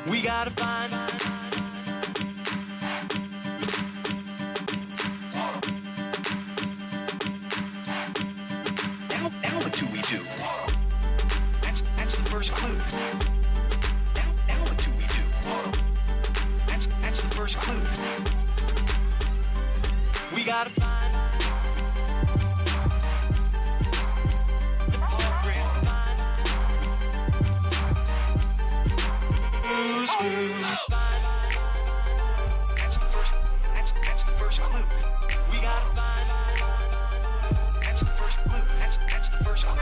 We gotta find. Now what do we do? That's the first clue. Now what do we do? That's the first clue. We gotta find. That's the first clue. We gotta find. That's the first clue. That's the first clue.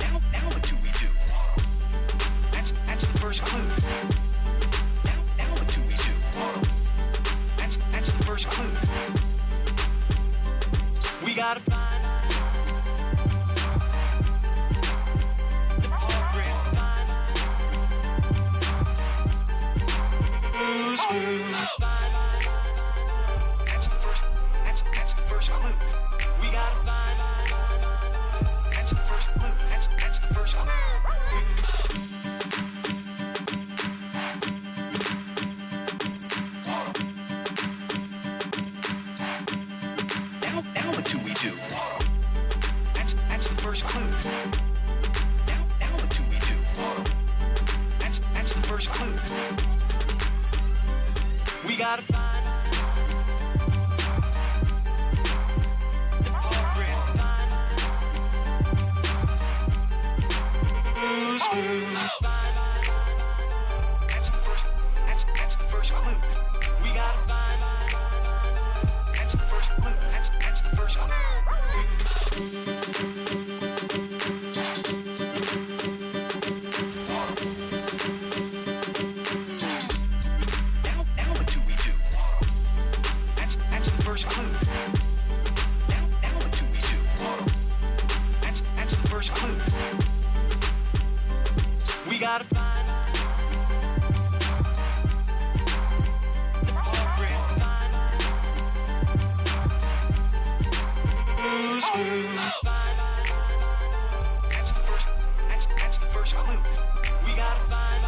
Now what do we do? That's the first clue. Now what do we do? That's the first clue. We gotta find. That's the first clue. We gotta find. That's the first clue. That's the first clue. Now what do we do? That's the first clue. Now what do we do? That's the first clue. We gotta find. That's the first clue. We gotta find. That's the first clue. That's the first clue. Now what do we do? That's the first clue. Now what do we do? That's the first clue. We gotta find. That's the first clue. We gotta find.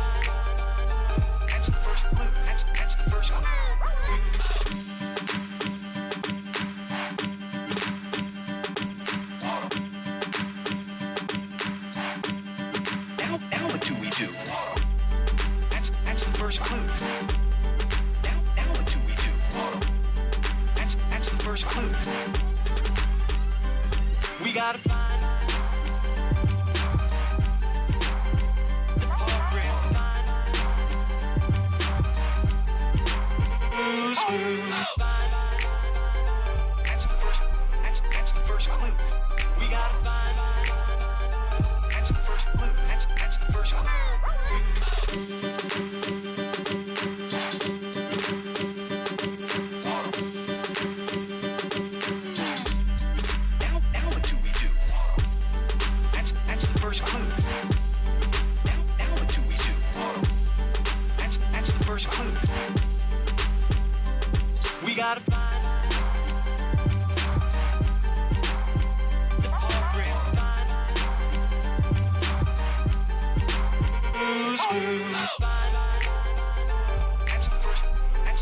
That's the first clue. That's the first clue. Now what do we do? That's the first clue. Now what do we do? That's the first clue. We gotta find. That's the first clue. We gotta find. That's the first clue. That's the first clue. Now what do we do? That's the first clue. Now what do we do? That's the first clue. We gotta find.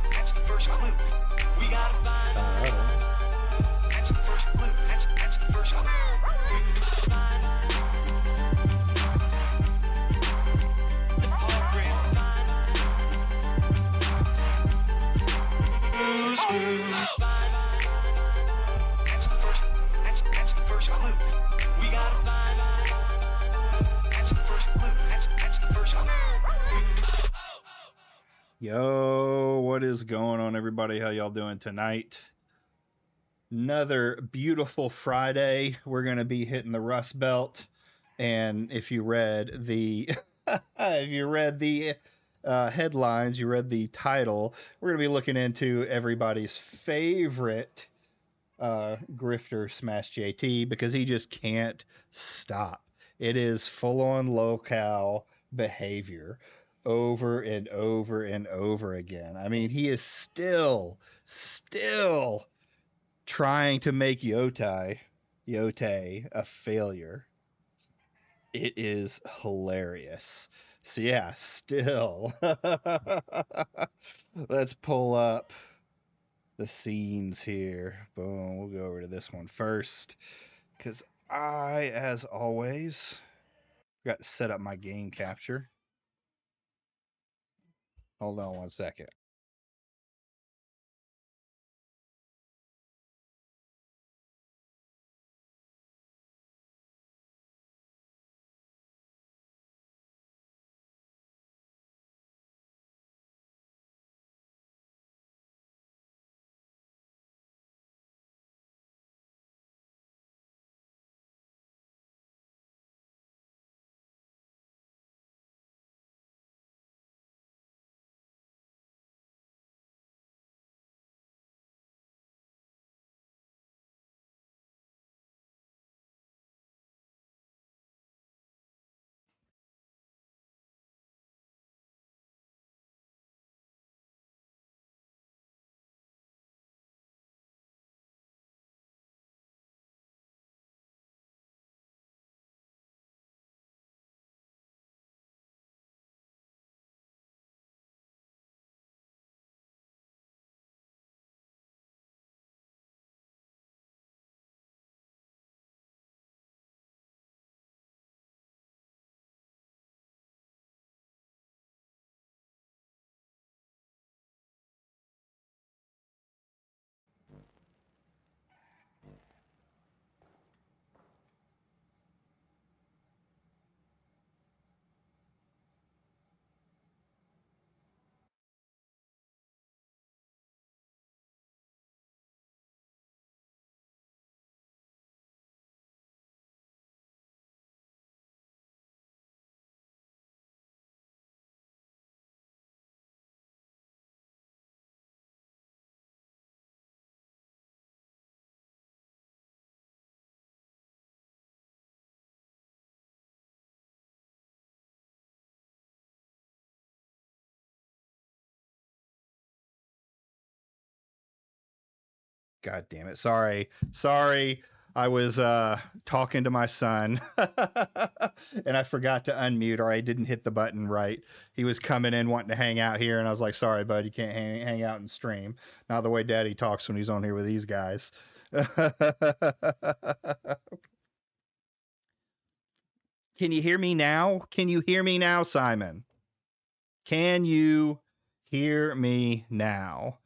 That's the first clue. We gotta find. That's the first clue. That's the first clue. That's the first clue. We gotta find. That's the first clue. That's the first clue. Yo, what is going on, everybody? How y'all doing tonight? Another beautiful Friday. We're going to be hitting the Rust Belt. And if you read the headlines, you read the title, we're going to be looking into everybody's favorite grifter, Smash JT, because he just can't stop. It is full-on low-cal behavior over and over and over again. I mean, he is still trying to make Yote a failure. It is hilarious. So yeah, still. Let's pull up the scenes here. Boom, we'll go over to this one first. Because I, as always, got to set up my game capture. Hold on one second. God damn it. Sorry. I was talking to my son and I forgot to unmute, or I didn't hit the button right. He was coming in wanting to hang out here, and I was like, sorry, bud, you can't hang out and stream. Not the way daddy talks when he's on here with these guys. Can you hear me now? Can you hear me now, Simon? Can you hear me now?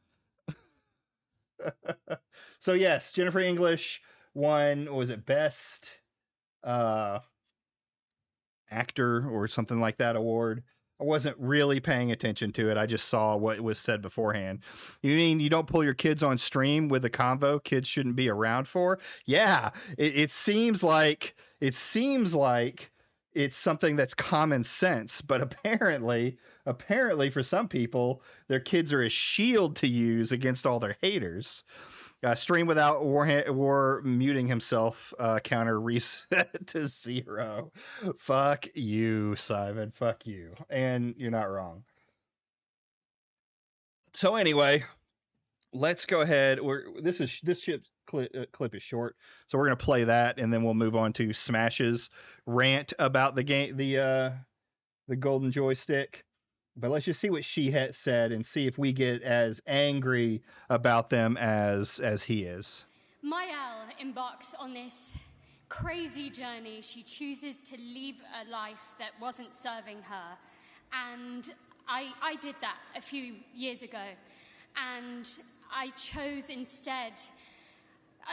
So yes, Jennifer English won, what was it, best uh actor or something like that award. I wasn't really paying attention to it. I just saw what was said beforehand. You mean you don't pull your kids on stream with a convo kids shouldn't be around for? Yeah, it seems like it's something that's common sense, but apparently for some people, their kids are a shield to use against all their haters. Stream without war muting himself. Counter reset to 0. Fuck you, Simon. Fuck you. And you're not wrong. So anyway, let's go ahead. This clip is short, so we're gonna play that, and then we'll move on to Smash's rant about the game, the golden joystick. But let's just see what she had said and see if we get as angry about them as he is. Mayal embarks on this crazy journey. She chooses to leave a life that wasn't serving her. And I did that a few years ago. And I chose instead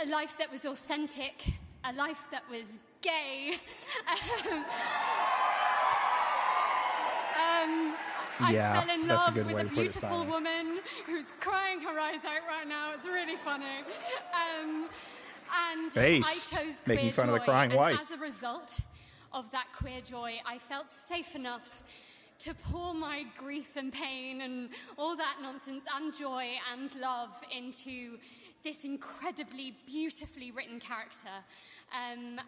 a life that was authentic, a life that was gay. I fell in love with a beautiful woman who's crying her eyes out right now. It's really funny. And I chose queer making fun joy, of the crying wife. As a result of that queer joy, I felt safe enough to pour my grief and pain and all that nonsense and joy and love into this incredibly beautifully written character. And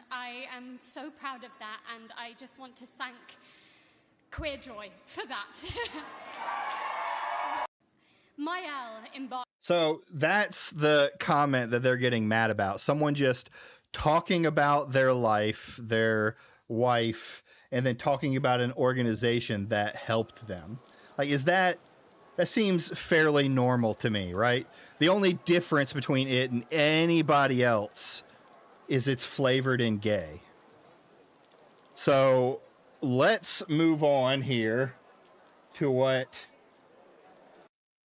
I am so proud of that, and I just want to thank Queer Joy for that. Mayal embarked So that's the comment that they're getting mad about. Someone just talking about their life, their wife, and then talking about an organization that helped them. Like, is that seems fairly normal to me, right? The only difference between it and anybody else is it's flavored in gay. So let's move on here to what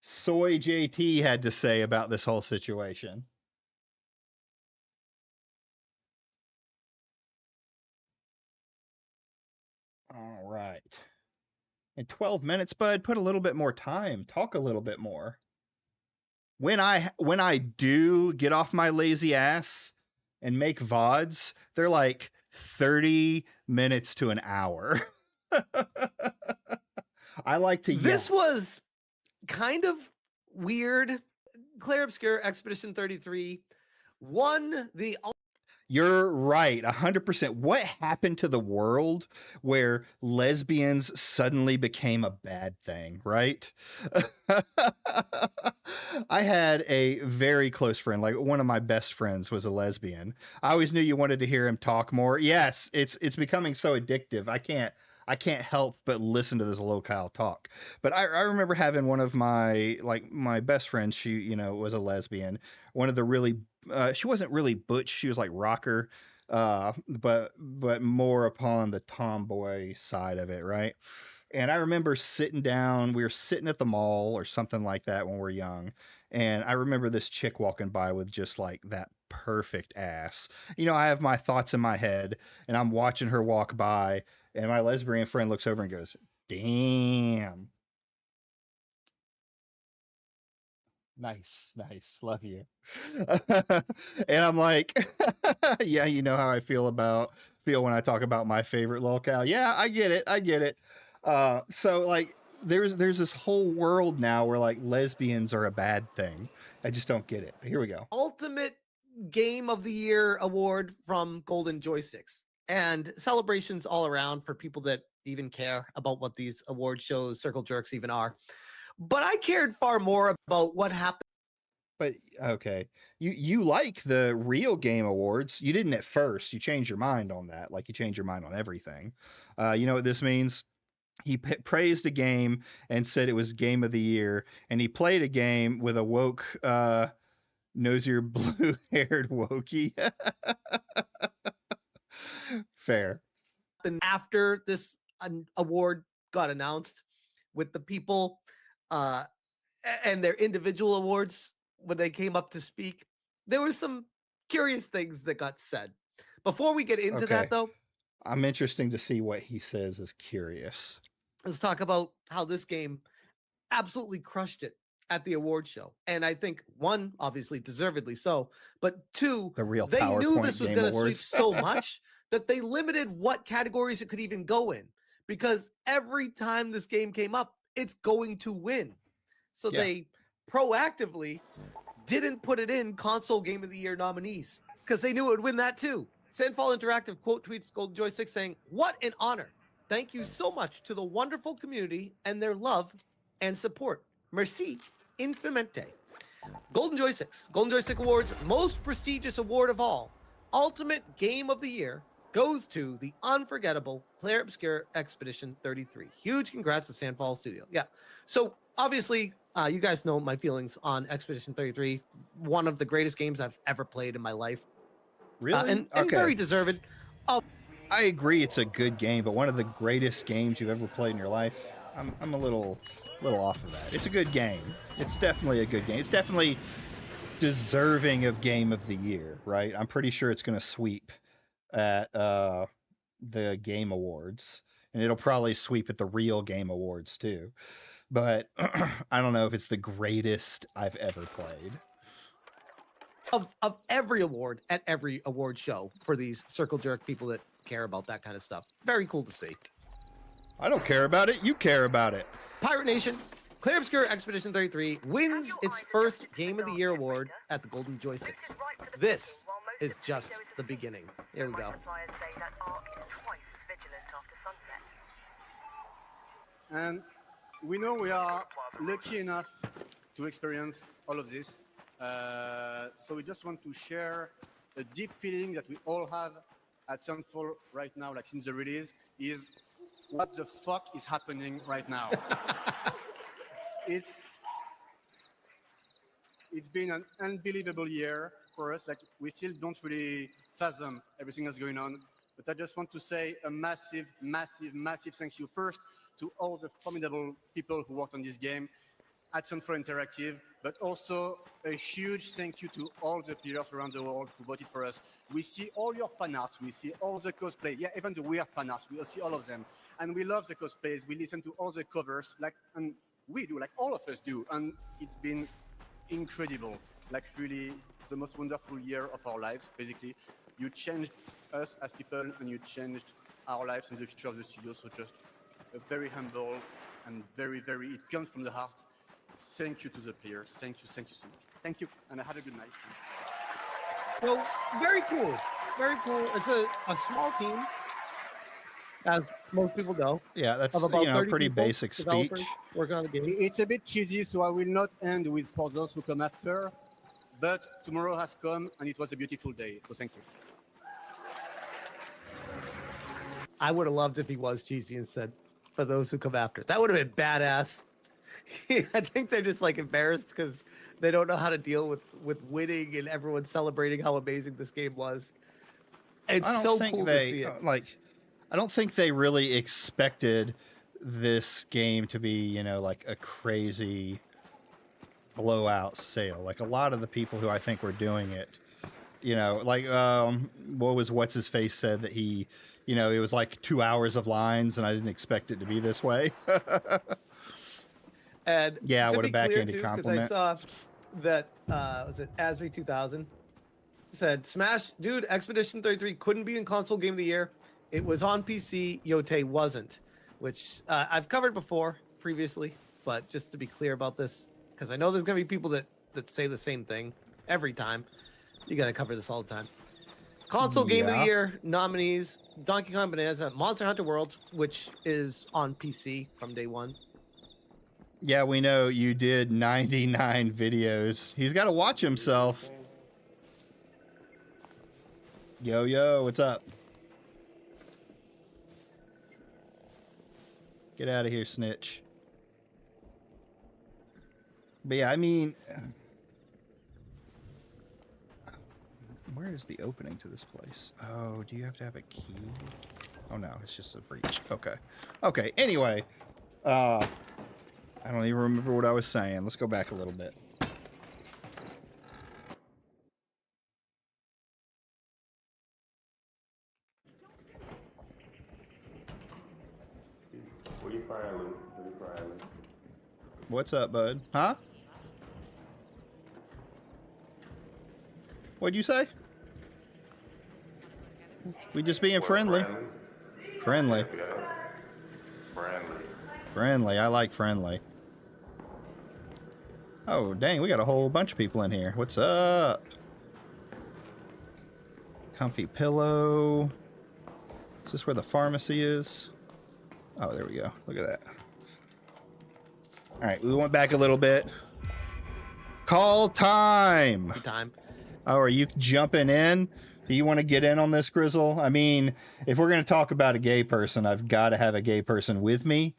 Soy JT had to say about this whole situation. All right. In 12 minutes, bud, put a little bit more time. Talk a little bit more. When I do get off my lazy ass and make VODs, they're like 30 minutes to an hour. I like to This yell. was kind of weird. Claire Obscure Expedition 33 won the You're right, 100%. What happened to the world where lesbians suddenly became a bad thing, right? I had a very close friend, like one of my best friends was a lesbian. I always knew you wanted to hear him talk more. Yes, it's becoming so addictive. I can't help but listen to this locale talk. But I remember having one of my best friends. She was a lesbian. One of the really she wasn't really butch. She was like rocker, but more upon the tomboy side of it, right? And I remember sitting down. We were sitting at the mall or something like that when we were young. And I remember this chick walking by with just like that perfect ass. I have my thoughts in my head, and I'm watching her walk by, and my lesbian friend looks over and goes, "Damn, nice, nice, love you." And I'm like, "Yeah, you know how I feel when I talk about my favorite locale. Yeah, I get it, I get it." So like, there's this whole world now where like lesbians are a bad thing. I just don't get it. But here we go. Ultimate Game of the Year award from Golden Joysticks, and celebrations all around for people that even care about what these award shows, circle jerks, even are. But I cared far more about what happened. But okay, you like the real game awards. You didn't at first. You changed your mind on that. Like you changed your mind on everything. You know what this means? He praised a game and said it was game of the year, and he played a game with a woke nosier blue haired wokey. Fair. After this award got announced with the people and their individual awards when they came up to speak, there were some curious things that got said. Before we get into Okay. that, though, I'm interesting to see what he says is curious. let's talk about how this game absolutely crushed it at the award show. And I think, one, obviously deservedly so, but two, The real they knew PowerPoint this was Game going to sweep Awards. so much that they limited what categories it could even go in, because every time this game came up, it's going to win. So Yeah. they proactively didn't put it in console game of the year nominees because they knew it would win that too. Sandfall Interactive quote tweets Golden Joystick saying, "What an honor. Thank you so much to the wonderful community and their love and support. Merci infinitamente." Golden Joysticks, Golden Joystick Awards' most prestigious award of all, Ultimate Game of the Year, goes to the unforgettable Claire Obscure Expedition 33. Huge congrats to Sandfall Studio. Yeah. So obviously, you guys know my feelings on Expedition 33. One of the greatest games I've ever played in my life. Really? And Okay. very deserved. I agree it's a good game, but one of the greatest games you've ever played in your life. I'm a little off of that. It's a good game. It's definitely a good game. It's definitely deserving of Game of the Year, right? I'm pretty sure it's going to sweep at the Game Awards, and it'll probably sweep at the real Game Awards too. But I don't know if it's the greatest I've ever played. Of every award at every award show for these circle jerk people that care about that kind of stuff. Very cool to see. I don't care about it. You care about it. Pirate Nation, Claire Obscure Expedition 33 wins its first Game of the Year award at the Golden Joysticks. This is just the beginning. Here we go. And we know we are lucky enough to experience all of this. So we just want to share a deep feeling that we all have at Sunfall right now, like since the release, is what the fuck is happening right now? It's been an unbelievable year for us. Like we still don't really fathom everything that's going on. But I just want to say a massive, massive, massive thank you first to all the formidable people who worked on this game at Sunfall Interactive, but also a huge thank you to all the players around the world who voted for us. We see all your fan arts, we see all the cosplay, yeah, even the weird fan arts, we see all of them. And we love the cosplays, we listen to all the covers, like, and we do, like all of us do. And it's been incredible, like really the most wonderful year of our lives, basically. You changed us as people and you changed our lives and the future of the studio. So just a very humble and very, very, it comes from the heart. Thank you to the players. Thank you so much. Thank you, and have a good night. So very cool, very cool. It's a small team, as most people know. Yeah, that's Of about 30 pretty people, basic developers speech. working on the game. It's a bit cheesy, so I will not end with for those who come after. But tomorrow has come, and it was a beautiful day. So thank you. I would have loved if he was cheesy and said, "For those who come after." That would have been badass. I think they're just like embarrassed because they don't know how to deal with winning and everyone celebrating how amazing this game was. It's I don't so think cool to see it. I don't think they really expected this game to be, like a crazy blowout sale. Like a lot of the people who I think were doing it, what's his face said that he, it was like 2 hours of lines and I didn't expect it to be this way. And yeah, to what a be clear, backhanded too, compliment. because I saw that was it Asri 2000 said Smash dude Expedition 33 couldn't be in console game of the year. It was on PC. Yote wasn't, which I've covered before previously, but just to be clear about this, because I know there's gonna be people that say the same thing every time. You gotta cover this all the time. Console game of the Yeah. year nominees: Donkey Kong Bonanza, Monster Hunter World, which is on PC from day one. Yeah, we know you did 99 videos. He's got to watch himself. Yo, what's up? Get out of here, snitch. But yeah, I mean, where is the opening to this place? Oh, do you have to have a key? Oh no, it's just a breach. Okay. Anyway, I don't even remember what I was saying. Let's go back a little bit. What are you frying, Lou? What's up, bud? Huh? What'd you say? We just being friendly. Friendly. Friendly. I like friendly. Oh, dang, we got a whole bunch of people in here. What's up? Comfy pillow. Is this where the pharmacy is? Oh, there we go. Look at that. All right, we went back a little bit. Call time. Oh, are you jumping in? Do you want to get in on this, Grizzle? I mean, if we're going to talk about a gay person, I've got to have a gay person with me.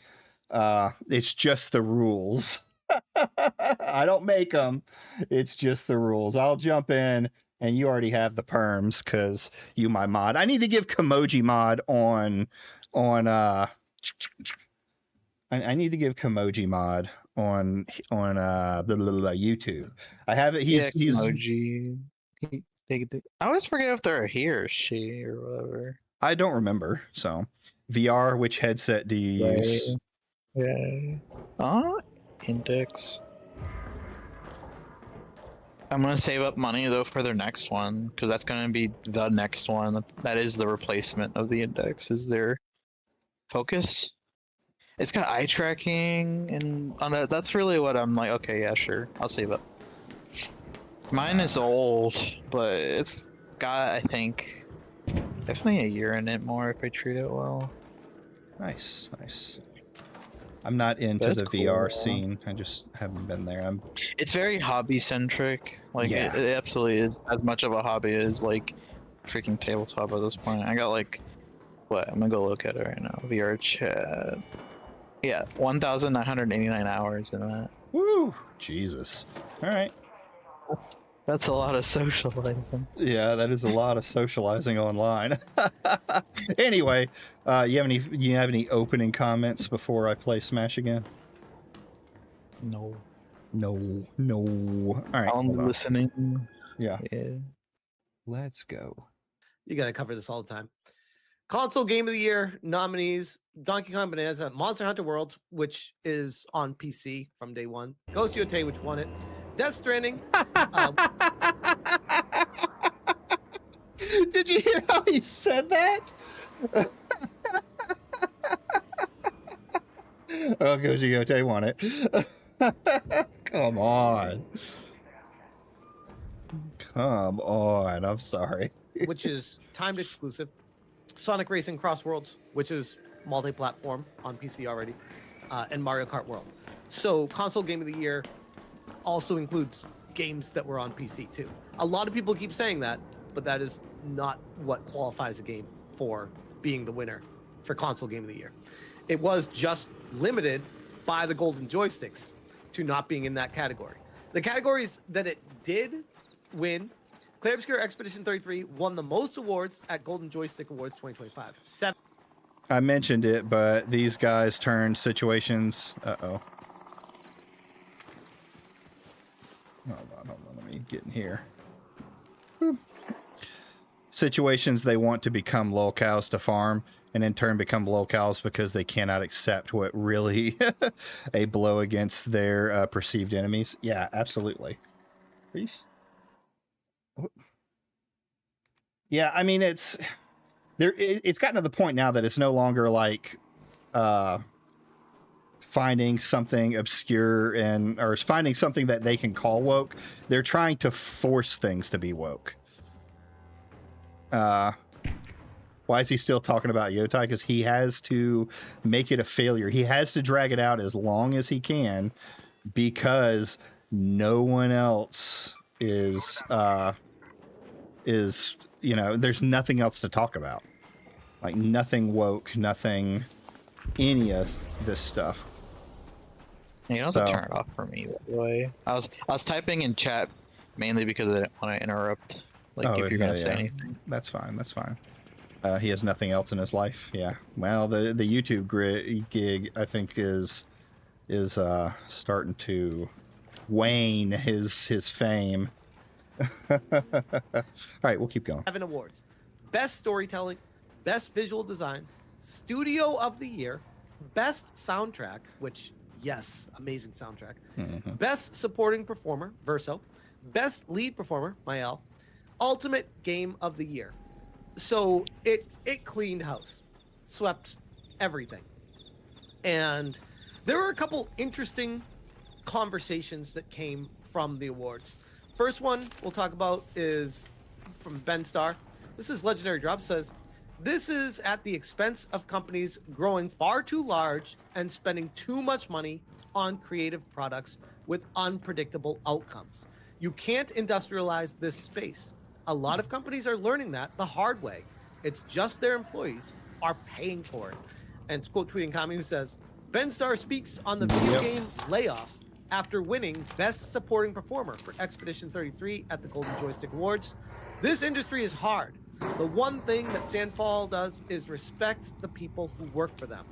It's just the rules. I don't make them. It's just the rules. I'll jump in, and you already have the perms because you my mod. I need to give Kimoji mod on I need to give Kimoji mod on YouTube. I have it. He's Kimoji. I always forget if they're he or she or whatever. I don't remember. So VR, which headset do you use? Yeah. Index. I'm gonna save up money though for their next one because that's gonna be the next one. That is the replacement of the Index. Is their focus? It's got eye tracking and that's really what I'm like. Okay, yeah, sure, I'll save up. Mine is old, but it's got, I think, definitely a year in it more if I treat it well. Nice. I'm not into That's the VR cool. scene. I just haven't been there. It's very hobby centric. Like Yeah. it absolutely is as much of a hobby as like freaking tabletop at this point. I got like what? I'm gonna go look at it right now. VR chat. Yeah, 1,989 hours in that. Woo! Jesus. All right. That's a lot of socializing. Yeah, that is a lot of socializing online. Anyway, you have any opening comments before I play Smash again? No. No. All right. I'm hold on. listening. Yeah. Yeah. Let's go. You got to cover this all the time. Console Game of the Year nominees: Donkey Kong Bonanza, Monster Hunter World, which is on PC from day one, Ghost Yote, which won it, Death Stranding. Did you hear how he said that? Oh, Ghost Yote won it. Come on. Come on. I'm sorry. which is timed exclusive, Sonic Racing Cross Worlds, which is multi-platform on PC already, and Mario Kart World. So Console Game of the Year also includes games that were on PC too. A lot of people keep saying that, but that is not what qualifies a game for being the winner for Console Game of the Year. It was just limited by the golden joysticks to not being in that category. The categories that it did win: Clay Obscure Expedition 33 won the most awards at Golden Joystick Awards 2025. 7. I mentioned it, but these guys turned situations. Uh-oh. Hold on. Let me get in here. Whew. Situations they want to become lolcows to farm, and in turn become lolcows because they cannot accept what really a blow against their perceived enemies. Yeah, absolutely. Please. Yeah, I mean it's gotten to the point now that it's no longer like finding something obscure or finding something that they can call woke. They're trying to force things to be woke. Why is he still talking about Yotai? Because he has to make it a failure. He has to drag it out as long as he can because no one else is there's nothing else to talk about. Like nothing woke, nothing, any of this stuff. You don't have to turn it off for me, by the way. I was typing in chat mainly because I didn't want to interrupt. Like if you're gonna say anything. That's fine. He has nothing else in his life. Yeah. Well, the YouTube gig I think is starting to wane his fame. All right, we'll keep going. 7 awards: Best Storytelling, Best Visual Design, Studio of the Year, Best Soundtrack, which, yes, amazing soundtrack, Best Supporting Performer, Verso, Best Lead Performer, Mael, Ultimate Game of the Year. So it cleaned house, swept everything. And there were a couple interesting conversations that came from the awards. First one we'll talk about is from Ben Starr. This is Legendary Drop, says, "This is at the expense of companies growing far too large and spending too much money on creative products with unpredictable outcomes. You can't industrialize this space. A lot of companies are learning that the hard way. It's just their employees are paying for it." And quote tweeting Kami, who says, "Ben Starr speaks on the video game layoffs after winning Best Supporting Performer for Expedition 33 at the Golden Joystick Awards. This industry is hard. The one thing that Sandfall does is respect the people who work for them.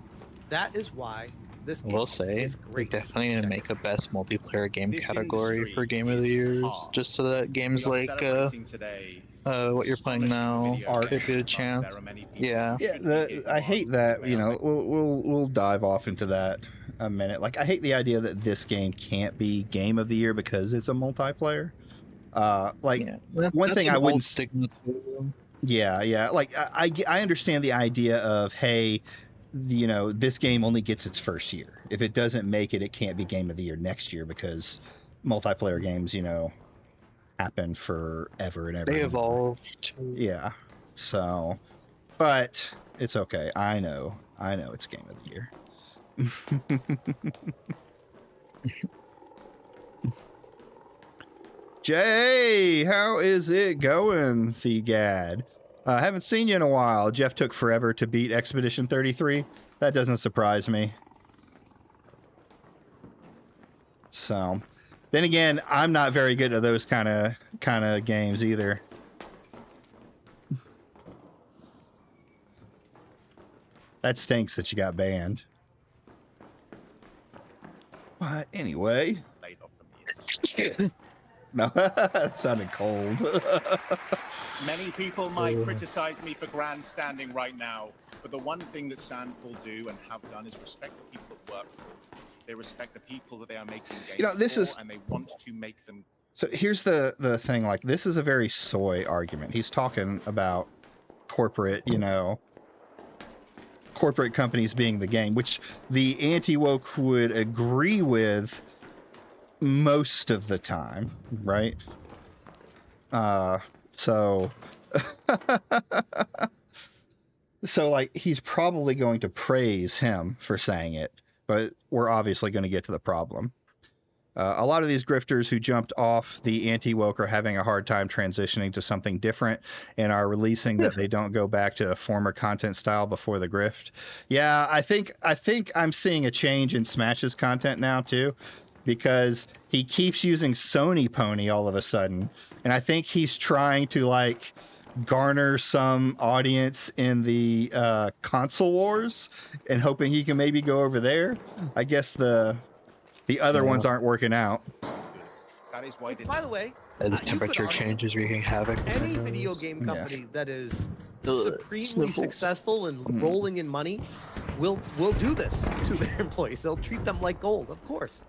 That is why this game We'll say is we're great." definitely gonna make a best multiplayer game This category industry for Game of the is Years, hard. just so that games We are like celebrating today what you're playing now Art could get a chance. Yeah. Yeah, I hate that. We'll dive off into that a minute. Like I hate the idea that this game can't be Game of the Year because it's a multiplayer. One thing I wouldn't stigma too. Yeah. Like I understand the idea of, hey, this game only gets its first year. If it doesn't make it, it can't be Game of the Year next year because multiplayer games, happen forever and ever. They evolve too. Yeah. So, but it's okay. I know it's Game of the Year. Jay, how is it going, Thegad? Haven't seen you in a while. Jeff took forever to beat Expedition 33. That doesn't surprise me. So, then again, I'm not very good at those kind of games either. That stinks that you got banned. But anyway. No, that sounded cold. Many people might criticize me for grandstanding right now, but the one thing that Sandful do and have done is respect the people that work for them. They respect the people that they are making games for, and they want to make them. So here's the thing, like, this is a very soy argument. He's talking about corporate, corporate companies being the game, which the anti-woke would agree with most of the time, right? So like, he's probably going to praise him for saying it, but we're obviously going to get to the problem. A lot of these grifters who jumped off the anti-woke are having a hard time transitioning to something different and are releasing that they don't go back to a former content style before the grift. Yeah, I think I'm seeing a change in Smash's content now too, because he keeps using Sony Pony all of a sudden, and I think he's trying to like garner some audience in the console wars and hoping he can maybe go over there. I guess the other ones aren't working out. That is why. By the way, The temperature changes wreaking havoc. any video game company that is supremely successful and rolling in money will do this to their employees. They'll treat them like gold, of course,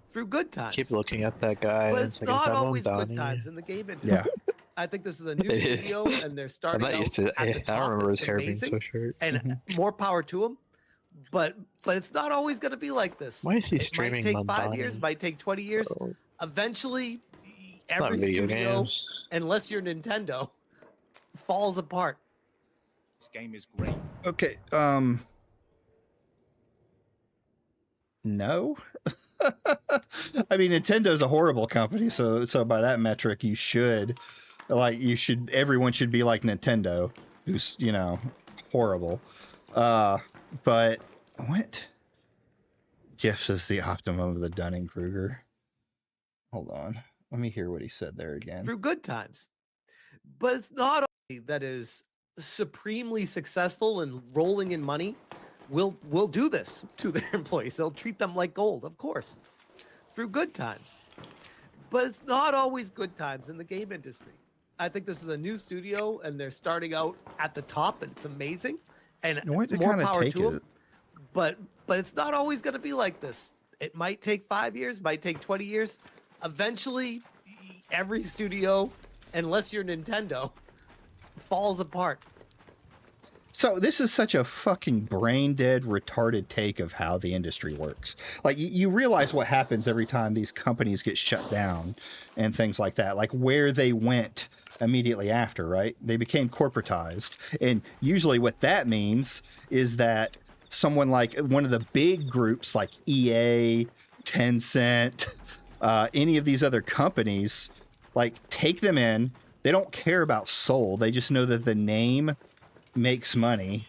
through good times. Keep looking at that guy. But and it's like, is not that one always good bounty? times in the game industry. Yeah. I think this is a new It is. studio, and they're I'm starting not out used to. at the I top. don't remember his It's hair being amazing, so short. and more power to them. But it's not always going to be like this. Why is he It streaming might take 5 Mundani? years, might take 20 years. Oh, Eventually, it's not every video studio, games. unless you're Nintendo, falls apart. This game is great. Okay. No. I mean, Nintendo's a horrible company, so by that metric, everyone should be like Nintendo, who's horrible. But what? Jeff says the optimum of the Dunning-Kruger. Hold on, let me hear what he said there again. Through good times. But it's not only that is supremely successful and rolling in money will do this to their employees. They'll treat them like gold, of course, through good times. But it's not always good times in the game industry. I think this is a new studio, and they're starting out at the top, and it's amazing. And What to more kind of power take to it? them. But it's not always going to be like this. It might take 5 years, might take 20 years. Eventually, every studio, unless you're Nintendo, falls apart. So this is such a fucking brain dead, retarded take of how the industry works. Like, you realize what happens every time these companies get shut down and things like that, like where they went immediately after, right? They became corporatized. And usually what that means is that someone like one of the big groups like EA, Tencent, any of these other companies, like, take them in. They don't care about soul. They just know that the name makes money,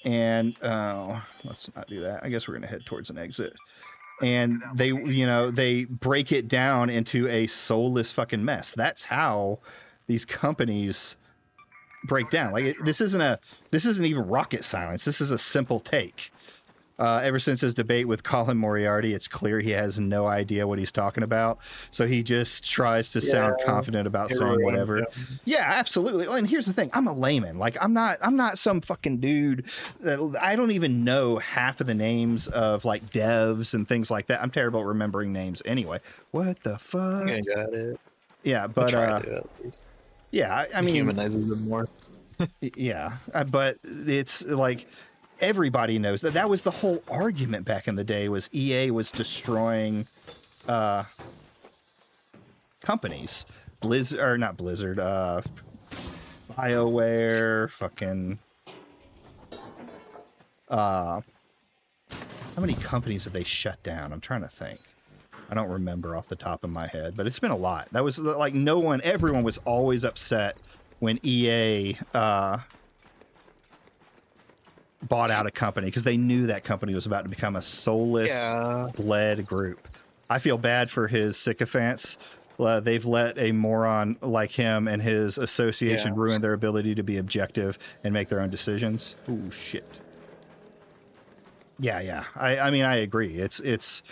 and let's not do that. I guess we're gonna head towards an exit. And they break it down into a soulless fucking mess. That's how these companies break down. Like, this isn't even rocket science. This is a simple take. Ever since his debate with Colin Moriarty, it's clear he has no idea what he's talking about. So he just tries to sound confident about saying whatever. Yeah, absolutely. And here's the thing: I'm a layman. Like, I'm not some fucking dude. I don't even know half of the names of like devs and things like that. I'm terrible at remembering names anyway. What the fuck? I got it. Yeah, I but try to, at least. yeah, I It mean, humanizes them more. yeah, but it's like, everybody knows that was the whole argument back in the day, was EA was destroying companies. BioWare, How many companies have they shut down? I'm trying to think. I don't remember off the top of my head, but it's been a lot. That was like everyone was always upset when EA bought out a company because they knew that company was about to become a soulless, bled group. I feel bad for his sycophants. They've let a moron like him and his association ruin their ability to be objective and make their own decisions. Ooh, shit. Yeah. I mean, I agree. It's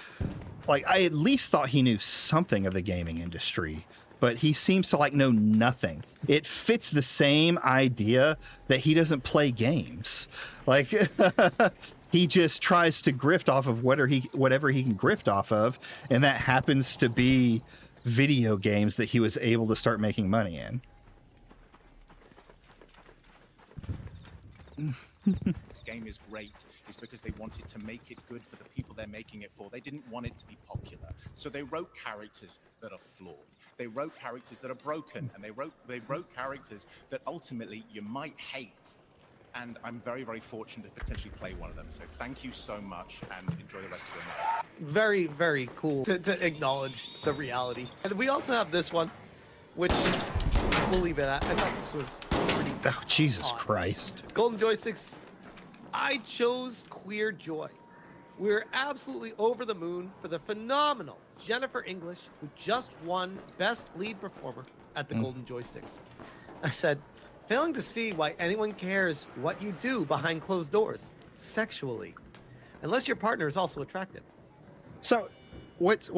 like, I at least thought he knew something of the gaming industry, but he seems to like know nothing. It fits the same idea that he doesn't play games. Like, he just tries to grift off of whatever he can grift off of, and that happens to be video games that he was able to start making money in. This game is great is because they wanted to make it good for the people they're making it for. They didn't want it to be popular. So they wrote characters that are flawed. They wrote characters that are broken, and they wrote characters that ultimately you might hate. And I'm very, very fortunate to potentially play one of them. So thank you so much, and enjoy the rest of your night. Very, very cool to acknowledge the reality. And we also have this one, which we'll leave it at. I thought this was pretty. Oh, Jesus Christ. Golden Joysticks, I chose Queer Joy. We're absolutely over the moon for the phenomenal Jennifer English, who just won Best Lead Performer at the Golden Joysticks. I said, failing to see why anyone cares what you do behind closed doors, sexually, unless your partner is also attractive. So, what?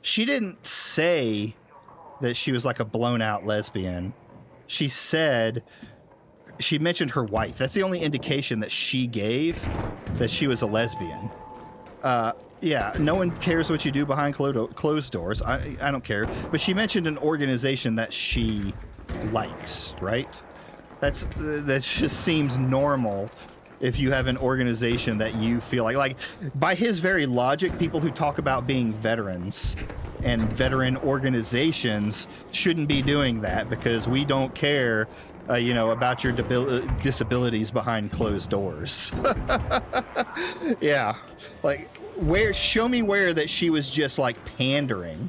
She didn't say that she was like a blown out lesbian. She mentioned her wife. That's the only indication that she gave that she was a lesbian. Yeah, no one cares what you do behind closed doors. I don't care. But she mentioned an organization that she likes, right? That just seems normal if you have an organization that you feel like by his very logic, people who talk about being veterans and veteran organizations shouldn't be doing that because we don't care about your disabilities behind closed doors. Yeah, like show me where that she was just like pandering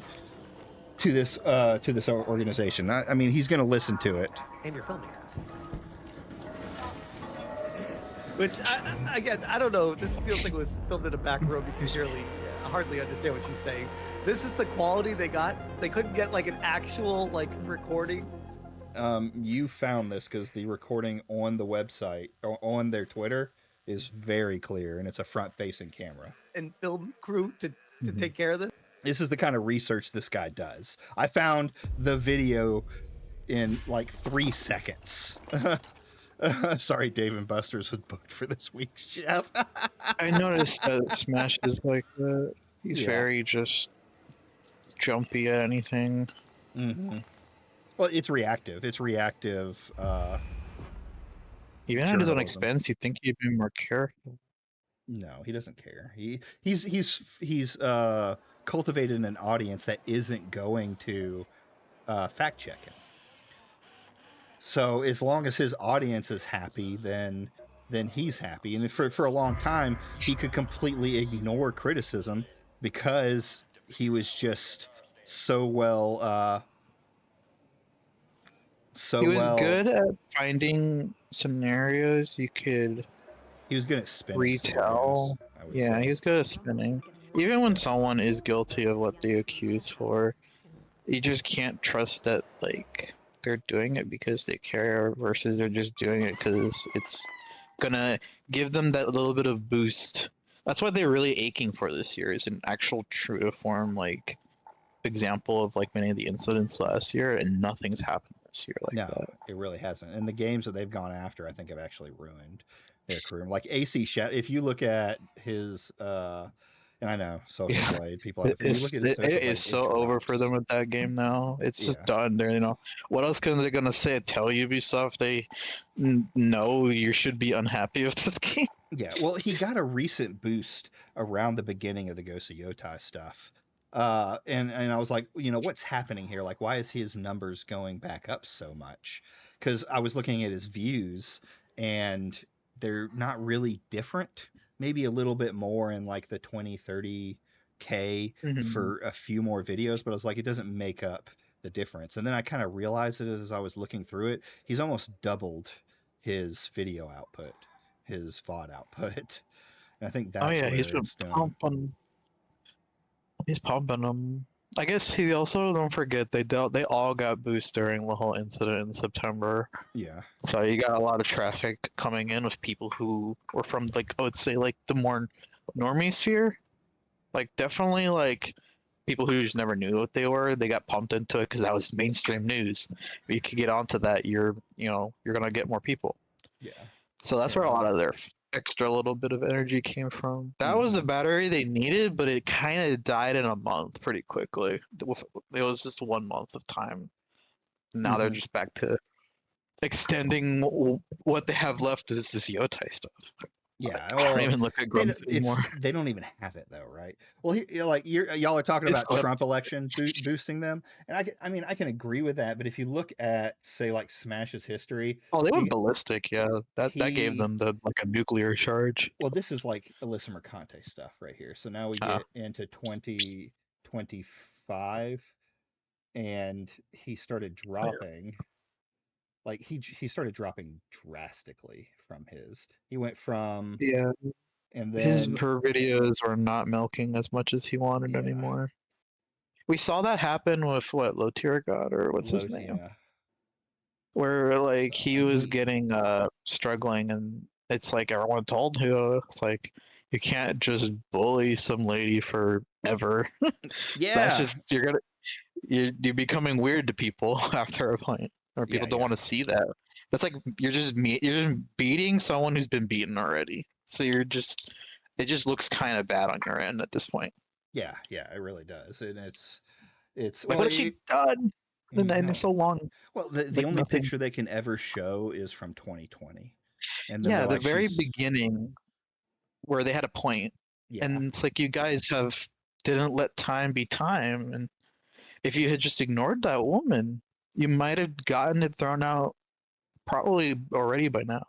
to this organization. I mean, he's gonna listen to it. And you're filming. Which, again, I don't know. This feels like it was filmed in a back room because you hardly understand what she's saying. This is the quality they got. They couldn't get like an actual recording. You found this because the recording on the website or on their Twitter is very clear, and it's a front-facing camera. And film crew to take care of this. This is the kind of research this guy does. I found the video in like 3 seconds. Sorry, Dave and Buster's was booked for this week's chef. I noticed that Smash is like that. He's very just jumpy at anything. Mm-hmm. Well, it's reactive. It's reactive. Even at his own expense, you'd think he'd be more careful. No, he doesn't care. He's cultivated an audience that isn't going to fact check him. So as long as his audience is happy, then he's happy. And for a long time, he could completely ignore criticism because he was just so well. He was good at finding scenarios you could. He was good at spinning. Retell. Yeah, he was good at spinning. Even when someone is guilty of what they accuse for, you just can't trust that they're doing it because they care versus they're just doing it because it's gonna give them that little bit of boost. That's what they're really aching for this year, is an actual true to form example of many of the incidents last year, and nothing's happened this year that. It really hasn't. And the games that they've gone after, I think, have actually ruined their career. Like AC Shadow, if you look at his and I know Social Blade, people have, it is so over for them with that game now. It's just done there, What else can they gonna say? Tell Ubisoft they know you should be unhappy with this game? Yeah, well, he got a recent boost around the beginning of the Ghost of Yotai stuff. And I was like, what's happening here? Like, why is his numbers going back up so much? Because I was looking at his views, and they're not really different maybe a little bit more in like the 20, 30K Mhm. for a few more videos, but I was like, it doesn't make up the difference. And then I kind of realized it as I was looking through it. He's almost doubled his video output, his VOD output. And I think Oh that's yeah, where he's been it's doing. pumping. He's pumping them. I guess he also, don't forget, they all got boost during the whole incident in September. Yeah. So you got a lot of traffic coming in with people who were from, like, I would say, like, the more normie sphere. Like, definitely, like, people who just never knew what they were, they got pumped into it because that was mainstream news. If you could get onto that, you're gonna get more people. Yeah. So that's where a Yeah. lot of their extra little bit of energy came from. That was the Mhm. battery they needed, but it kind of died in a month pretty quickly. It was just 1 month of time. Now they're Mhm. just back to extending what they have left is this Yotai stuff. Yeah, I don't well, even look at Grumps anymore. they don't even have it though, right? Well, y'all are talking It's about still Trump election boosting them, and I mean I can agree with that, but if you look at say like Smash's history, oh, they went he ballistic. Yeah, that gave he them the like a nuclear charge. well, this is like Alyssa Mercante stuff right here. So now we get into 2025, and he started dropping. Like he started dropping drastically from his. He went from Yeah, and his then her videos are not milking as much as he wanted yeah, anymore. We saw that happen with what Low Tier God or what's his lows, name, yeah. where like he And was he getting struggling, and it's like everyone told him it's like you can't just bully some lady forever. That's yeah, just you're becoming weird to people after a point, or yeah, people don't yeah, want to see that. That's like you're just beating someone who's been beaten already. So it just looks kind of bad on your end at this point. yeah, yeah. It really does, and it's Like, well, what has she done? And no. it's so long. Well, the Like only nothing. picture they can ever show is from 2020, and then they're Yeah, the like, very she's beginning where they had a point, yeah, and it's like you guys didn't let time be time, and if you had just ignored that woman, you might have gotten it thrown out probably already by now.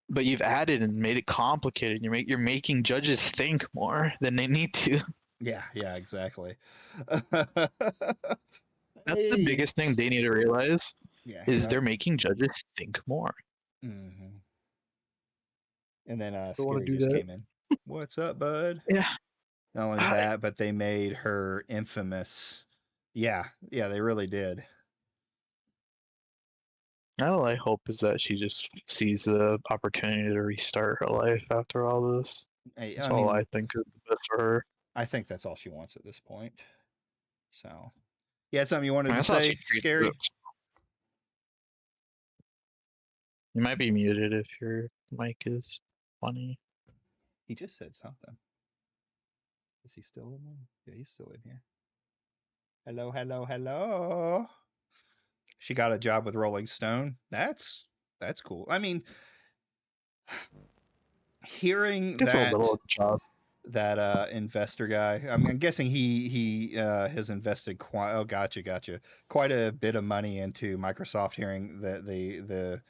But you've added and made it complicated. You're making judges think more than they need to. yeah, yeah, exactly. That's the biggest thing they need to realize Yeah, is here I. they're making judges think more. Mhm. And then Don't want Scary to do just that. came in. What's up, bud? Yeah. Not only that, but they made her infamous. Yeah, yeah, they really did. All I hope is that she just sees the opportunity to restart her life after all this. That's I all mean, I think is the best for her. I think that's all she wants at this point. So, yeah, something you I mean, wanted to that's how she say, treats Scary? it. You might be muted if your mic is funny. He just said something. Is he still in there? Yeah, he's still in here. Hello, hello, hello. She got a job with Rolling Stone. That's cool. I mean, hearing It's a little job. that investor guy. I'm guessing he has invested quite a bit of money into Microsoft. Hearing the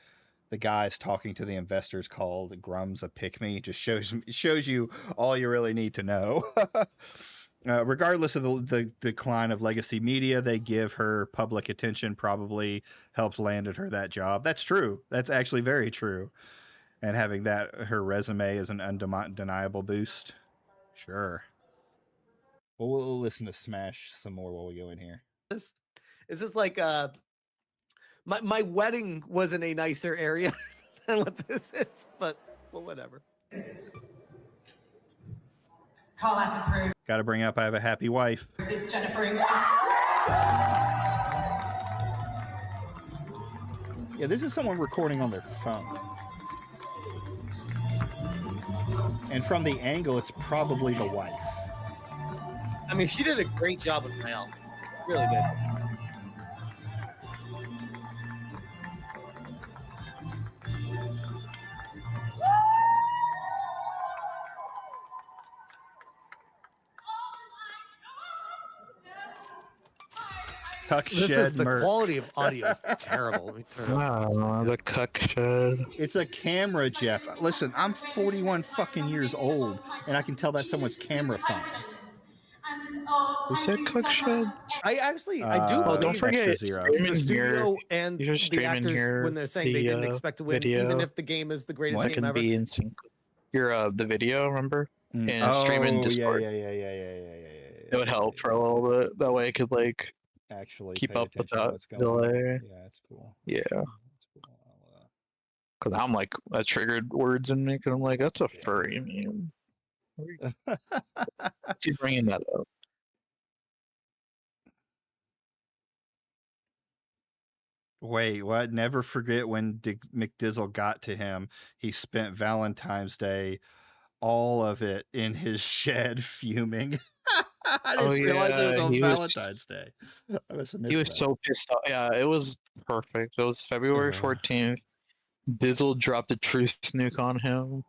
guys talking to the investors called Grum's a pick me just shows you all you really need to know. Regardless of the decline of legacy media, they give her public attention probably helped landed her that job. That's true. That's actually very true. And having that her resume is an undeniable boost. Sure. Well, we'll listen to Smash some more while we go in here. This is this like my wedding was in a nicer area than what this is, but well, whatever. Call out the crew. Got to bring up I have a happy wife. This is Jennifer. Yeah, this is someone recording on their phone. And from the angle, it's probably the wife. I mean, she did a great job with Niall. Really did. Cuck This is shed the merc. quality of audio is terrible. Let me turn it up. Wow, the cuck shed. It's a camera, Jeff. Listen, I'm 41 fucking years old, and I can tell that's someone's camera phone. Who said cuck shed? I do Oh, don't believe forget Extra Zero. stream the in here. studio and You should the stream in actors here when they're saying they the, didn't expect to win, video. even if the game is the greatest What? game Can ever. be in sync. Your the video, remember? Mm. And stream in Oh, yeah, Discord. yeah. It would help for a little bit. That way I could like Actually, keep pay up attention to without what's going on. delay. Yeah, it's cool. Yeah, It's cool. because I'm like that triggered words in me. Because I'm like, that's a furry meme. Keep bringing that up. Wait, what? Never forget when McDizzle got to him. He spent Valentine's Day, all of it in his shed fuming. I didn't realize it was on Valentine's Day. I must have missed He was that. so pissed off. Yeah, it was perfect. It was February 14th. Dizzle dropped a truth nuke on him.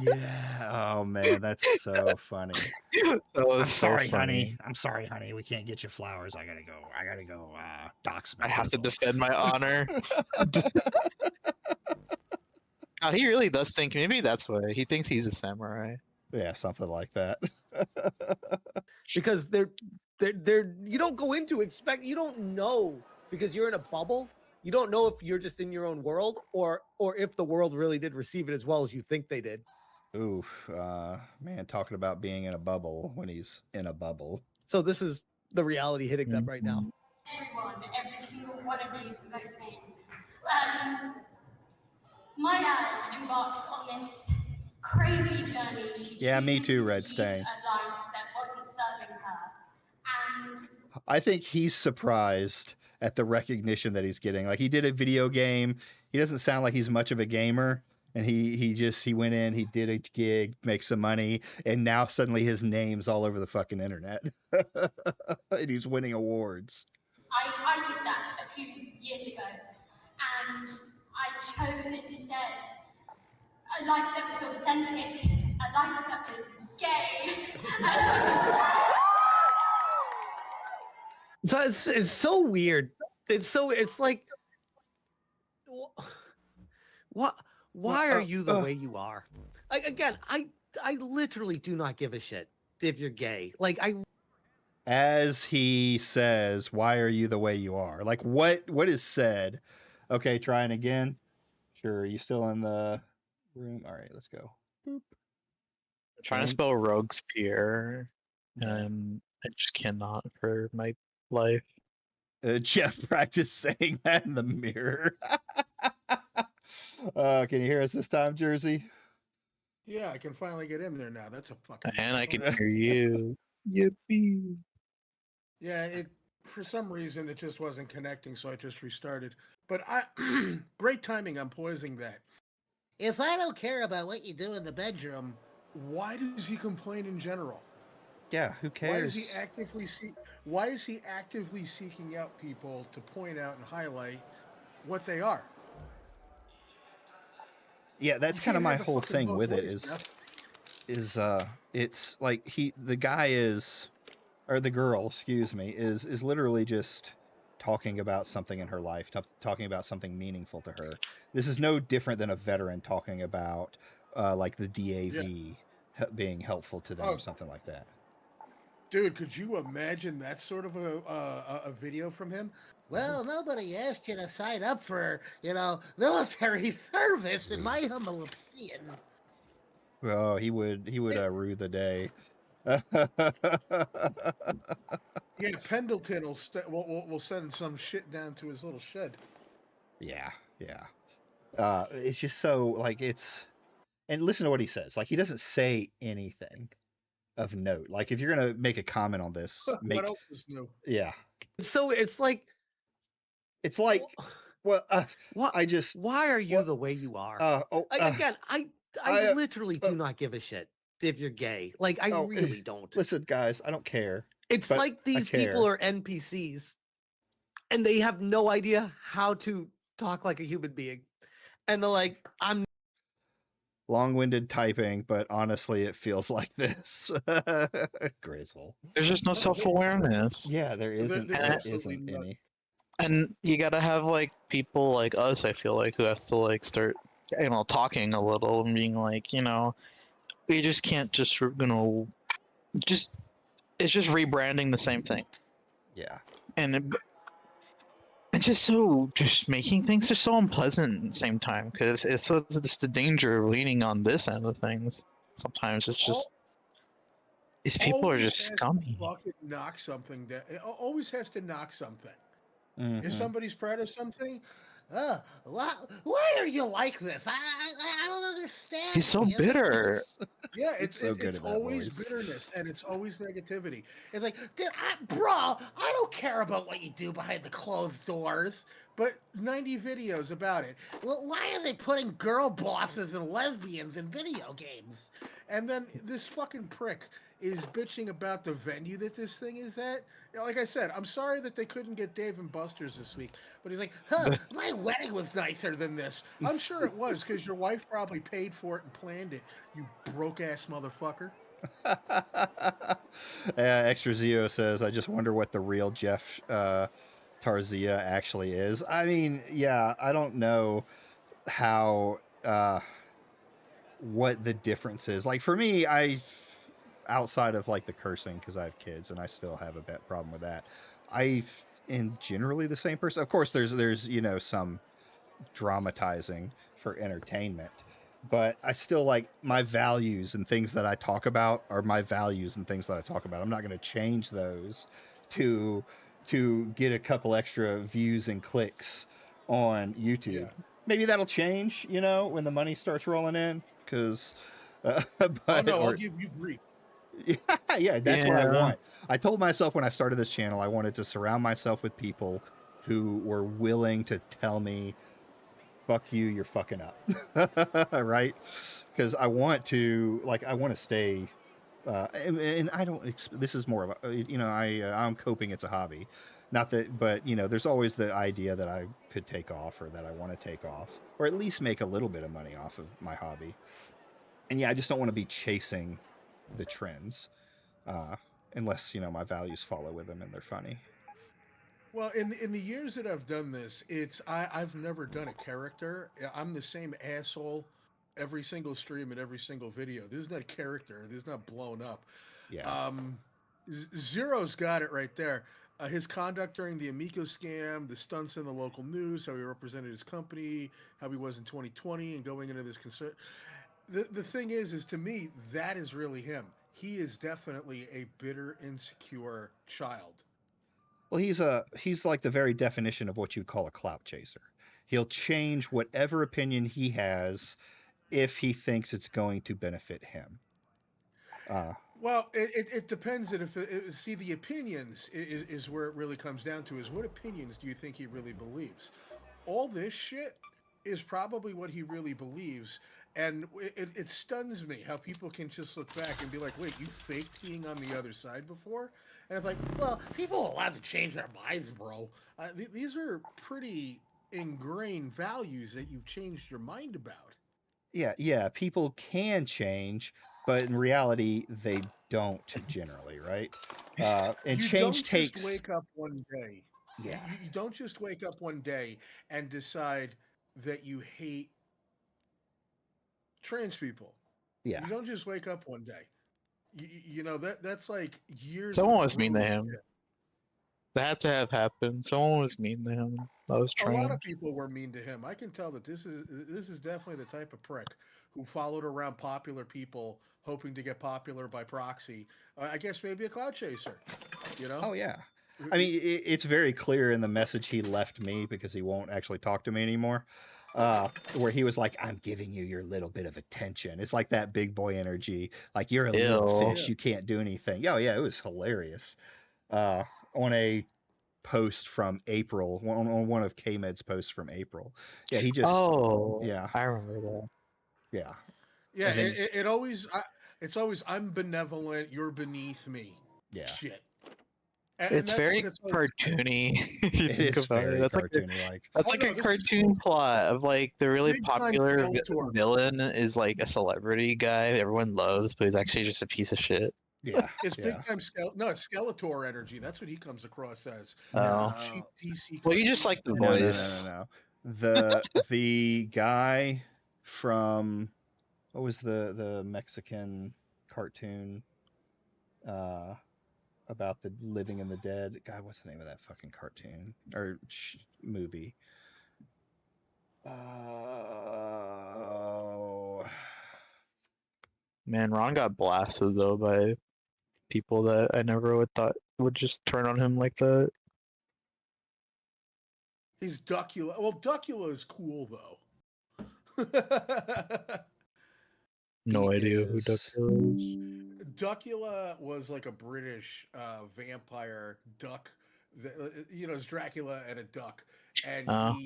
Yeah. Oh man, that's so funny. That was I'm so sorry, funny. honey. I'm sorry, honey. We can't get you flowers. I gotta go. Dox. I have to McDizzle. defend my honor. God, he really does think maybe that's why he thinks he's a samurai. Yeah, something like that. Because they're you don't go into you don't know, because you're in a bubble. You don't know if you're just in your own world or if the world really did receive it as well as you think they did. Oof, man, talking about being in a bubble when he's in a bubble. So this is the reality hitting them right now. Everyone, every single one of you for voting. My dad embarks on this crazy journey. Yeah, me too, Red Stain. Stain. A life that wasn't serving her. And I think he's surprised at the recognition that he's getting. Like, he did a video game. He doesn't sound like he's much of a gamer. And he went in, he did a gig, make some money, and now suddenly his name's all over the fucking internet. And he's winning awards. I did that a few years ago, and I chose instead a life that was authentic, a life that was gay. So it's so weird. It's like, what? Why are you the way you are? Like, again, I literally do not give a shit if you're gay. Like, As he says, why are you the way you are? Like, what is said? Okay, trying again. Sure, you still in the room? All right, let's go. Boop. I'm trying to spell Robespierre, and I just cannot for my life. Jeff practiced saying that in the mirror. Can you hear us this time, Jersey? Yeah, I can finally get in there now. That's a fucking. And I can hear you. Yippee. Yeah, for some reason it just wasn't connecting, so I just restarted. But great timing on pausing that. If I don't care about what you do in the bedroom, why does he complain in general? Yeah, who cares? Why is he actively seeking out people to point out and highlight what they are? Yeah, that's You kind of can't my have the whole fucking thing both with it ways, Jeff. it's like the guy is, or the girl, excuse me, is literally just talking about something in her life, talking about something meaningful to her. This is no different than a veteran talking about like the DAV being helpful to them or something like that. Dude, could you imagine that sort of a video from him? Well, nobody asked you to sign up for, military service, in my humble opinion. Oh, he would rue the day. Yeah, Pendleton will send some shit down to his little shed. Yeah. It's just so like and listen to what he says. Like, he doesn't say anything of note. Like, if you're gonna make a comment on this, What else is new? Yeah. so it's like, well, what? I just. Why are you the way you are? Again, I literally do not give a shit if you're gay. Like, I really don't. Listen, guys, I don't care. It's like these people are NPCs, and they have no idea how to talk like a human being, and they're like, long-winded typing, but honestly, it feels like this. Graceful. There's just no self-awareness. Yeah, There's there absolutely isn't none. any. And you gotta have like people like us, I feel like, who has to like start, talking a little and being like, we just can't just, just, it's just rebranding the same thing. Yeah. And it's just making things just so unpleasant at the same time, because it's the danger of leaning on this end of things. Sometimes it's just, these people are Always just has to scummy. fucking knock something down. It always has to knock something. If Mhm. somebody's proud of something, why are you like this? I don't understand. He's so you know? bitter. Yeah, It's so good it's at that always voice. bitterness and it's always negativity. It's like, bro, I don't care about what you do behind the closed doors, but 90 videos about it. Well, why are they putting girl bosses and lesbians in video games? And then this fucking prick is bitching about the venue that this thing is at. Like I said, I'm sorry that they couldn't get Dave and Buster's this week, but he's like, my wedding was nicer than this. I'm sure it was because your wife probably paid for it and planned it, you broke ass motherfucker. Extra Zio says, I just wonder what the real Jeff Tarzia actually is. I mean, yeah, I don't know how what the difference is. Like for me, outside of like the cursing because I have kids and I still have a bad problem with that. I am generally the same person. Of course, there's some dramatizing for entertainment, but I still like my values and things that I talk about are my values and things that I talk about. I'm not going to change those to get a couple extra views and clicks on YouTube. Yeah. Maybe that'll change, when the money starts rolling in, because, Oh but no, I'll or give you grief. yeah, that's what I Yeah. want. I told myself when I started this channel, I wanted to surround myself with people who were willing to tell me, fuck you, you're fucking up. Right? Because I want to stay, and I don't, this is more of a, I'm coping, it's a hobby. Not that, but, there's always the idea that I could take off or that I want to take off, or at least make a little bit of money off of my hobby. And yeah, I just don't want to be chasing the trends, uh, unless my values follow with them and they're funny. Well, in the years that I've done this, I've never done a character. I'm the same asshole every single stream and every single video. This is not a character. This is not blown up. Yeah. Um, Zero's got it right there. His conduct during the Amico scam, the stunts in the local news, how he represented his company, how he was in 2020, and going into this concert. The thing is to me, that is really him. He is definitely a bitter, insecure child. Well, he's like the very definition of what you'd call a clout chaser. He'll change whatever opinion he has if he thinks it's going to benefit him. Well, it depends. See, the opinions is where it really comes down to is what opinions do you think he really believes? All this shit is probably what he really believes. And it stuns me how people can just look back and be like, wait, you faked being on the other side before? And it's like, well, people are allowed to change their minds, bro. These are pretty ingrained values that you've changed your mind about. Yeah, people can change, but in reality, they don't generally, right? And You change don't just takes, wake up one day. yeah, You don't just wake up one day and decide that you hate trans people. yeah. You don't just wake up one day. You know that's like years of Someone was mean to growth. him. That had to have happened. Someone was mean to him. I was A lot trained. of people were mean to him. I can tell that this is definitely the type of prick who followed around popular people, hoping to get popular by proxy. I guess maybe a cloud chaser. You know? Oh yeah. I mean, it's very clear in the message he left me, because he won't actually talk to me anymore, where he was like, I'm giving you your little bit of attention. It's like that big boy energy. Like, you're a little Ew. fish. You can't do anything. Oh, yeah, it was hilarious. On a post from April, on one of K-Med's posts from April. Yeah, he just, Oh, yeah, I remember that. yeah. Yeah, And then, it's always I'm benevolent, you're beneath me. yeah. Shit. And It's that's very what it's like. cartoony. If you It think is about very it. That's like cartoony. Like, that's Oh like no, a this is cartoon plot of like the really big time popular Skeletor. villain is like a celebrity guy everyone loves, but he's actually just a piece of shit. yeah, It's yeah. big time No, it's Skeletor energy. That's what he comes across as. Oh. Cheap DC. Well, you just cartoons. like the No, no, no, voice. no, no. The guy from what was the Mexican cartoon about the living and the dead? God, what's the name of that fucking cartoon or movie? Oh, Man, Ron got blasted though by people that I never would thought would just turn on him like that. He's Duckula. Well, Duckula is cool though. No he idea who Duck is. is. Duckula was like a British vampire duck. You know, it's Dracula and a duck, and Oh.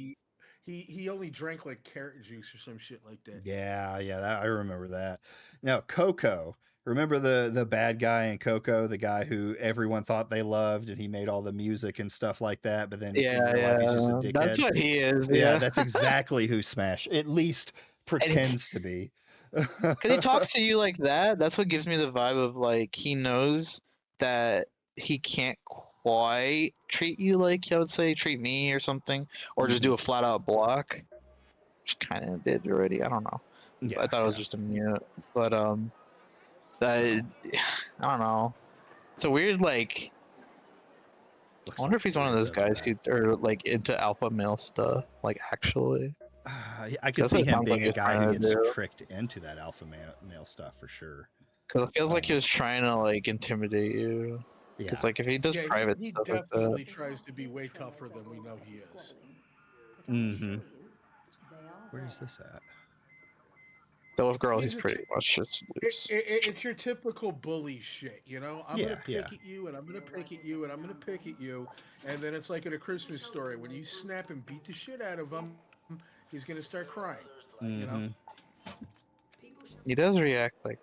he only drank like carrot juice or some shit like that. Yeah, yeah, I remember that. Now, Coco. Remember the bad guy in Coco, the guy who everyone thought they loved, and he made all the music and stuff like that, but then in Yeah, real life he's just a yeah. That's dickhead. what he is, Yeah, yeah. that's exactly who Smash at least And he, pretends to be. Because he talks to you like that, that's what gives me the vibe of like he knows that he can't quite treat you like I would say treat me or something, or just do a flat out block, which kind of did already. I don't know. Yeah, I thought it was yeah. just a mute, but I don't know. It's a weird like. Looks I wonder like if he's he one of is those over guys who are like into alpha male stuff, like actually. I could That's see what it him sounds like being a he's guy who trying to gets do. tricked into that alpha male stuff for sure. Because it feels like he Uh, was trying to like intimidate you. yeah. Because like if he does Yeah, private he stuff like that, definitely tries to be way tougher than we know he is. Mm-hmm. Where's this at? though with girls he's He's a pretty much just loose. it's your typical bully shit, you know. I'm gonna Yeah, pick at you, and I'm gonna pick at you, and I'm gonna pick at you, and then it's like in a Christmas story when you snap and beat the shit out of him, he's gonna start crying. You know. Mm-hmm. He does react like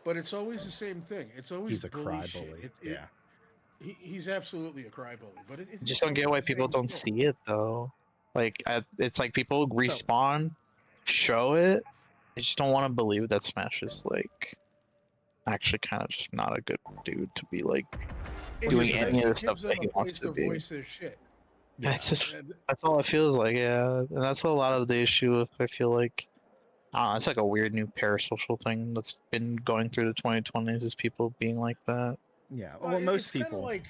But it's always the same thing. It's always He's a bully shit. crybaby. Yeah. He's absolutely a crybaby, but I it's just don't get why always the people same don't shit. see it though. Like it's like people So respawn, show it. They just don't want to believe that Smash is like actually kind of just not a good dude to be like it's doing just any of the it stuff gives that them he a wants place to to be. voice their shit. Yeah. That's just And that's all it feels like, yeah. And that's what a lot of the issue with I feel like I don't know, it's like a weird new parasocial thing that's been going through the 2020s is people being like that. Yeah. Well, Well, most it's kind of people. like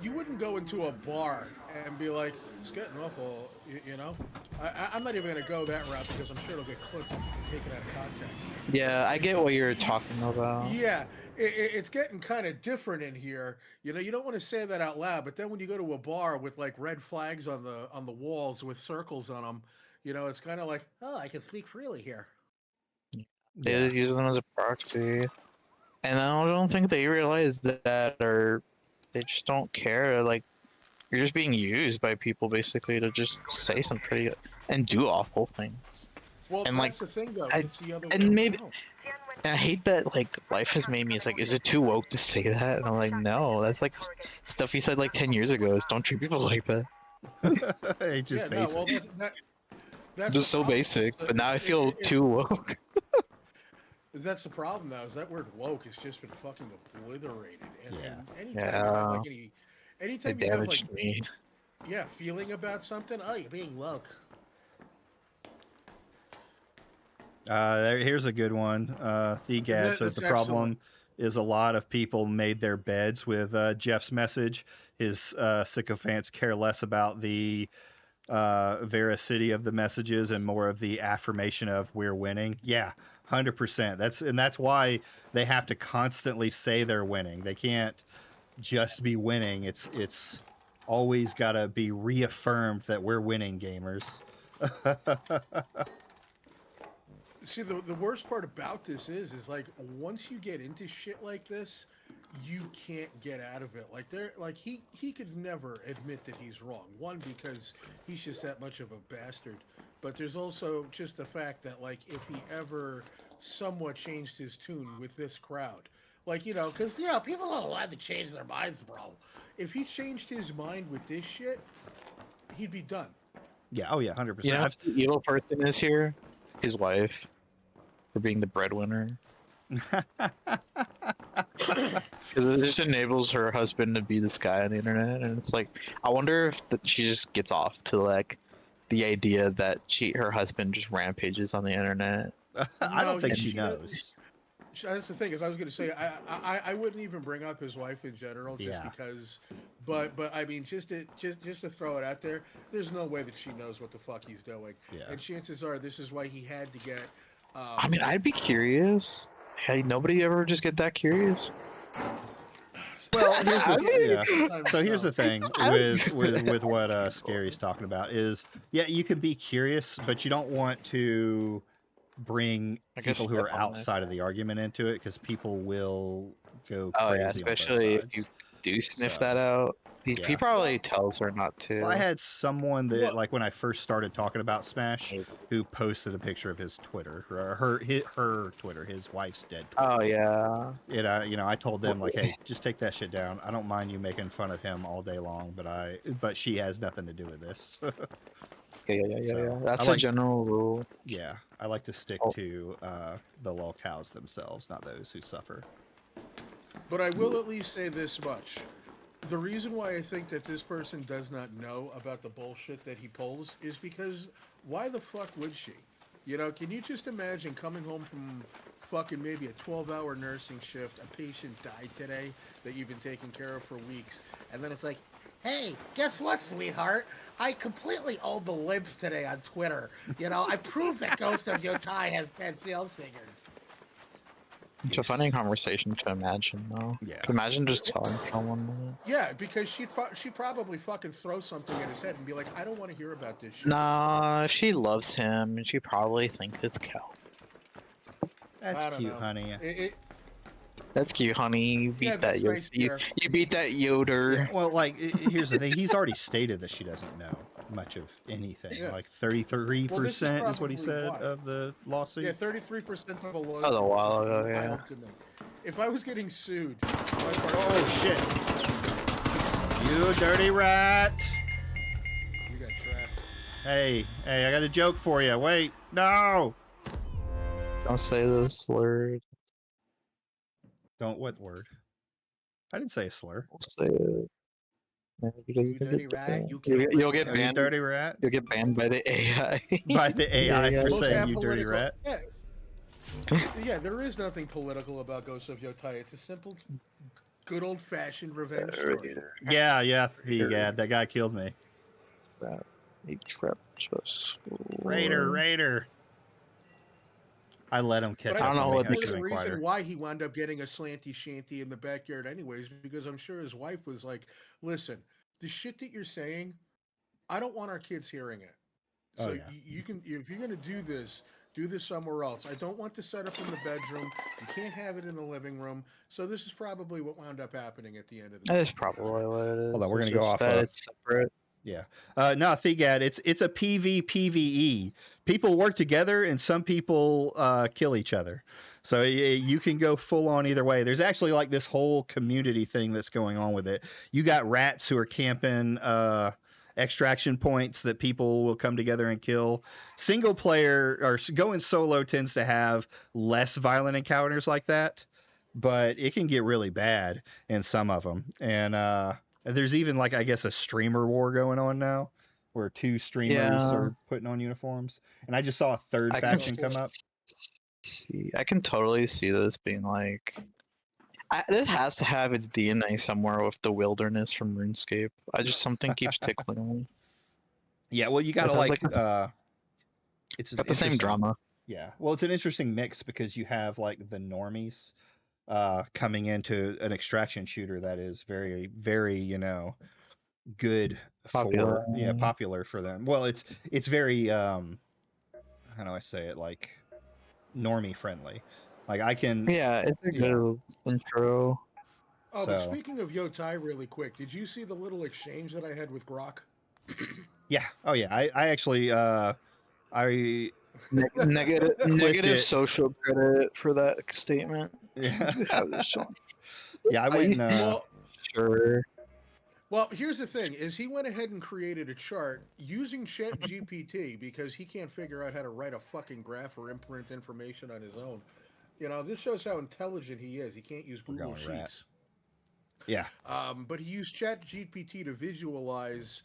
you wouldn't go into a bar and be like, "It's getting awful," you know. I'm not even gonna go that route because I'm sure it'll get clipped and taken out of context. Yeah, I get what you're talking about. Yeah, it's getting kind of different in here. You know, you don't want to say that out loud, but then when you go to a bar with like red flags on the walls with circles on them, you know, it's kind of like, oh, I can speak freely here. They Yeah. just use them as a proxy. And I don't think they realize that or they just don't care. Like you're just being used by people basically to just say some pretty and do awful things. Well, And that's like the thing, though. I, It's the other way and maybe around. and I hate that like life has made me it's like is it too woke to say that? And I'm like no, that's like stuff he said like 10 years ago is don't treat people like that. It's just Yeah, no, well, basic. that's Just the so problem. basic, So but now I feel too woke. that's the problem now. Is that word woke has just been fucking obliterated. And, Yeah. and anytime you have like It anytime you have like damaged me. feeling about something, oh, you're being woke. Here's a good one. Thegad says That's the excellent. problem is a lot of people made their beds with Jeff's message. His sycophants care less about the veracity of the messages and more of the affirmation of we're winning. Yeah, 100%. That's why they have to constantly say they're winning. They can't just be winning. It's always got to be reaffirmed that we're winning, gamers. See, the worst part about this is like once you get into shit like this, you can't get out of it. Like he could never admit that he's wrong. One, because he's just that much of a bastard. But there's also just the fact that like if he ever somewhat changed his tune with this crowd, Like, because, people are allowed to change their minds, bro. If he changed his mind with this shit, he'd be done. Yeah. Oh yeah. 100%. You know, what the evil person is here, his wife, for being the breadwinner. Because it just enables her husband to be this guy on the internet, and it's like, I wonder if she just gets off to like the idea that her husband just rampages on the internet. I don't think she she knows. That's the thing, is I was going to say, I wouldn't even bring up his wife in general, just because. But I mean, just to throw it out there, there's no way that she knows what the fuck he's doing. Yeah. And chances are, this is why he had to get. I mean, I'd be curious. Hey, nobody ever just get that curious? Well, here's the thing with what Scary's talking about is, yeah, you can be curious, but you don't want to bring people who are outside of the argument into it, because people will go crazy. Oh yeah, especially if you do sniff that out. He probably tells her not to. Well, I had someone that, like, when I first started talking about Smash, who posted a picture of his Twitter, or her Twitter, his wife's dead Twitter. Oh yeah. I told them, like, hey, just take that shit down. I don't mind you making fun of him all day long, but she has nothing to do with this. Yeah. That's a general rule. Yeah, I like to stick to the lolcows themselves, not those who suffer. But I will at least say this much. The reason why I think that this person does not know about the bullshit that he pulls is because why the fuck would she? Can you just imagine coming home from fucking maybe a 12-hour nursing shift, a patient died today that you've been taking care of for weeks, and then it's like, hey, guess what, sweetheart? I completely owned the libs today on Twitter. I proved that Ghost of Yotai has 10 sales figures. It's a funny conversation to imagine, though. Yeah. Imagine just telling someone. Yeah, because she'd probably fucking throw something at his head and be like, I don't want to hear about this shit. Nah, she loves him, and she probably think it's cute. That's cute, honey. That's cute, honey. You beat that nice you beat that Yoder. Yeah, well, like, here's the thing. He's already stated that she doesn't know much of anything. Yeah. Like 33% is what he said of the lawsuit. Yeah, 33% of a lawsuit. That was a while ago, yeah. If I was getting sued... Oh, shit. You dirty rat. You got trapped. Hey, I got a joke for you. Wait, no. Don't say the slur. Don't what word? I didn't say a slur. Don't say it. You dirty rat. You'll get banned. You dirty rat. You'll get banned by the AI. By the AI for saying you dirty rat. Yeah, there is nothing political about Ghost of Yotai. It's a simple, good old-fashioned revenge story. Yeah, that guy killed me. He trapped us. Raider. I let him catch up. I don't know what the reason why he wound up getting a slanty shanty in the backyard anyways, because I'm sure his wife was like, listen, the shit that you're saying, I don't want our kids hearing it. So you can, if you're going to do this somewhere else. I don't want to set up in the bedroom. You can't have it in the living room. So this is probably what wound up happening at the end of the day. That is probably what it is. Hold on, we're going to go off. It's separate. Yeah. No, Thigad, it's a PvPvE. People work together and some people kill each other. So you can go full on either way. There's actually like this whole community thing that's going on with it. You got rats who are camping extraction points that people will come together and kill. Single player or going solo tends to have less violent encounters like that, but it can get really bad in some of them. And there's even like, I guess, a streamer war going on now where two streamers are putting on uniforms. And I just saw a third faction come up. I can totally see this being like, this has to have its DNA somewhere with the wilderness from RuneScape. Something keeps tickling me. Yeah, well, you gotta like it's got the same drama. Yeah, well, it's an interesting mix because you have like the normies coming into an extraction shooter that is very, very, good popular. Popular for them. Well, it's very how do I say it, like normie friendly. Like I can. Yeah, it's a good intro. Oh, but speaking of Yotai, really quick, did you see the little exchange that I had with Grok? Yeah. Oh yeah. I actually negative social credit for that statement. Yeah. Sure. Yeah, I went and Well, Sure. well, here's the thing: is he went ahead and created a chart using Chat GPT because he can't figure out how to write a fucking graph or imprint information on his own. You know, this shows how intelligent he is. He can't use we're Google going rat. Sheets. Yeah. But he used Chat GPT to visualize,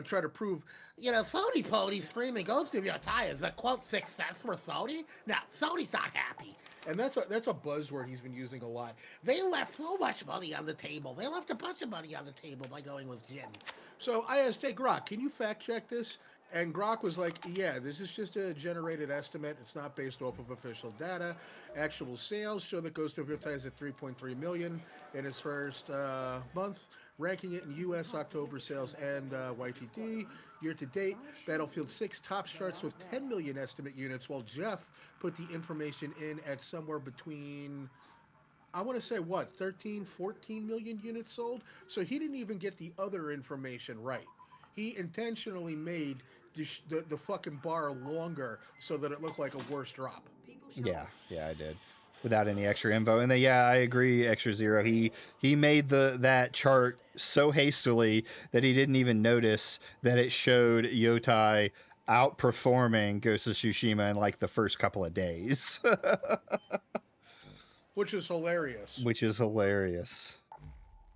try to prove, Sony pony screaming Ghost of Your Tires, a quote success for Sony? No, Sony's not happy. And that's a buzzword he's been using a lot. They left so much money on the table. They left a bunch of money on the table by going with Jin. So I asked, hey, Grok, can you fact check this? And Grok was like, yeah, this is just a generated estimate. It's not based off of official data. Actual sales show that Ghost of Your Tires at 3.3 million in its first month, ranking it in U.S. October sales and YTD. Year to date, Battlefield 6 tops charts with 10 million estimate units, while Jeff put the information in at somewhere between, I want to say, 13, 14 million units sold? So he didn't even get the other information right. He intentionally made the fucking bar longer so that it looked like a worse drop. Yeah, I did. Without any extra info. And then I agree, Extra Zero. He made that chart so hastily that he didn't even notice that it showed Yotai outperforming Ghost of Tsushima in like the first couple of days. Which is hilarious.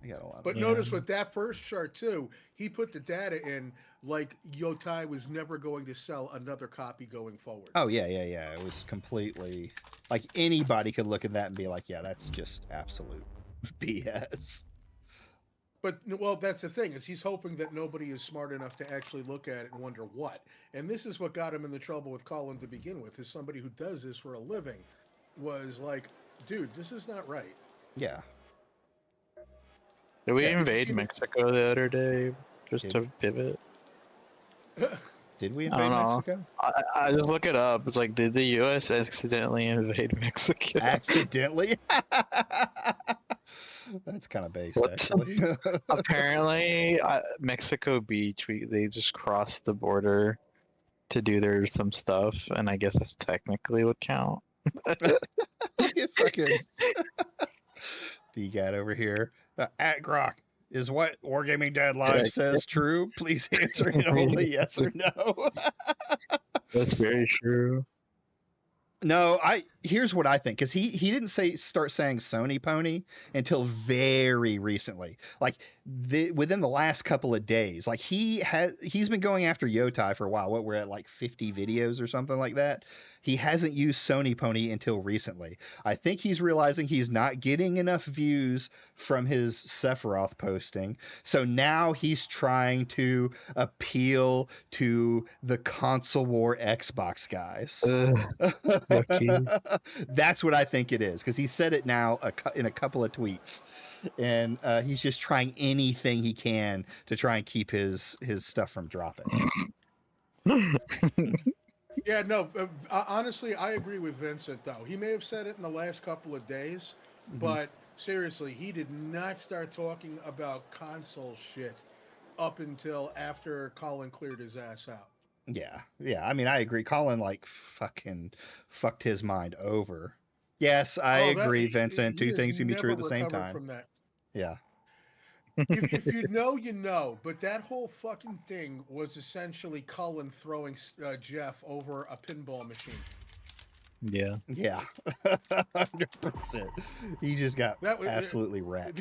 I got a lot. But notice with that first chart too, he put the data in like Yotai was never going to sell another copy going forward. Oh yeah. It was completely like anybody could look at that and be like, yeah, that's just absolute BS. But well, that's the thing, is he's hoping that nobody is smart enough to actually look at it and wonder what. And this is what got him in the trouble with Colin to begin with, is somebody who does this for a living was like, dude, this is not right. Yeah. Did we Yeah, invade Mexico the other day just to pivot? Did we I don't invade know. Mexico? I just look it up. It's like, did the U.S. accidentally invade Mexico? Accidentally? That's kind of based, What? actually. Apparently, Mexico Beach, they just crossed the border to do some stuff, and I guess that's technically would count. You fucking the guy over here at Grok. Is what Wargaming Dad Live says true? Please answer it only yes or no. That's very true. No, here's what I think, because he didn't start saying Sony Pony until very recently, like within the last couple of days. Like he's been going after Yotai for a while. What, we're at like 50 videos or something like that. He hasn't used Sony Pony until recently. I think he's realizing he's not getting enough views from his Sephiroth posting, so now he's trying to appeal to the console war Xbox guys. That's what I think it is, because he said it now in a couple of tweets, and he's just trying anything he can to try and keep his stuff from dropping. Yeah, no, honestly, I agree with Vincent, though. He may have said it in the last couple of days, but seriously, he did not start talking about console shit up until after Colin cleared his ass out. Yeah. I mean, I agree. Colin fucking fucked his mind over. Yes, I agree, Vincent. Two things can be true at the same time. From that. Yeah. If you know, you know. But that whole fucking thing was essentially Cullen throwing Jeff over a pinball machine. Yeah. 100%. He just got absolutely wrecked.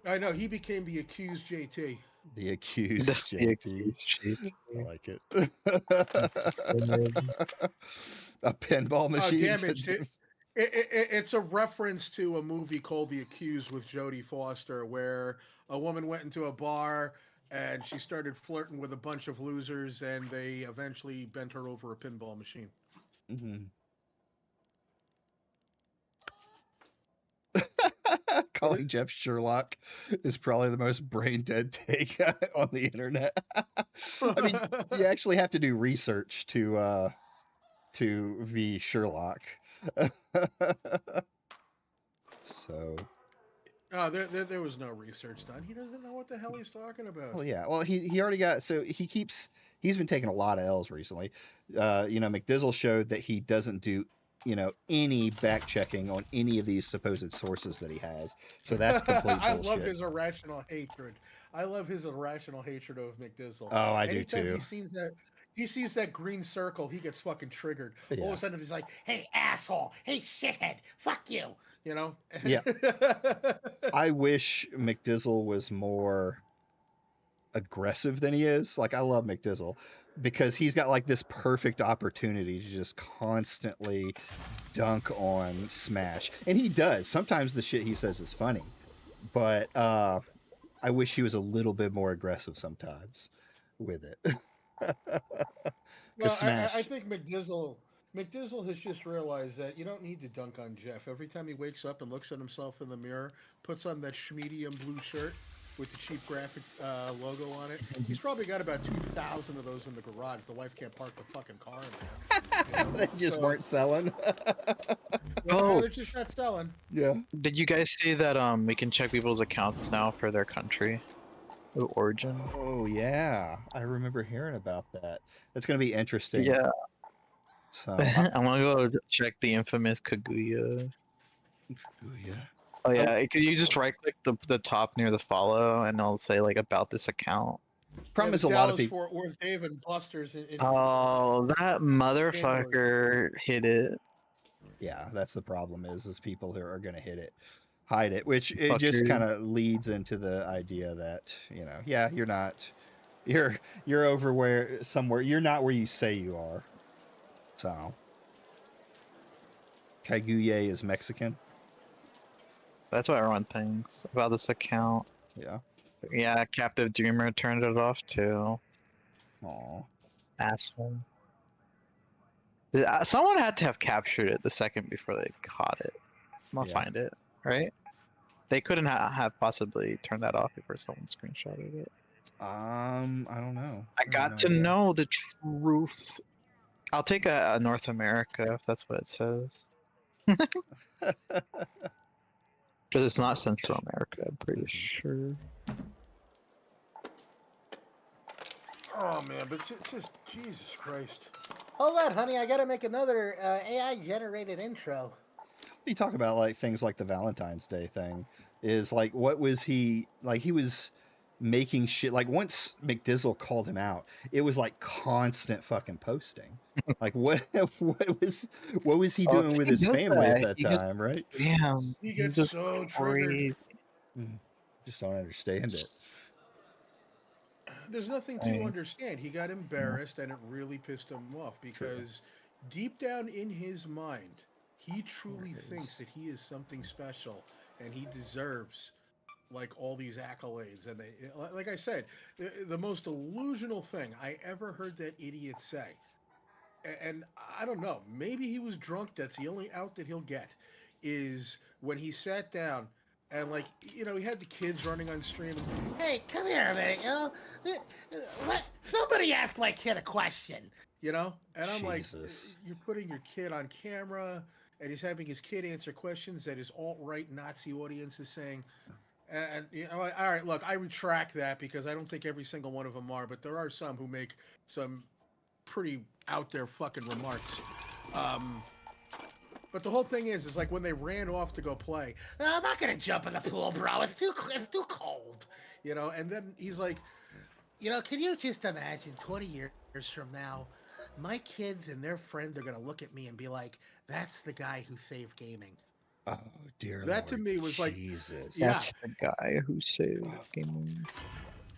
I know, he became the accused JT. The accused JT. I like it. A pinball machine. It's a reference to a movie called The Accused with Jodie Foster, where a woman went into a bar and she started flirting with a bunch of losers, and they eventually bent her over a pinball machine. Calling Jeff Sherlock is probably the most brain dead take on the internet. I mean, you actually have to do research to be Sherlock. So. Oh, there was no research done. He doesn't know what the hell he's talking about. Well, yeah. Well, he already got. So he's been taking a lot of L's recently. McDizzle showed that he doesn't do any back checking on any of these supposed sources that he has. So that's complete I bullshit. love his irrational hatred. I love his irrational hatred of McDizzle. Oh, I do Anytime too. he sees that green circle, he gets fucking triggered. All Yeah. of a sudden, he's like, "Hey, asshole! Hey, shithead! Fuck you!" You know? Yeah. I wish McDizzle was more aggressive than he is. Like, I love McDizzle because he's got like this perfect opportunity to just constantly dunk on Smash, and he does. Sometimes the shit he says is funny, but I wish he was a little bit more aggressive sometimes with it. Well, Smash, I think McDizzle has just realized that you don't need to dunk on Jeff. Every time he wakes up and looks at himself in the mirror, puts on that schmedium blue shirt with the cheap graphic logo on it, he's probably got about 2,000 of those in the garage. The wife can't park the fucking car in there. they just weren't selling. Oh, they're just not selling. Yeah. Did you guys see that we can check people's accounts now for their country of origin? Oh yeah, I remember hearing about that. That's gonna be interesting. Yeah. So I want to go check the infamous Kaguya. yeah. Oh yeah, can you just right click the top near the follow and it'll say like about this account? Problem is the a lot of Dallas people. Fort Worth Dave and Buster's. Oh, that motherfucker hit it. Yeah, that's the problem. Is people who are gonna hide it, which it just Fucker. kind of leads into the idea that yeah, you're over somewhere. You're not where you say you are. So Kaguya is Mexican. That's what everyone thinks about this account. Yeah. Yeah, Captive Dreamer turned it off too. Aw. Asshole. Someone had to have captured it the second before they caught it. I'm gonna Yeah. find it, right? They couldn't have possibly turned that off before someone screenshotted it. I don't know. I got to know the truth. I'll take a North America if that's what it says. Because it's not Central America, I'm pretty sure. Oh man, but just Jesus Christ! Hold on, honey, I gotta make another AI-generated intro. You talk about like things like the Valentine's Day thing. Is like, what was he like? He was making shit. Like, once McDizzle called him out, it was like constant fucking posting. Like, what was he doing with his family at that time, right? Damn. He gets so triggered. Just don't understand it. There's nothing to understand. He got embarrassed, and it really pissed him off because deep down in his mind, he truly thinks that he is something special, and he deserves like all these accolades. And they, like I said, the most delusional thing I ever heard that idiot say. And I don't know, maybe he was drunk. That's the only out that he'll get, is when he sat down and, like, he had the kids running on stream. And, hey, come here a minute, let somebody ask my kid a question, And I'm like, you're putting your kid on camera, and he's having his kid answer questions that his alt-right Nazi audience is saying. And all right, look, I retract that because I don't think every single one of them are, but there are some who make some pretty out there fucking remarks. But the whole thing is like when they ran off to go play, I'm not gonna jump in the pool, bro. It's too cold, And then he's like, can you just imagine 20 years from now, my kids and their friends are gonna look at me and be like, "That's the guy who saved gaming." Oh dear. That to Lord me was like, Jesus. That's the guy who saved gaming.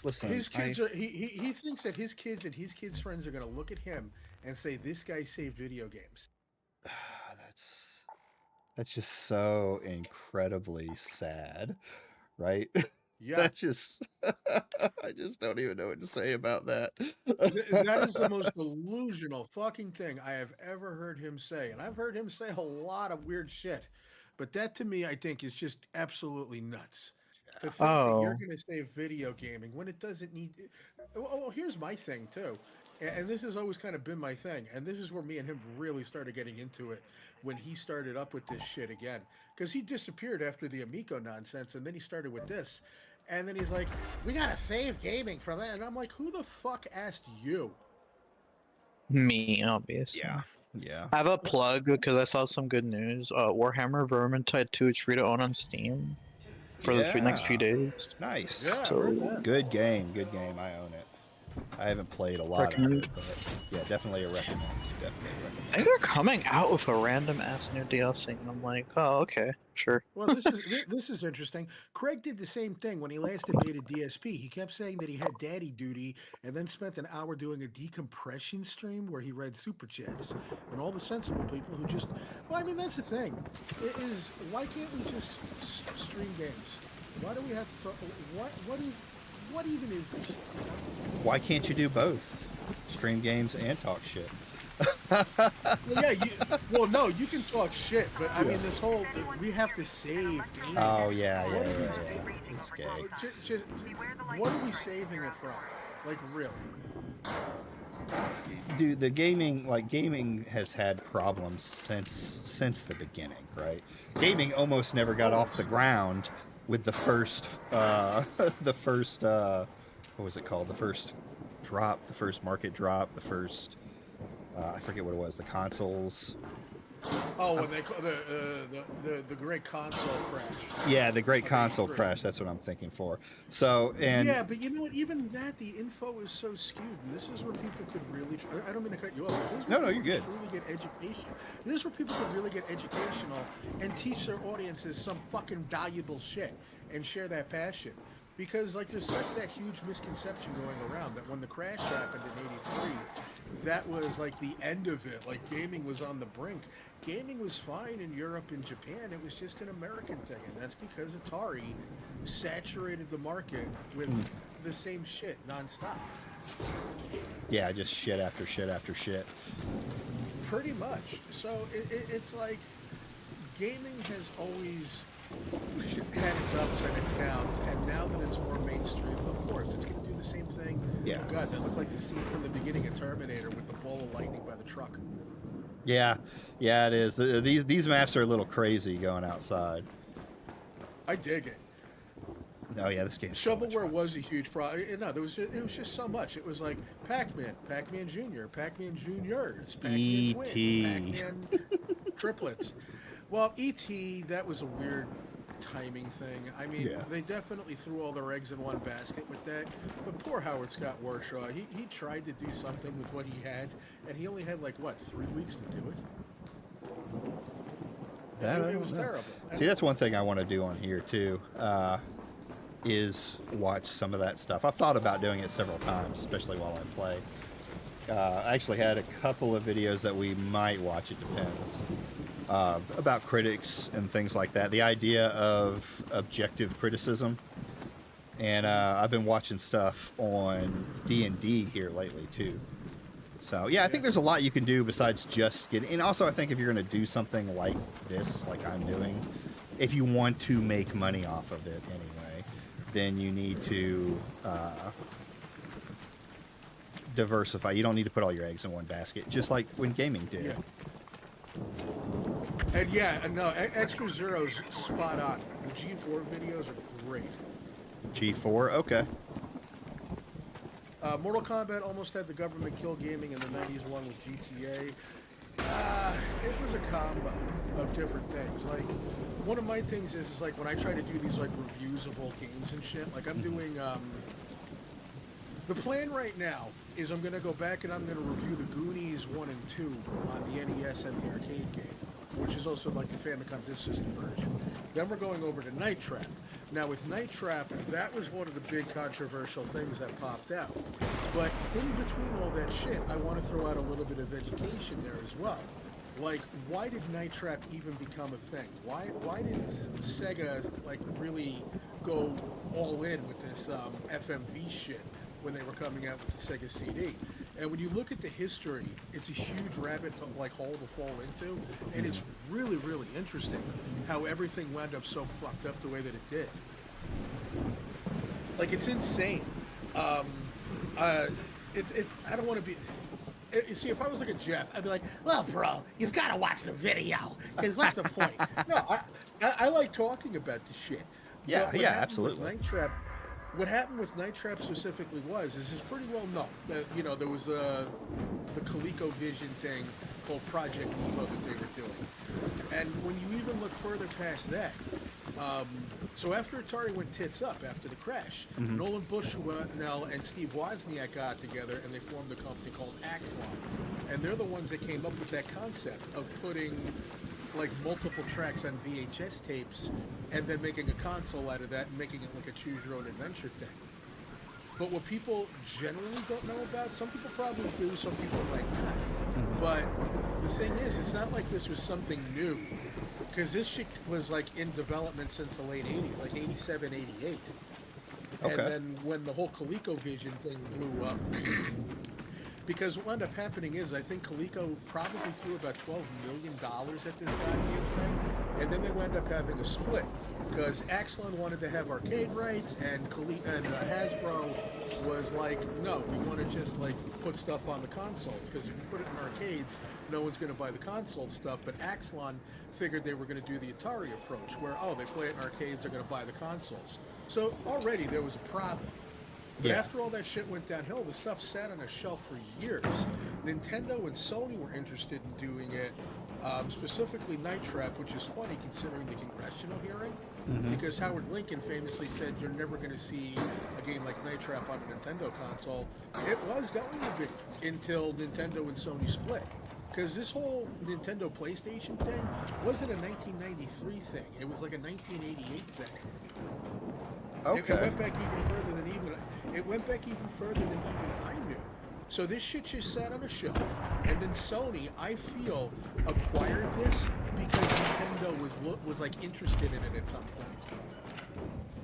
Listen, his kids are he thinks that his kids and his kids' friends are gonna look at him and say, "This guy saved video games." That's just so incredibly sad, right? Yeah. That's just I just don't even know what to say about that. That is the most delusional fucking thing I have ever heard him say. And I've heard him say a lot of weird shit. But that to me, I think, is just absolutely nuts. To think that you're going to save video gaming when it doesn't need... Well, here's my thing, too. And this has always kind of been my thing. And this is where me and him really started getting into it, when he started up with this shit again. Because he disappeared after the Amico nonsense, and then he started with this. And then he's like, we got to save gaming from that. And I'm like, who the fuck asked you? Me, obviously. Yeah. Yeah. I have a plug because I saw some good news. Warhammer Vermintide 2 is free to own on Steam for the next few days. Nice. Yeah, I So- heard that. Good game. Good game. I own it. I haven't played a lot of Recommend. it, but yeah, definitely a recommend. Definitely a recommend. I think they're coming out with a random ass new DLC, and I'm like, oh, okay, sure. Well, this is interesting. Craig did the same thing when he last debated DSP. He kept saying that he had daddy duty, and then spent an hour doing a decompression stream where he read super chats. And all the sensible people who just, well, I mean, that's the thing. It is, why can't we just stream games? Why do we have to talk? What even is this? Why can't you do both? Stream games and talk shit. Well, yeah, well, no, you can talk shit, but I mean, this whole we have to save games. Oh yeah. What are we It's gay. what are we saving it from? Like, really? Dude, the gaming has had problems since the beginning, right? Gaming almost never got off the ground with the first what was it called? The first drop, the first market drop, the first I forget what it was, the consoles. Oh, when they call the great console crash. Yeah, the great console crash, that's what I'm thinking for. So, and Yeah, but you know what? Even that, the info is so skewed, and this is where people could really. I don't mean to cut you off. But this is where No, you're people good. could Truly get education. This is where people could really get educational and teach their audiences some fucking valuable shit and share that passion. Because like there's such that huge misconception going around that when the crash happened in '83, that was like the end of it. Like gaming was on the brink. Gaming was fine in Europe and Japan. It was just an American thing, and that's because Atari saturated the market with the same shit nonstop. yeah, just shit after shit after shit. Pretty much. So it's like gaming has always had its ups and its downs, and now that it's more mainstream, of course, it's going to do the same thing. Yeah. Oh God, that looked like the scene from the beginning of Terminator with the ball of lightning by the truck. Yeah, it is. These maps are a little crazy going outside. I dig it. Oh yeah, this game's so much Shovelware fun. was a huge problem. No, it was just so much. It was like Pac-Man, Pac-Man Junior, Pac-Man Juniors, Pac-Man Twins, E.T.. Pac-Man triplets. Well, E.T., that was a weird timing thing. I mean, Yeah. they definitely threw all their eggs in one basket with that. But poor Howard Scott Warshaw, he tried to do something with what he had, and he only had like, what, 3 weeks to do it? That I It don't was know. terrible. See, that's one thing I want to do on here too, is watch some of that stuff. I've thought about doing it several times, especially while I play. I actually had a couple of videos that we might watch, it depends, about critics and things like that. The idea of objective criticism. And I've been watching stuff on D&D here lately too. So yeah, I think there's a lot you can do besides just getting. And also, I think if you're going to do something like this, like I'm doing, if you want to make money off of it anyway, then you need to diversify. You don't need to put all your eggs in one basket, just like when gaming did. Yeah. And yeah, no, Extra Zero's spot on. The G4 videos are great. G4, okay. Mortal Kombat almost had the government kill gaming in the 90s along with GTA. It was a combo of different things. Like, one of my things is like when I try to do these like reviews of old games and shit, like I'm doing, the plan right now is I'm going to go back and I'm going to review the Goonies 1 and 2 on the NES and the arcade game, which is also like the Famicom Disk System version. Then we're going over to Night Trap. Now with Night Trap, that was one of the big controversial things that popped out. But in between all that shit, I want to throw out a little bit of education there as well. Like, why did Night Trap even become a thing? Why did Sega like really go all in with this FMV shit when they were coming out with the Sega CD? And when you look at the history, it's a huge rabbit hole to fall into, and it's really, really interesting how everything wound up so fucked up the way that it did. Like, it's insane. I don't want to be. You see, if I was like a Jeff, I'd be like, "Well, bro, you've got to watch the video, because what's the point?" No, I like talking about the shit. Yeah, But what yeah, happened with absolutely. Night Trap, what happened with Night Trap specifically is pretty well known. You know, there was the ColecoVision thing called Project Nemo that they were doing. And when you even look further past that, so after Atari went tits up after the crash, Nolan Bushnell and Steve Wozniak got together and they formed a company called Axlon. And they're the ones that came up with that concept of putting like multiple tracks on VHS tapes and then making a console out of that and making it like a choose your own adventure thing. But what people generally don't know about, some people probably do, some people might not. But the thing is, it's not like this was something new. Because this shit was like in development since the late 80s, like 87, 88. Okay. And then when the whole ColecoVision thing blew up, because what ended up happening is, I think Coleco probably threw about $12 million at this goddamn thing, and then they wound up having a split, because Axlon wanted to have arcade rights, and Hasbro was like, no, we want to just like put stuff on the console, because if you put it in arcades, no one's going to buy the console stuff, but Axlon figured they were going to do the Atari approach, where, oh, they play it in arcades, they're going to buy the consoles. So already there was a problem. But after all that shit went downhill, the stuff sat on a shelf for years. Nintendo and Sony were interested in doing it, specifically Night Trap, which is funny considering the congressional hearing, because Howard Lincoln famously said you're never going to see a game like Night Trap on a Nintendo console. It was going to be until Nintendo and Sony split. Because this whole Nintendo PlayStation thing wasn't a 1993 thing. It was like a 1988 thing. Okay. It went back even further than even I knew. So this shit just sat on a shelf, and then Sony, I feel, acquired this because Nintendo was like interested in it at some point.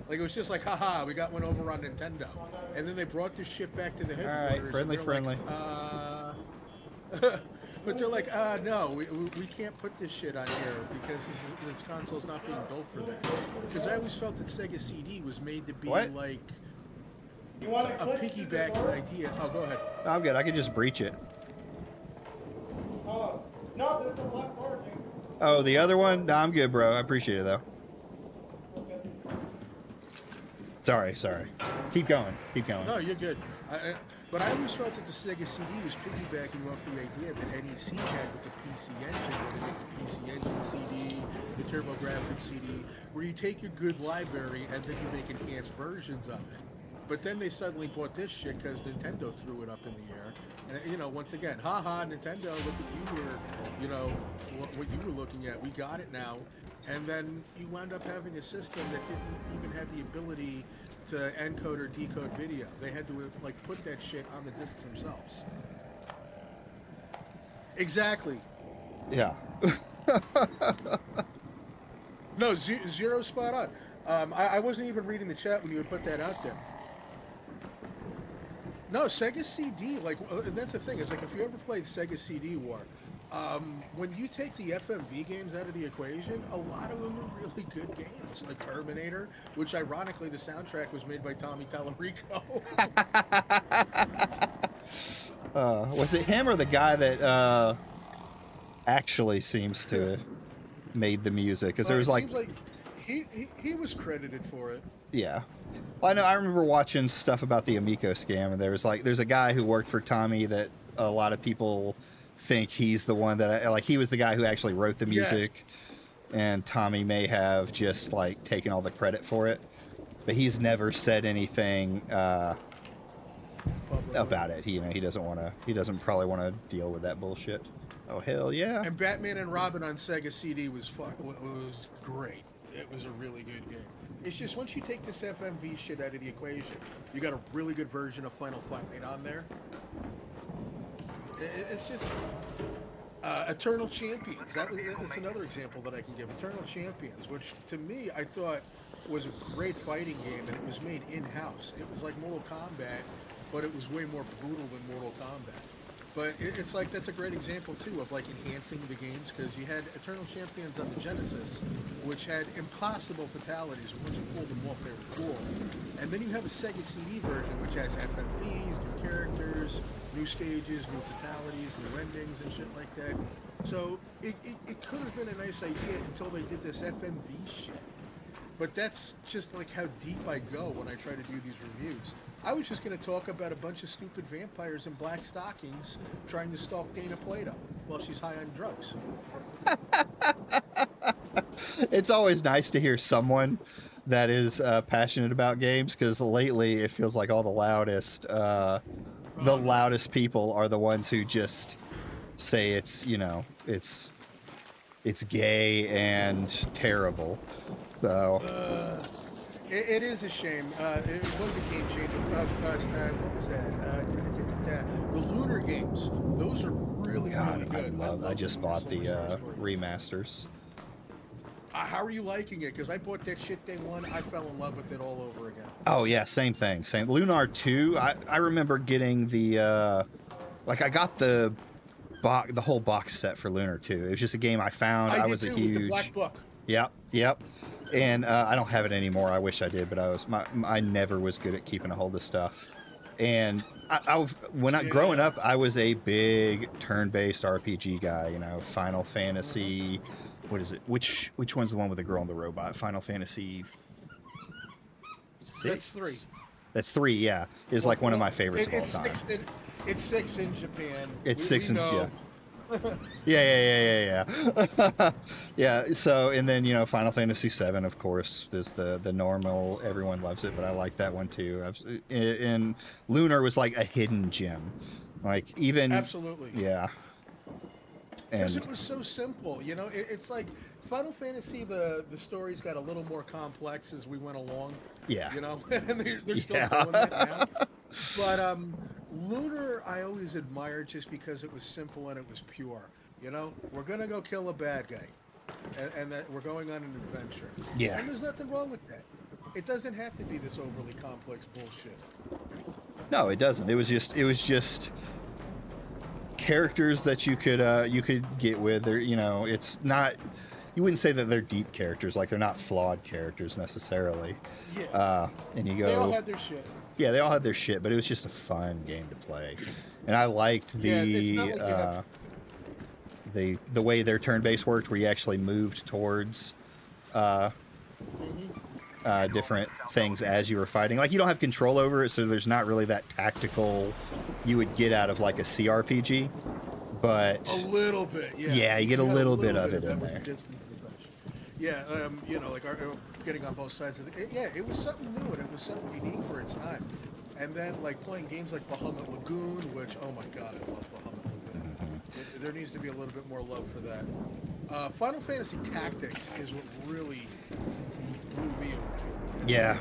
Like it was just like, haha, we got one over on Nintendo, and then they brought this shit back to the headquarters. All right, friendly. Like, but they're like, no, we can't put this shit on here because this console's not being built for that. Because I always felt that Sega CD was made to be like a piggyback idea. Oh, go ahead. No, I'm good. I could just breach it. Oh, no, there's a left parking. Oh, the other one? No, I'm good, bro. I appreciate it, though. Sorry. Keep going. No, you're good. But I always felt that the Sega CD was piggybacking off the idea that NEC had with the PC Engine, where they make the PC Engine CD, the TurboGrafx CD, where you take your good library and then you make enhanced versions of it. But then they suddenly bought this shit because Nintendo threw it up in the air. And, you know, once again, haha, Nintendo, look at you were, what you were looking at. We got it now. And then you wound up having a system that didn't even have the ability to encode or decode video. They had to like put that shit on the discs themselves. Exactly. Yeah. No, zero spot on. I wasn't even reading the chat when you would put that out there. No, Sega CD, like, that's the thing, is like if you ever played Sega CD War, when you take the FMV games out of the equation, a lot of them are really good games, like Terminator, which ironically the soundtrack was made by Tommy Tallarico. Was it him or the guy that actually seems to have made the music? Because there was like he was credited for it. Yeah. Well, I know. I remember watching stuff about the Amico scam, and there's a guy who worked for Tommy that a lot of people think he's the one that he was the guy who actually wrote the music, and Tommy may have just like taken all the credit for it, but he's never said anything about it. He doesn't probably want to deal with that bullshit. Oh hell yeah! And Batman and Robin on Sega CD was great. It was a really good game. It's just once you take this FMV shit out of the equation, you got a really good version of Final Fight on there. It's just Eternal Champions. That's another example that I can give. Eternal Champions, which to me I thought was a great fighting game, and it was made in-house. It was like Mortal Kombat, but it was way more brutal than Mortal Kombat. But it's like that's a great example too of like enhancing the games, because you had Eternal Champions on the Genesis, which had impossible fatalities. Once you pulled them off, they were cool. And then you have a Sega CD version, which has FMVs, new characters, new stages, new fatalities, new endings, and shit like that. So it could have been a nice idea until they did this FMV shit. but that's just like how deep I go when I try to do these reviews. I was just going to talk about a bunch of stupid vampires in black stockings trying to stalk Dana Plato while she's high on drugs. It's always nice to hear someone that is passionate about games, because lately it feels like all the loudest people are the ones who just say it's gay and terrible. So it is a shame. It was a game changer. What was that? The Lunar games. Those are really good. I just bought the remasters. How are you liking it? Because I bought that shit day one. I fell in love with it all over again. Oh yeah, same thing. Same. Lunar 2. I remember getting the I got the whole box set for Lunar 2. It was just a game I found. I was a huge. With the black book. Yep. And I don't have it anymore. I wish I did, but I never was good at keeping a hold of stuff. And growing up, I was a big turn-based RPG guy. Final Fantasy. What is it? Which one's the one with the girl and the robot? Final Fantasy 6? That's 3. That's 3. Yeah, is like one of my favorites of all time. It's 6 in Japan. It's 6 in yeah. Yeah. So, and then Final Fantasy 7, of course, is the normal. Everyone loves it, but I like that one too. And Lunar was like a hidden gem, like even absolutely. Yeah. Because it was so simple, it's like Final Fantasy. The stories got a little more complex as we went along. Yeah. And they're still doing it now. But Lunar, I always admired just because it was simple and it was pure. We're gonna go kill a bad guy, and that we're going on an adventure. Yeah. And there's nothing wrong with that. It doesn't have to be this overly complex bullshit. No, it doesn't. It was just characters that you could get with. They're it's not. You wouldn't say that they're deep characters, like they're not flawed characters necessarily. Yeah. And you go. They all had their shit. Yeah, they all had their shit, but it was just a fun game to play, and I liked the way their turn-based worked, where you actually moved towards different things as you were fighting. Like, you don't have control over it, so there's not really that tactical you would get out of like a CRPG, but a little bit. Yeah. Yeah, you get a little bit of it in there. Yeah, like getting on both sides of it. Yeah, it was something new and it was something unique for its time. And then like playing games like Bahamut Lagoon, which, oh my god, I love Bahamut Lagoon. There needs to be a little bit more love for that. Final Fantasy Tactics is what really blew me away. Yeah.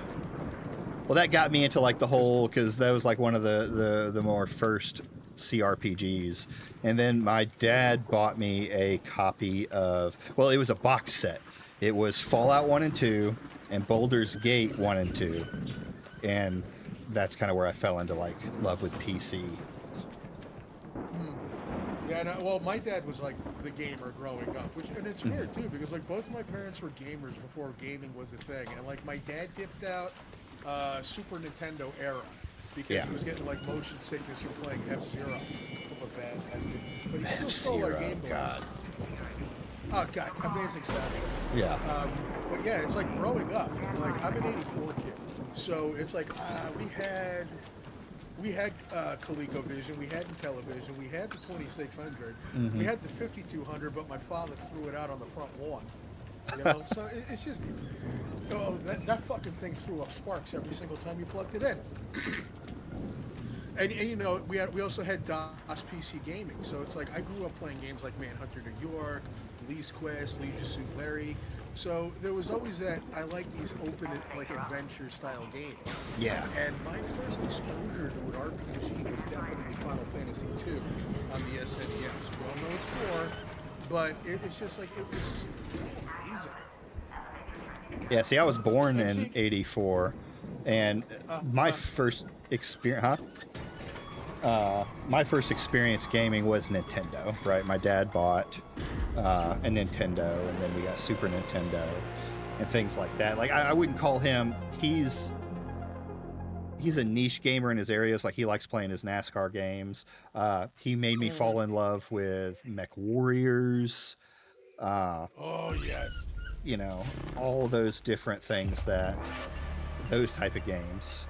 Well, that got me into like the whole, because that was like one of the more first CRPGs. And then my dad bought me a copy of, well, it was a box set. It was Fallout 1 and 2 and Baldur's Gate 1 and 2. And that's kind of where I fell into like love with PC. Yeah, no, well, my dad was like the gamer growing up, and it's weird too, because like both of my parents were gamers before gaming was a thing, and like my dad dipped out Super Nintendo era because he was getting like motion sickness from playing F-Zero. But he still stole our Game Boys. Oh god, amazing stuff. Yeah. But yeah, it's like growing up. Like I'm an '84 kid, so it's like we had ColecoVision, we had Intellivision, we had the 2600, we had the 5200, but my father threw it out on the front lawn. So it's just, that fucking thing threw up sparks every single time you plugged it in. And we also had DOS PC gaming, so it's like I grew up playing games like Manhunter New York, Police Quest, Leisure Suit Larry. So there was always that, I like these open, like, adventure-style games. Yeah. And my first exposure to an RPG was definitely Final Fantasy II on the SNES. Well, no, it's 4, but it's just like, it was amazing. Yeah, see, I was born in '84, and my first experience, my first experience gaming was Nintendo, right? My dad bought a Nintendo, and then we got Super Nintendo and things like that. Like, I wouldn't call him, he's a niche gamer in his areas. Like, he likes playing his NASCAR games. He made me fall in love with Mech Warriors. Oh yes. you know, all those different things that those type of games,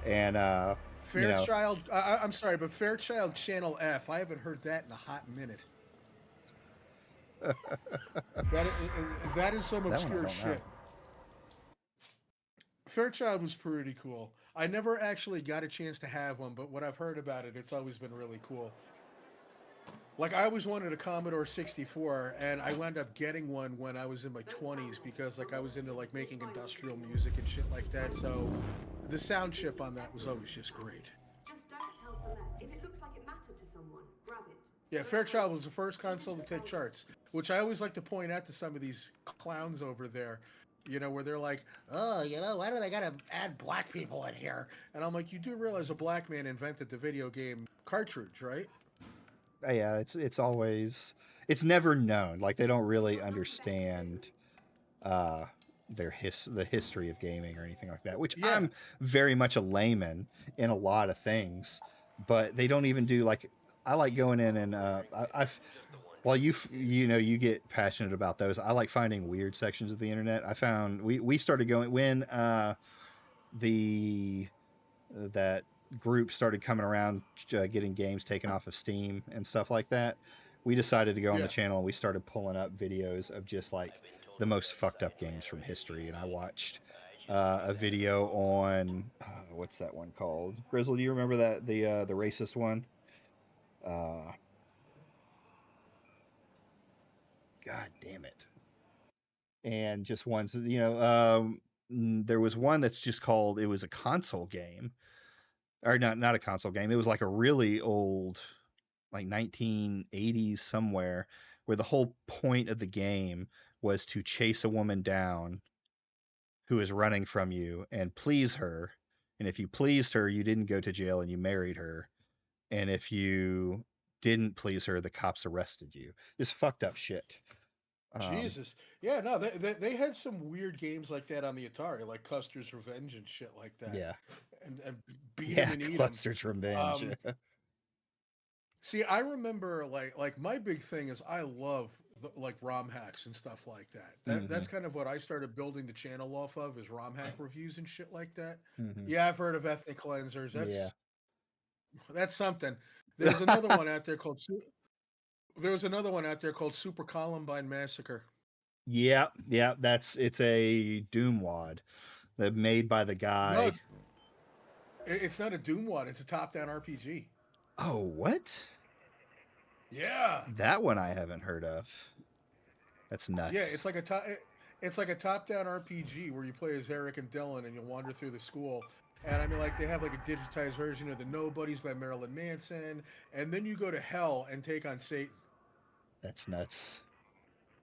and you know, Fairchild, I'm sorry, but Fairchild Channel F, I haven't heard that in a hot minute. That that is some that one I obscure don't know. shit. Fairchild was pretty cool. I never actually got a chance to have one, but what I've heard about it, it's always been really cool. Like I always wanted a Commodore 64, and I wound up getting one when I was in my 20s because like I was into like making industrial music and shit like that. So the sound chip on that was always just great. Just don't tell someone that. If it looks like it mattered to someone, grab it. Yeah, Fairchild was the first console to take charts, which I always like to point out to some of these clowns over there, you know, where they're like, oh, you know, why do they gotta add black people in here? And I'm like, you do realize a black man invented the video game cartridge, right? Yeah, it's always, it's never known. Like they don't really understand uh the history of gaming or anything like that, which Yeah. I'm very much a layman in a lot of things, but they don't even do like, I like going in and I've, while you know, you get passionate about those, I like finding weird sections of the internet. I found we started going when the that group started coming around, getting games taken off of Steam and stuff like that. We decided to go on the Yeah. channel and we started pulling up videos of just like the most fucked up games from history. And I watched a video on what's that one called? Grizzle, do you remember that the racist one? Uh, God damn it! And just ones, you know, there was one that's just called. It was a console game, or not a console game. It was like a really old, like 1980s somewhere, where the whole point of the game was to chase a woman down who is running from you and please her. And if you pleased her, you didn't go to jail and you married her. And if you didn't please her, the cops arrested you. Just fucked up shit. Jesus. Yeah, no, they had some weird games like that on the Atari, like Custer's Revenge and shit like that. Yeah. And beat 'em Yeah, and eat 'em. Cluster's Revenge. Um, See, I remember like my big thing is I love like ROM hacks and stuff like that. That's kind of what I started building the channel off of is ROM hack reviews and shit like that. Mhm. Yeah, I've heard of ethnic cleansers. Yeah. That's something. There's another one out there called there's another one out there called Super Columbine Massacre. Yeah, yeah, it's a Doom wad that made by the No, guy. it's not a Doom one. It's a top-down RPG. Oh, what? Yeah. That one I haven't heard of. That's nuts. Yeah, it's like a top-down RPG where you play as Eric and Dylan and you wander through the school. And I mean, like they have like a digitized version of the Nobodies by Marilyn Manson, and then you go to hell and take on Satan. That's nuts.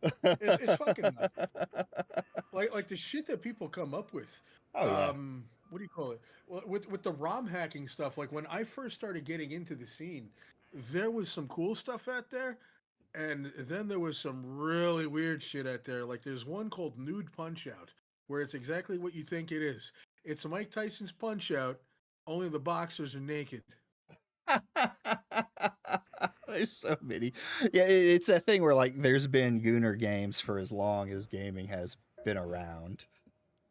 It's fucking nuts. Like the shit that people come up with. Oh yeah. What do you call it? Well, with the ROM hacking stuff, like when I first started getting into the scene, there was some cool stuff out there, and then there was some really weird shit out there. Like there's one called Nude Punch Out, where it's exactly what you think it is. It's Mike Tyson's Punch Out, only the boxers are naked. There's so many. Yeah, it's a thing where like there's been Gooner games for as long as gaming has been around,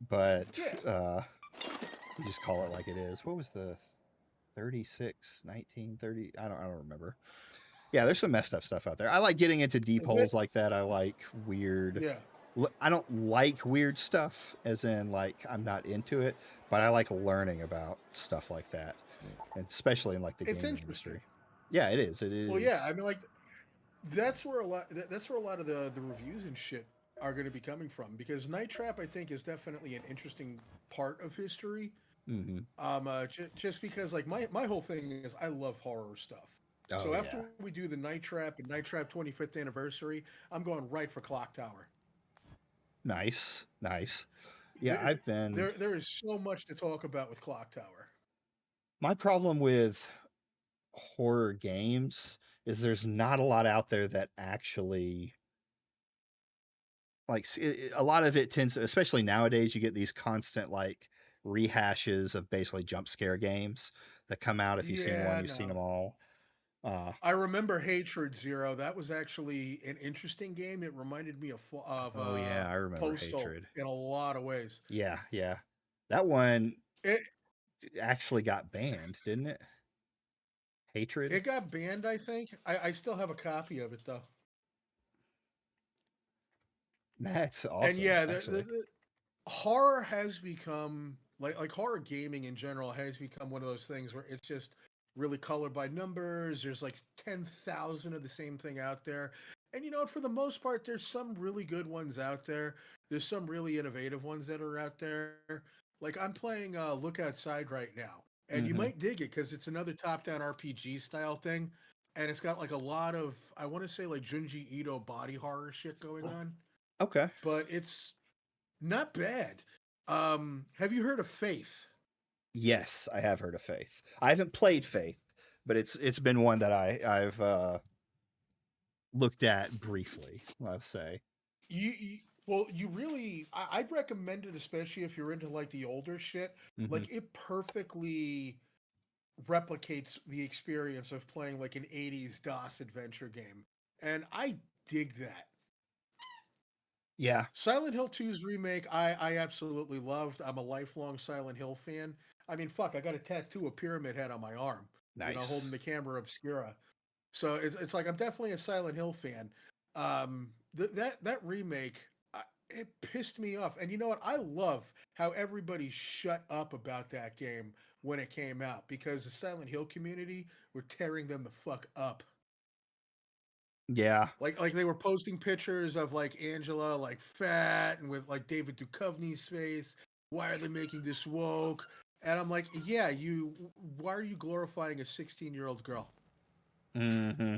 but you just call it like it is. What was the 1930? I don't remember. Yeah, there's some messed up stuff out there. I like getting into deep holes like that. I like weird. Yeah. I don't like weird stuff, as in like I'm not into it, but I like learning about stuff like that, and especially in like the It's gaming interesting. industry. Yeah, it is. It is. Well, yeah, I mean, like that's where a lot of the reviews and shit are going to be coming from because Night Trap, I think, is definitely an interesting part of history. Just because like my whole thing is I love horror stuff. Oh, So after yeah. we do the Night Trap and Night Trap 25th anniversary, I'm going right for Clock Tower. Nice, nice. Yeah, I've been. There is so much to talk about with Clock Tower. My problem with horror games is there's not a lot out there that actually like a lot of it tends, especially nowadays, you get these constant like rehashes of basically jump scare games that come out. If you've seen one, you've seen them all. I remember Hatred Zero. That was actually an interesting game. It reminded me of Oh yeah, I remember Postal Hatred. in a lot of ways. Yeah, yeah. That one It actually got banned, didn't it? Hatred. it got banned, I think. I still have a copy of it though. That's And awesome, yeah, actually. the horror has become like horror gaming in general has become one of those things where it's just really colored by numbers. There's like 10,000 of the same thing out there. And you know, for the most part, there's some really good ones out there. There's some really innovative ones that are out there. Like I'm playing Look Outside right now, and you Hmm. might dig it because it's another top-down RPG style thing, and it's got like a lot of I want to say like Junji Ito body horror shit going on, Okay. but it's not bad. Have you heard of Faith? Yes, I have heard of Faith. I haven't played Faith, but it's been one that I've looked at briefly, I'll say. Well, you really, I'd recommend it, especially if you're into like the older shit. Hmm. Like it perfectly replicates the experience of playing like an 80s DOS adventure game. And I dig that. Yeah, Silent Hill 2's remake, I absolutely loved. I'm a lifelong Silent Hill fan. I mean, fuck, I got a tattoo of Pyramid Head on my arm, you know, holding nice. the camera obscura. So it's like I'm definitely a Silent Hill fan. That remake, it pissed me off. And you know what? I love how everybody shut up about that game when it came out because the Silent Hill community were tearing them the fuck up. Yeah, Like they were posting pictures of like Angela like fat and with like David Duchovny's face. Why are they making this woke? And I'm like, yeah, you. Why are you glorifying a 16-year-old girl? hmm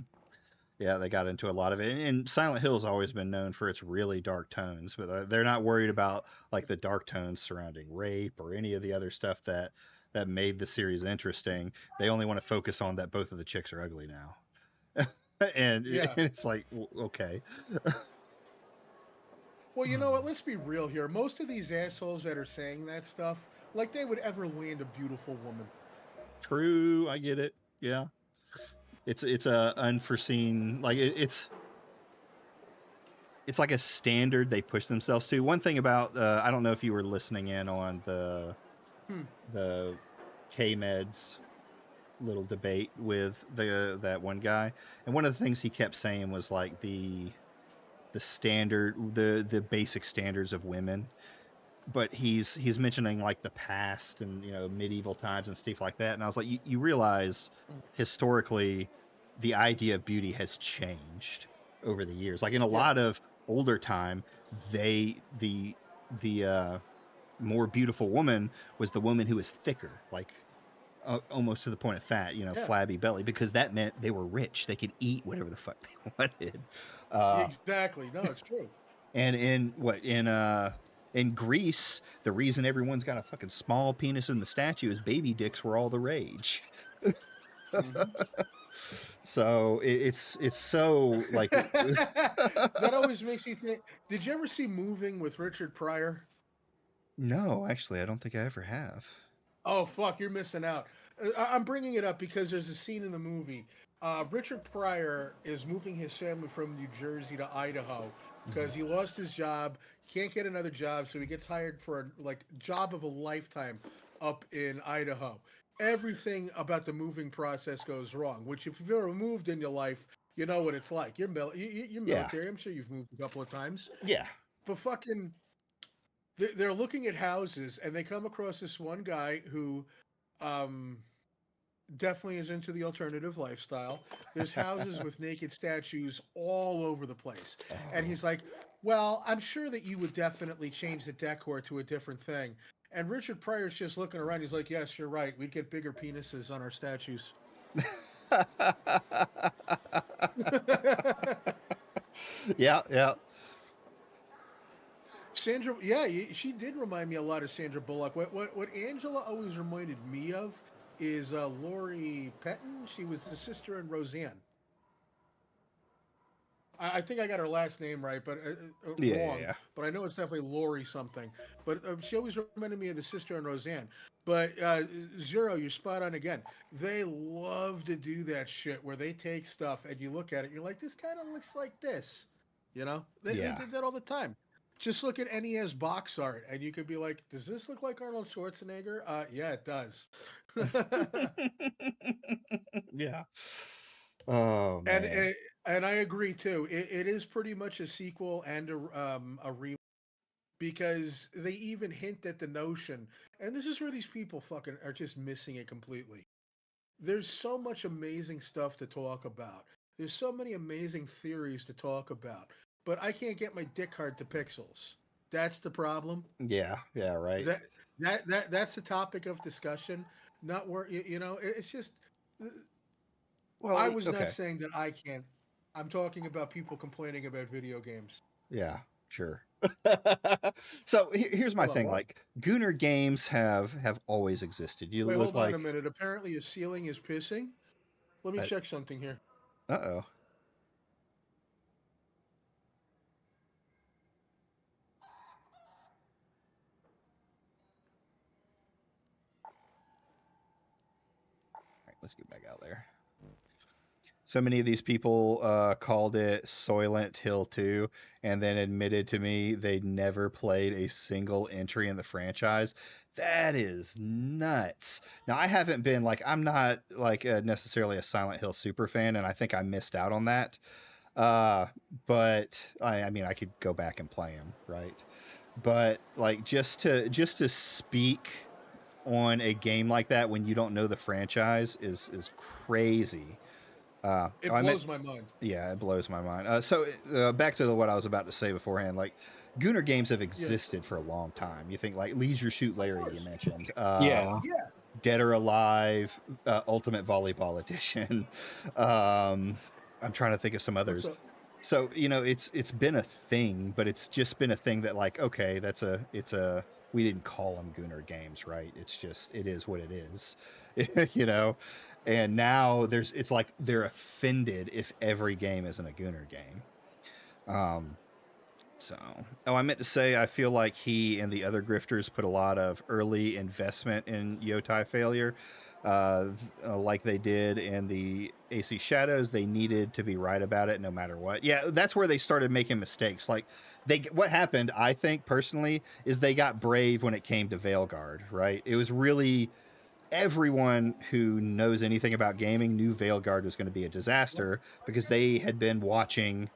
yeah, they got into a lot of it. And Silent Hill's always been known for its really dark tones, but they're not worried about like the dark tones surrounding rape or any of the other stuff that made the series interesting. They only want to focus on that both of the chicks are ugly now. and Yeah. it's like okay. Well, you know what? Let's be real here. Most of these assholes that are saying that stuff, like they would ever land a beautiful woman. True, I get it. Yeah. It's a unforeseen like it's like a standard they push themselves to. One thing about I don't know if you were listening in on Hmm. the K Meds little debate with that one guy, and one of the things he kept saying was like the standard the basic standards of women, but he's mentioning like the past and medieval times and stuff like that, and I was like, you realize historically the idea of beauty has changed over the years. Like in a Yeah. lot of older time, the more beautiful woman was the woman who was thicker, like almost to the point of fat, Yeah. flabby belly, because that meant they were rich. They could eat whatever the fuck they wanted. Uh, Exactly. No, it's true. and in Greece, the reason everyone's got a fucking small penis in the statue is baby dicks were all the rage. Hmm. So it's so like That always makes me think. Did you ever see Moving with Richard Pryor? no, actually, I don't think I ever have. Oh fuck, you're missing out. I'm bringing it up because there's a scene in the movie. Richard Pryor is moving his family from New Jersey to Idaho because he lost his job. He can't get another job, so he gets hired for a like job of a lifetime up in Idaho. Everything about the moving process goes wrong. Which, if you've ever moved in your life, you know what it's like. You're Yeah, military. I'm sure you've moved a couple of times. yeah. But fucking they're looking at houses and they come across this one guy who um, definitely is into the alternative lifestyle. There's houses with naked statues all over the place. And Oh. he's like, well, I'm sure that you would definitely change the decor to a different thing. And Richard Pryor's just looking around. He's like, yes, you're right. We'd get bigger penises on our statues. Yeah, yeah. Sandra, yeah, she did remind me a lot of Sandra Bullock. What Angela always reminded me of is Laurie Petton. She was the sister in Roseanne. I think I got her last name right, but wrong. Yeah. But I know it's definitely Lori something. But she always reminded me of the sister in Roseanne. But Zero, you're spot on again. They love to do that shit where they take stuff and you look at it, and you're like, this kind of looks like this. You know, they Yeah. did that all the time. Just look at NES box art, and you could be like, "Does this look like Arnold Schwarzenegger?" Yeah, it does. Yeah. Oh and man. and I agree too. It is pretty much a sequel and a re because they even hint at the notion, and this is where these people fucking are just missing it completely. There's so much amazing stuff to talk about. There's so many amazing theories to talk about, but I can't get my dick hard to pixels. That's the problem. Yeah. Yeah. Right. That's the topic of discussion. Not where it's just. Well. I was not Okay. saying that I can't. I'm talking about people complaining about video games. Yeah. Sure. So here's my Hold on, thing. what? Like Gooner games have always existed. You Wait, look hold on a like. minute. Apparently, his ceiling is pissing. Let me check something here. Uh-oh. All right, let's get back out there. So many of these people called it Soylent Hill 2 and then admitted to me they never played a single entry in the franchise. That is nuts. Now, I haven't been like, I'm not like necessarily a Silent Hill super fan, and I think I missed out on that. Uh, but I mean, I could go back and play them, right? But like just to speak on a game like that when you don't know the franchise is crazy. It I meant, blows my mind. yeah, it blows my mind. So back to what I was about to say beforehand. Like, Gooner games have Yeah. existed for a long time. You think like Leisure Shoot Larry, you mentioned. Yeah. Yeah. Dead or Alive, Ultimate Volleyball Edition. I'm trying to think of some What's others. up? So it's been a thing, but it's just been a thing that like okay, it's a we didn't call them Gooner games, right? It's just it is what it is, you know. And now it's like they're offended if every game isn't a Gooner game. Um, so, I meant to say, I feel like he and the other grifters put a lot of early investment in Yotai failure, like they did in the AC Shadows. They needed to be right about it no matter what. Yeah, that's where they started making mistakes. Like what happened, I think personally, is they got brave when it came to Veilguard. Right? It was really everyone who knows anything about gaming knew Veilguard was going to be a disaster because they had been watching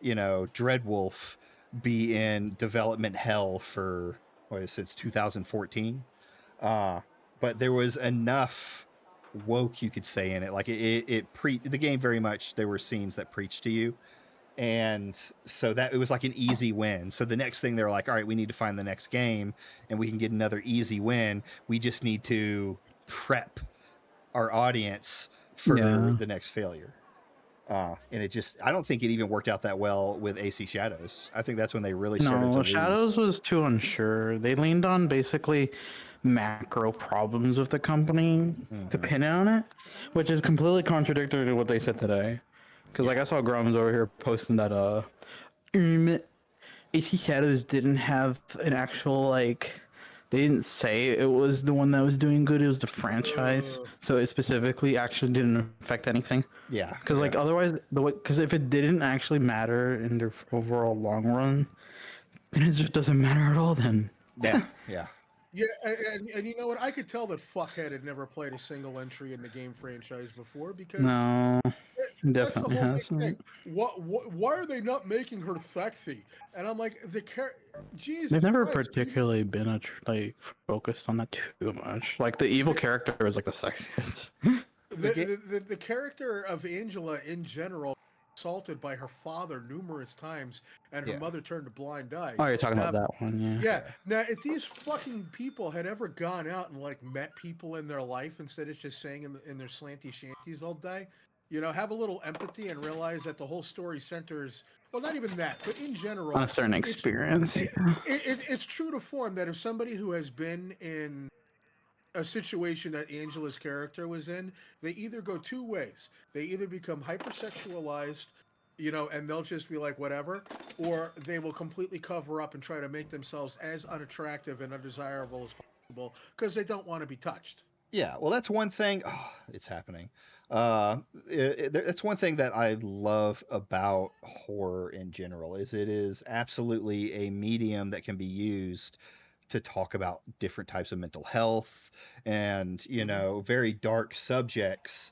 Dreadwolf be in development hell for since 2014. But there was enough woke, you could say, in it. Like the game very much. There were scenes that preached to you, and so that it was like an easy win. So the next thing they're like, all right, we need to find the next game, and we can get another easy win. We just need to prep our audience for the next failure. And I don't think it even worked out that well with AC Shadows. I think that's when they really started to lose. Shadows was too unsure. They leaned on basically macro problems with the company to pin it on it, which is completely contradictory to what they said today. Because like I saw Grum's over here posting that AC Shadows didn't have an actual like. They didn't say it was the one that was doing good. It was the franchise, so it specifically actually didn't affect anything. Yeah, because like otherwise, because if it didn't actually matter in their overall long run, then it just doesn't matter at all. Then yeah, yeah. Yeah, and you know what? I could tell that Fuckhead had never played a single entry in the game franchise before because no, that's the definitely whole big hasn't. thing. Why are they not making her sexy? And I'm like, Jesus. They've never Christ, particularly been like focused on that too much. Like the evil character is like the sexiest. The character of Angela in general assaulted by her father numerous times, and her mother turned a blind eye. Oh, you're talking about that one, yeah. Yeah. Now, if these fucking people had ever gone out and like met people in their life instead of just saying in their slanty shanties all day, have a little empathy and realize that the whole story centers. Well, not even that, but in general, On a certain experience. It's true to form that if somebody who has been in a situation that Angela's character was in, they either go two ways. They either become hypersexualized and they'll just be like, whatever, or they will completely cover up and try to make themselves as unattractive and undesirable as possible because they don't want to be touched. Yeah, well, that's one thing. Oh, it's happening. That's one thing that I love about horror in general is it is absolutely a medium that can be used to talk about different types of mental health and very dark subjects.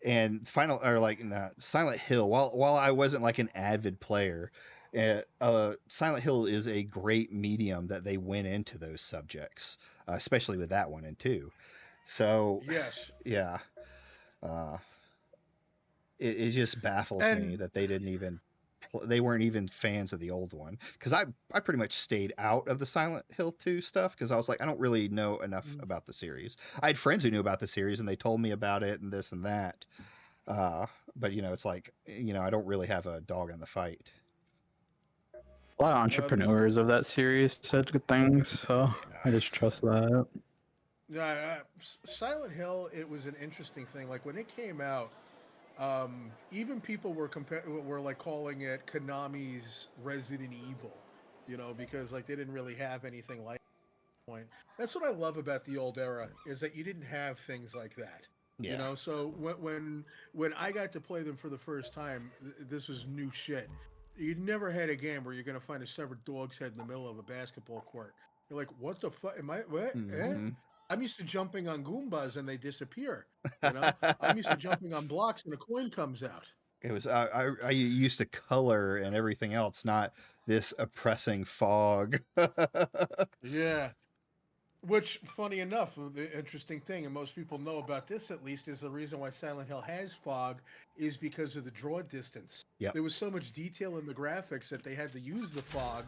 And Silent Hill. While I wasn't like an avid player, Silent Hill is a great medium that they went into those subjects, especially with that one and two. So Yes. yeah, uh, it just baffles me And that they didn't even they weren't even fans of the old one because I pretty much stayed out of the Silent Hill 2 stuff because I was like I don't really know enough about the series. I had friends who knew about the series and they told me about it and this and that. But it's like I don't really have a dog in the fight. A lot of entrepreneurs of that series said good things, so I just trust that. yeah, Silent Hill, it was an interesting thing. Like when it came out, even people were like calling it Konami's Resident Evil, because like they didn't really have anything like that point. That's what I love about the old era is that you didn't have things like that. Yeah. So when I got to play them for the first time, this was new shit. You never had a game where you're gonna find a severed dog's head in the middle of a basketball court. You're like, what the fuck? Am I what? Mm-hmm. I'm used to jumping on Goombas and they disappear. I'm used to jumping on blocks and a coin comes out. It was I used to color and everything else, not this oppressing fog. Yeah. Which, funny enough, the interesting thing, and most people know about this at least, is the reason why Silent Hill has fog is because of the draw distance. Yep. There was so much detail in the graphics that they had to use the fog.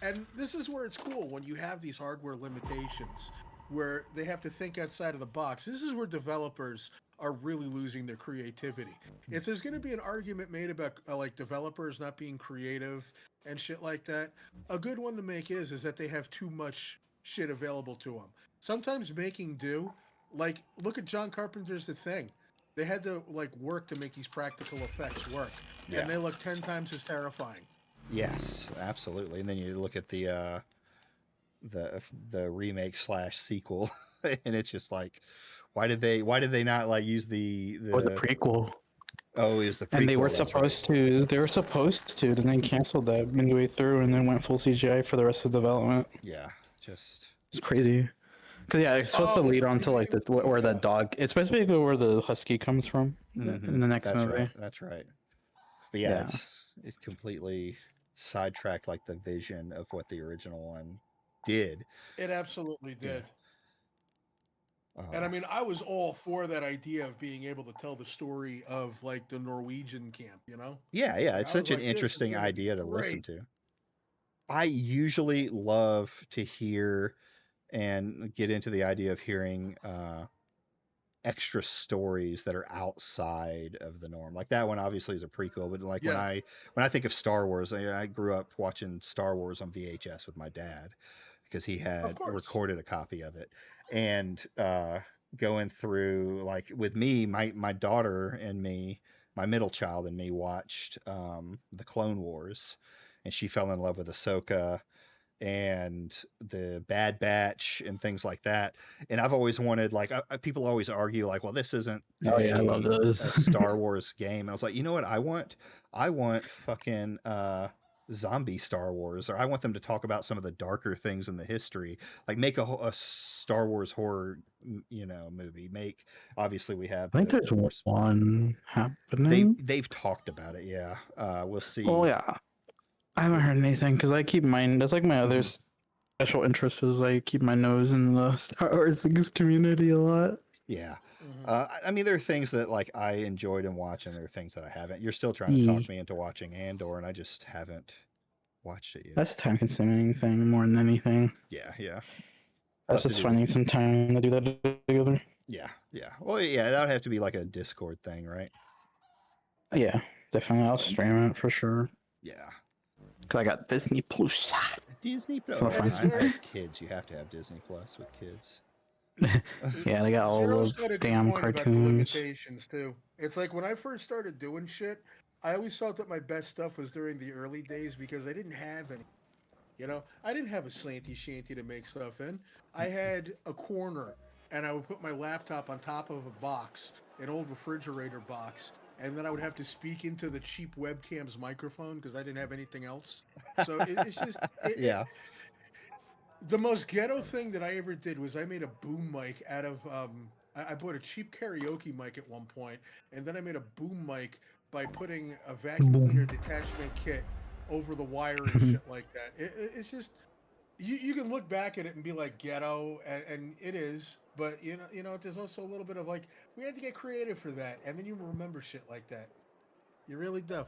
And this is where it's cool when you have these hardware limitations where they have to think outside of the box. This is where developers are really losing their creativity. If there's going to be an argument made about like developers not being creative and shit like that, a good one to make is that they have too much shit available to them. Sometimes making do, like look at John Carpenter's The Thing. They had to like work to make these practical effects work, Yeah. and they look 10 times as terrifying. Yes, absolutely. And then you look at the remake / sequel, and it's just like, why did they not like use the It was a prequel. Oh, it was the prequel. And they were that's supposed right. to. They were supposed to, and then canceled that midway through, and then went full CGI for the rest of the development. Yeah, just It's crazy. Because yeah, it's supposed to lead on to like where the dog. It's basically where the husky comes from in the next that's movie. right. That's right. But yeah, it's completely sidetracked like the vision of what the original one did. It absolutely did. Yeah. And I mean, I was all for that idea of being able to tell the story of like the Norwegian camp, Yeah, Like, it's I was such an like, this is interesting gonna be idea to listen great. to. I usually love to hear and get into the idea of hearing extra stories that are outside of the norm. Like that one obviously is a prequel, but like when I think of Star Wars, I grew up watching Star Wars on VHS with my dad because he had recorded a copy of it. And going through like with me, my daughter and me, my middle child and me watched the Clone Wars, and she fell in love with Ahsoka and the Bad Batch and things like that. And I've always wanted like people always argue like, well, this isn't I love a those. Star Wars game. And I was like, you know what I want? I want fucking zombie Star Wars, or I want them to talk about some of the darker things in the history. Like make a Star Wars horror, movie. Make obviously we have. I think there's one happening. They've talked about it. Yeah, we'll see. Oh yeah. I haven't heard anything because I keep mine. That's like my other special interest is I keep my nose in the Star Wars community a lot. Yeah. I mean, there are things that like I enjoyed and watch, and there are things that I haven't. You're still trying to talk me into watching Andor, and I just haven't watched it yet. That's a time-consuming thing more than anything. Yeah. That's just finding some time to do that together. Yeah. Well, yeah, that would have to be like a Discord thing, right? Yeah, definitely. I'll stream it for sure. Yeah. Cause I got Disney Plus. Disney Plus. For I have kids. You have to have Disney Plus with kids. Yeah, they got all Zero's those got a good damn point about the cartoons. limitations too. It's like when I first started doing shit, I always felt that my best stuff was during the early days because I didn't have any. You know, I didn't have a slanty shanty to make stuff in. I had a corner, and I would put my laptop on top of a box, an old refrigerator box, and then I would have to speak into the cheap webcam's microphone because I didn't have anything else. So it's just Yeah. the most ghetto thing that I ever did was I made a boom mic out of I bought a cheap karaoke mic at one point, and then I made a boom mic by putting a vacuum cleaner detachment kit over the wire and shit like that. It's just you can look back at it and be like ghetto, and it is, but you know there's also a little bit of like we had to get creative for that, and then you remember shit like that. You really do.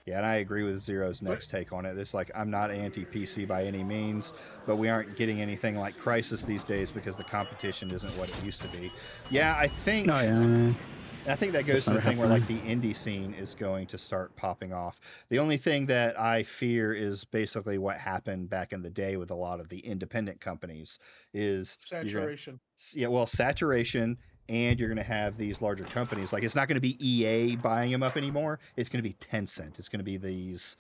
Yeah, and I agree with Zero's next take on it. It's like, I'm not anti-PC by any means, but we aren't getting anything like Crisis these days because the competition isn't what it used to be. Yeah, I think... Oh, yeah. I think that goes to the thing where like the indie scene is going to start popping off. The only thing that I fear is basically what happened back in the day with a lot of the independent companies is Saturation. Saturation, and you're going to have these larger companies. Like, it's not going to be EA buying them up anymore. It's going to be Tencent. It's going to be these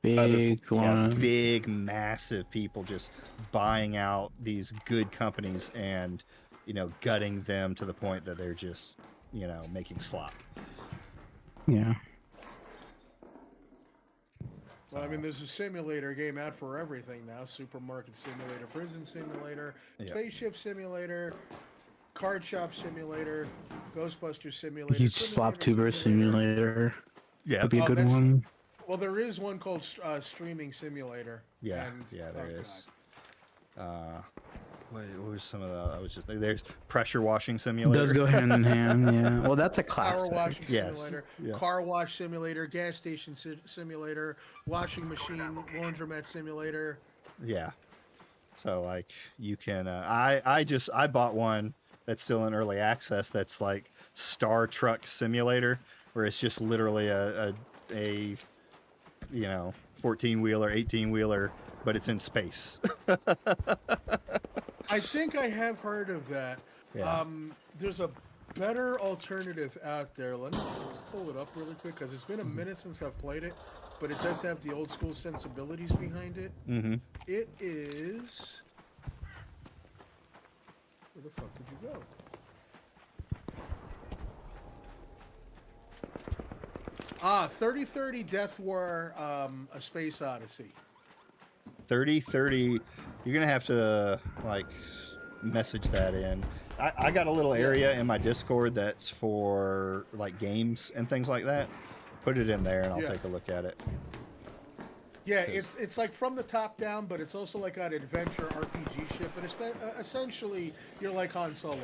big, massive people just buying out these good companies and gutting them to the point that they're just, making slop. Yeah. Well, I mean, there's a simulator game out for everything now. Supermarket simulator, prison simulator, spaceship simulator, card shop simulator, Ghostbuster simulator. Huge slop tuber simulator. Yeah. Would be a good one. Well, there is one called streaming simulator. Yeah, there is. What was some of the? I was just there's pressure washing simulator. Does go hand in hand, yeah. Well, that's a classic. Power washing simulator, car wash simulator, gas station simulator, washing machine, laundromat simulator. Yeah. So like you can, I bought one that's still in early access. That's like Star Truck Simulator, where it's just literally a 14-wheeler, 18-wheeler, but it's in space. I think I have heard of that. Yeah. There's a better alternative out there. Let me pull it up really quick because it's been a minute since I've played it, but it does have the old school sensibilities behind it. Mm-hmm. It is... Where the fuck did you go? Ah, 3030 Death War, A Space Odyssey. 3030, you're gonna have to like message that in. I got a little area in my Discord that's for like games and things like that. Put it in there and I'll take a look at it. Yeah, it's like from the top down, but it's also like an adventure RPG shit. But it's essentially you're like Han Solo.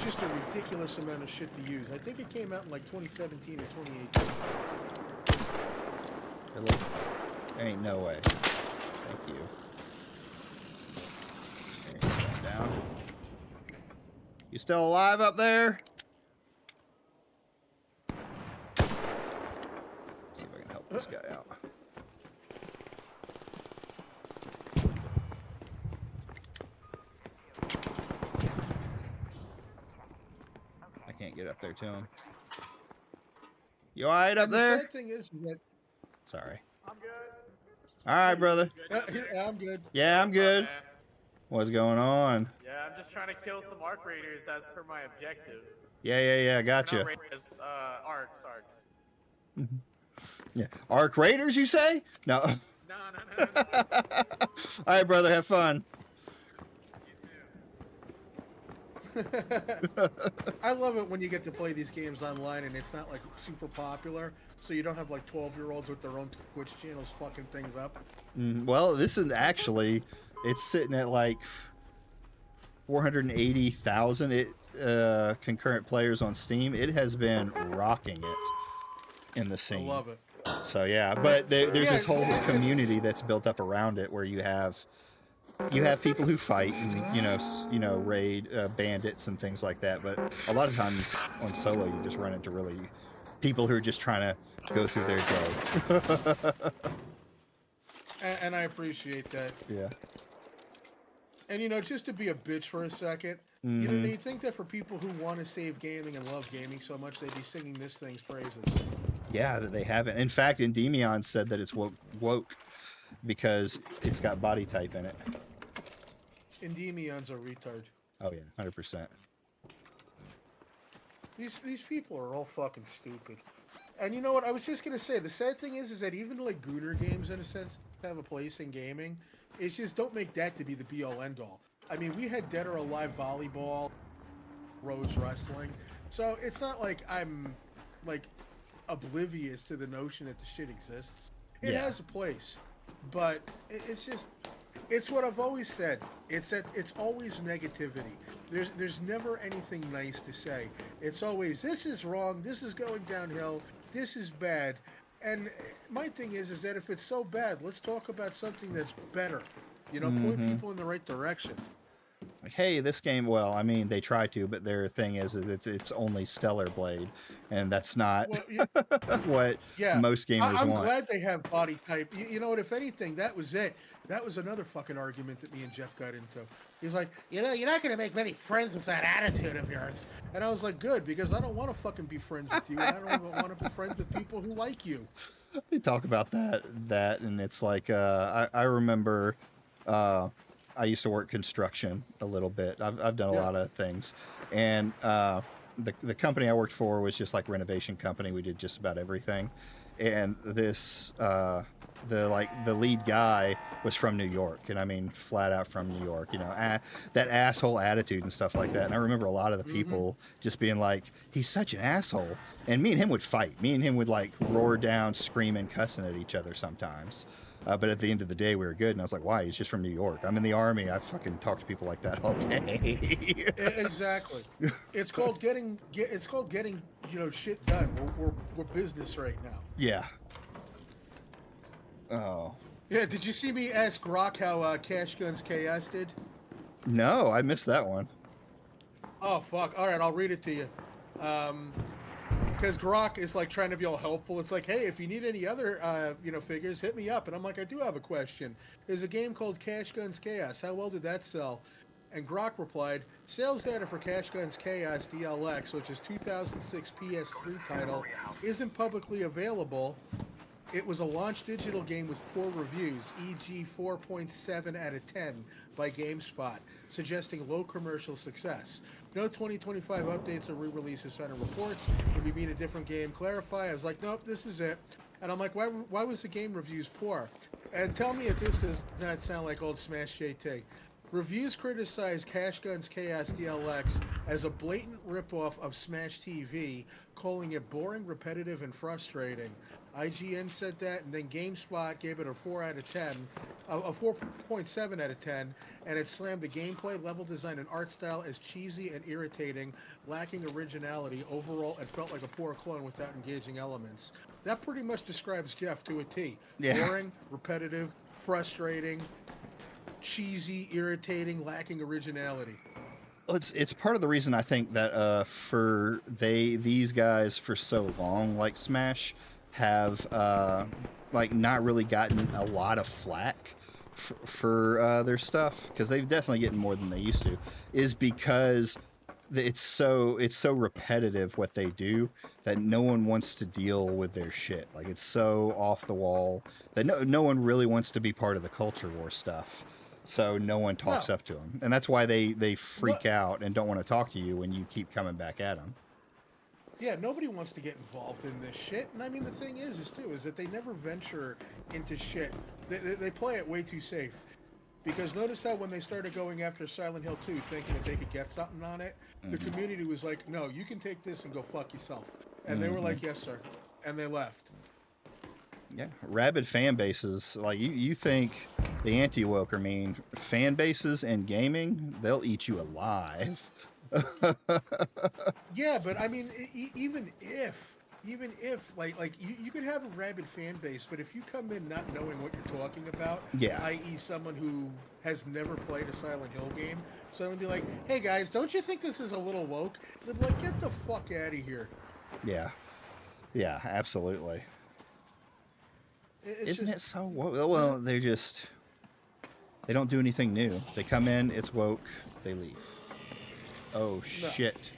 Just a ridiculous amount of shit to use. I think it came out in like 2017 or 2018. Ain't no way. Thank you. Okay, down. You still alive up there? Let's see if I can help this guy out. Can't get up there to him. You alright up there? The sad thing is that... Sorry. I'm good. Alright, brother. Yeah, I'm good. Yeah, I'm good. What's going on? Yeah, I'm just trying to kill some Arc Raiders as per my objective. Yeah, gotcha. Not Raiders, Arcs. Yeah. Arc Raiders, you say? No. No. Alright, brother, have fun. I love it when you get to play these games online and it's not like super popular, so you don't have like 12-year-olds with their own Twitch channels fucking things up. Well, this is actually, it's sitting at like 480,000 concurrent players on Steam. It has been rocking it in the scene. I love it. So yeah, but there's this whole community that's built up around it where you have people who fight and raid bandits and things like that, but a lot of times on solo you just run into really people who are just trying to go through their day. And I appreciate that. Yeah. And just to be a bitch for a second, you'd think that for people who want to save gaming and love gaming so much, they'd be singing this thing's praises. Yeah, that they haven't. In fact, Endymion said that it's woke because it's got body type in it. Endymion's a retard. Oh yeah, 100%. These people are all fucking stupid. And you know what? I was just gonna say, the sad thing is that even like Gooner games, in a sense, have a place in gaming. It's just don't make that to be the be all end all. I mean, we had Dead or Alive volleyball, Rose wrestling, so it's not like I'm like oblivious to the notion that the shit exists. It has a place, but it's just, it's what I've always said. It's always negativity. There's never anything nice to say. It's always, this is wrong, this is going downhill, this is bad. And my thing is that if it's so bad, let's talk about something that's better. Point people in the right direction. Like, hey, this game, well, I mean, they try to, but their thing is it's only Stellar Blade, and that's not what most gamers I'm want. glad they have body type. You know what? If anything, that was it. That was another fucking argument that me and Jeff got into. He's like, you're not going to make many friends with that attitude of yours. And I was like, good, because I don't want to fucking be friends with you. I don't even want to be friends with people who like you. We talk about that, and it's like, I remember, I used to work construction a little bit. I've done a lot of things, and the company I worked for was just like renovation company. We did just about everything, and this the lead guy was from New York, and I mean flat out from New York. That asshole attitude and stuff like that. And I remember a lot of the people just being like, "He's such an asshole," and me and him would fight. Me and him would like roar down, screaming, cussing at each other sometimes. But at the end of the day, we were good. And I was like, why? He's just from New York. I'm in the Army. I fucking talk to people like that all day. Exactly. It's called getting shit done. We're business right now. Yeah. Oh. Yeah, did you see me ask Grok how Cash Guns Chaos did? No, I missed that one. Oh, fuck. All right, I'll read it to you. Because Grok is like trying to be all helpful. It's like, hey, if you need any other, figures, hit me up. And I'm like, I do have a question. There's a game called Cash Guns Chaos. How well did that sell? And Grok replied, sales data for Cash Guns Chaos DLX, which is 2006 PS3 title, isn't publicly available. It was a launch digital game with poor reviews, e.g. 4.7 out of 10 by GameSpot, suggesting low commercial success. No 2025 updates or re-releases found in reports. If you mean a different game, clarify. I was like, nope, this is it. And I'm like, why was the game reviews poor? And tell me if this does not sound like old Smash JT. Reviews criticize Cash Guns Chaos DLX as a blatant ripoff of Smash TV, calling it boring, repetitive, and frustrating. IGN said that, and then GameSpot gave it a 4 out of 10, a 4.7 out of 10, and it slammed the gameplay, level design, and art style as cheesy and irritating, lacking originality. Overall, it felt like a poor clone without engaging elements. That pretty much describes Jeff to a T. Yeah. Boring, repetitive, frustrating, cheesy, irritating, lacking originality. It's part of the reason I think that these guys for so long, like Smash, have not really gotten a lot of flack for their stuff, because they've definitely getting more than they used to, is because it's so repetitive what they do that no one wants to deal with their shit. Like, it's so off the wall that no one really wants to be part of the culture war stuff. So no one talks up to them, and that's why they freak out and don't want to talk to you when you keep coming back at them. Yeah, nobody wants to get involved in this shit. And I mean, the thing is that they never venture into shit. They play it way too safe. Because notice how when they started going after Silent Hill 2, thinking that they could get something on it, the community was like, no, you can take this and go fuck yourself. And they were like, yes, sir. And they left. Yeah, rabid fan bases. Like, you think the anti-woke mean fan bases and gaming, they'll eat you alive. Yeah, but I mean, even if you could have a rabid fan base, but if you come in not knowing what you're talking about, i.e. someone who has never played a Silent Hill game, so they'll be like, hey guys, don't you think this is a little woke? They'll be like, get the fuck out of here. Yeah, absolutely. Isn't it so woke? Well, they're just... They don't do anything new. They come in, it's woke, they leave. Oh No. shit.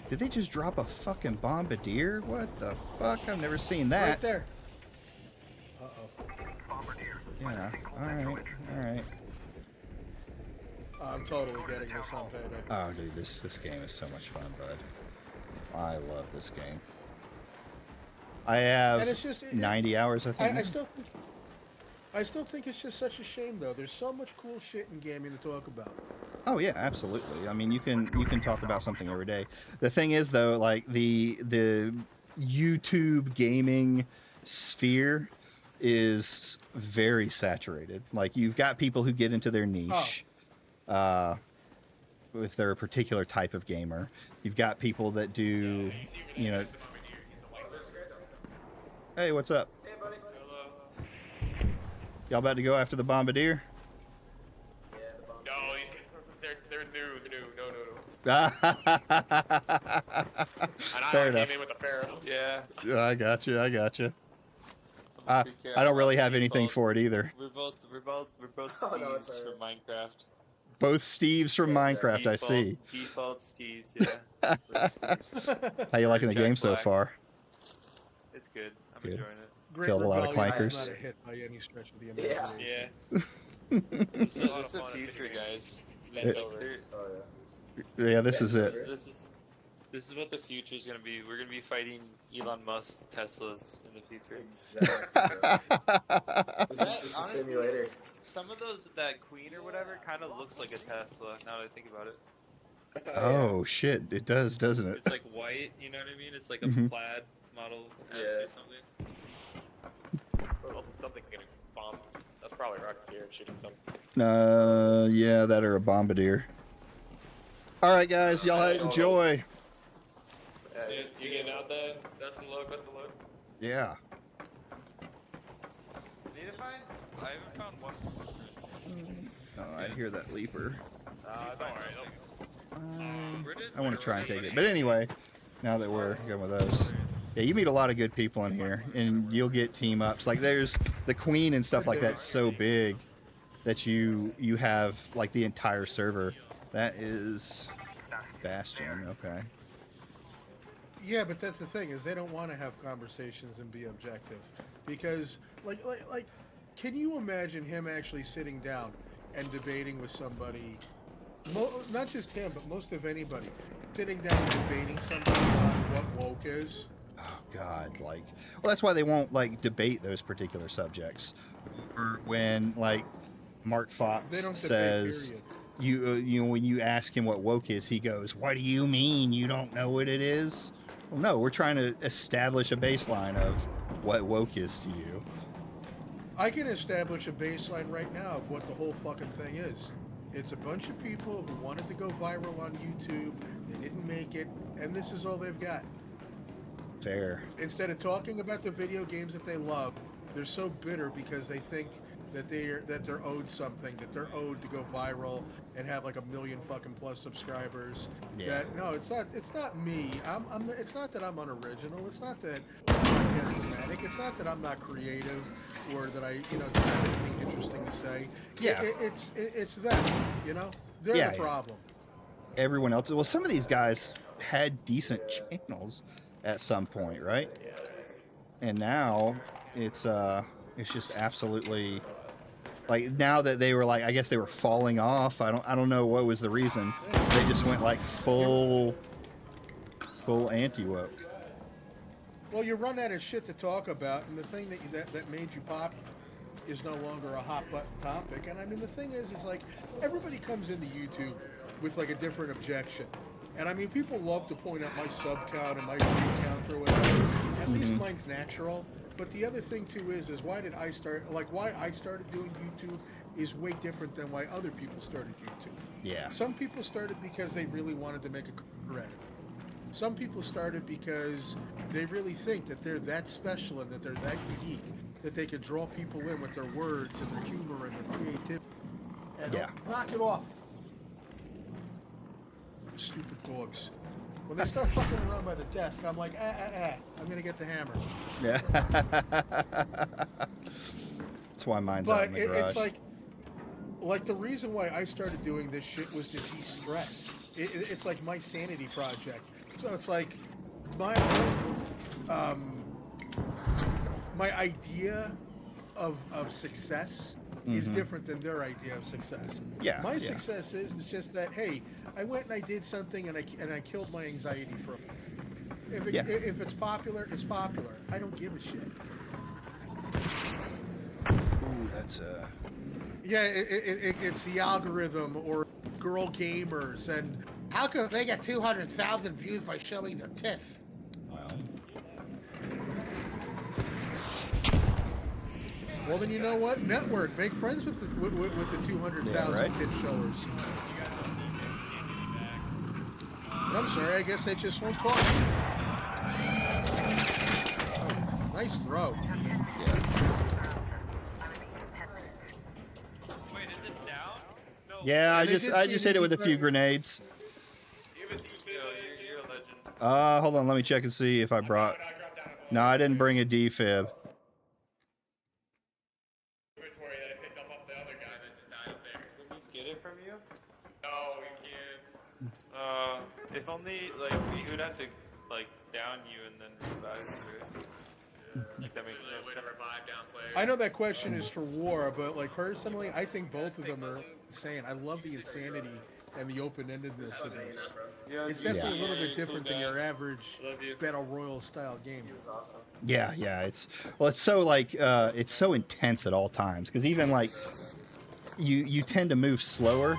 Did they just drop a fucking bombardier? What the fuck? I've never seen that. Right there. Uh-oh. Yeah, alright. I'm totally getting this on payday. Oh dude, this game is so much fun, bud. I love this game. I have And it's just, 90 hours, I think. I still think it's just such a shame, though. There's so much cool shit in gaming to talk about. Oh yeah, absolutely. I mean, you can talk about something every day. The thing is, though, like the YouTube gaming sphere is very saturated. Like you've got people who get into their niche, if they're a particular type of gamer. You've got people that do, you know. Hey, what's up? Hey, buddy. Hello. Y'all about to go after the bombardier? No, they're new. And Fair I enough. came in with the Pharaoh. Yeah. I got you. I don't really have anything for it either. We're both Steves from Minecraft. Both Steves from Minecraft, I see. Default Steves, yeah. How you liking the Jack game so Black. far? It's good. I'm Good. enjoying it. Great Killed a lot of Rebellion is clankers. not a hit by any stretch of the imagination. Yeah. This is the fun. future, guys. Yeah, this is it. This is what the future is gonna be. We're gonna be fighting Elon Musk Teslas in the future. This is a simulator. Some of those, that Queen or whatever, kind of looks like a Tesla. Now that I think about it. Oh shit, it does, doesn't it? It's like white. You know what I mean? It's like a Mhm. plaid Model S Yeah. or something. Well, something getting bombed. That's probably Rocketeer shooting something. Yeah, that or a bombardier. All right, guys, y'all enjoy. You getting out there? That's the look. Yeah. Need to find? I haven't found one. Oh, I hear that leaper. Don't worry. I want to try and take it, but anyway, now that we're going with those, yeah, you meet a lot of good people in here, and you'll get team ups. Like there's the Queen and stuff like that's so big that you have like the entire server. That is Bastion, okay. Yeah, but that's the thing is they don't want to have conversations and be objective because, like, can you imagine him actually sitting down and debating with somebody? Not just him, but most of anybody sitting down and debating somebody on what woke is. Oh God, like, well, that's why they won't like debate those particular subjects. Or when like Mark Fox They don't says. debate, You when you ask him what woke is, he goes, "What do you mean you don't know what it is?" Well, no, we're trying to establish a baseline of what woke is to you. I can establish a baseline right now of what the whole fucking thing is. It's a bunch of people who wanted to go viral on YouTube, they didn't make it, and this is all they've got. Fair. Instead of talking about the video games that they love, they're so bitter because they think that they're owed something, that they're owed to go viral and have like 1 million fucking plus subscribers. Yeah. That no, it's not me. It's not that I'm unoriginal. It's not that I'm not charismatic. It's not that I'm not creative or that I don't have anything interesting to say. Yeah. It's them. They're Yeah, the yeah. problem. Everyone else. Well, some of these guys had decent channels at some point, right? And now it's just absolutely. Like now that they were like, I guess they were falling off. I don't know what was the reason. They just went like full anti-woke. Well, you run out of shit to talk about, and the thing that made you pop is no longer a hot button topic. And I mean, the thing is like everybody comes into YouTube with like a different objection. And I mean, people love to point out my sub count and my view count or whatever. At least mine's natural. But the other thing too is why I started doing YouTube is way different than why other people started YouTube. Yeah. Some people started because they really wanted to make a career at it. Some people started because they really think that they're that special and that they're that unique that they could draw people in with their words and their humor and their creativity. And knock it off. Stupid dogs. When they start fucking around by the desk, I'm like, I'm gonna get the hammer. Yeah. That's why mine's out in the garage. It's like, like the reason why I started doing this shit was to de-stress. It's like my sanity project. So it's like my my idea of success is different than their idea of success. Yeah, My yeah. success is just that, hey, I went and I did something and I killed my anxiety for it. If it's popular, it's popular. I don't give a shit. Ooh, that's Yeah, it's the algorithm or girl gamers, and how come they get 200,000 views by showing their tiff? Well, then you know what? Network, make friends with the 200,000 right? tit showers. But I'm sorry, I guess they just won't talk. Nice throw. Wait, is it down? No. Yeah, I they just did I see just an hit it with a easy few play. grenades. You're a legend. Hold on, let me check and see if I brought. No, I didn't bring a defib. Inventory that I picked up off the other guy that just died up there. Can we get it from you? No, you can't. If only, like, we would have to, like, down you and then revive you. Like, that makes Usually a no way to sense. revive down players. I know that question is for war, but like personally, I think both of them are insane. I love the insanity and the open-endedness of this. It's definitely a little bit different than your average battle royale style game. Yeah, yeah, it's so like it's so intense at all times because even like you tend to move slower.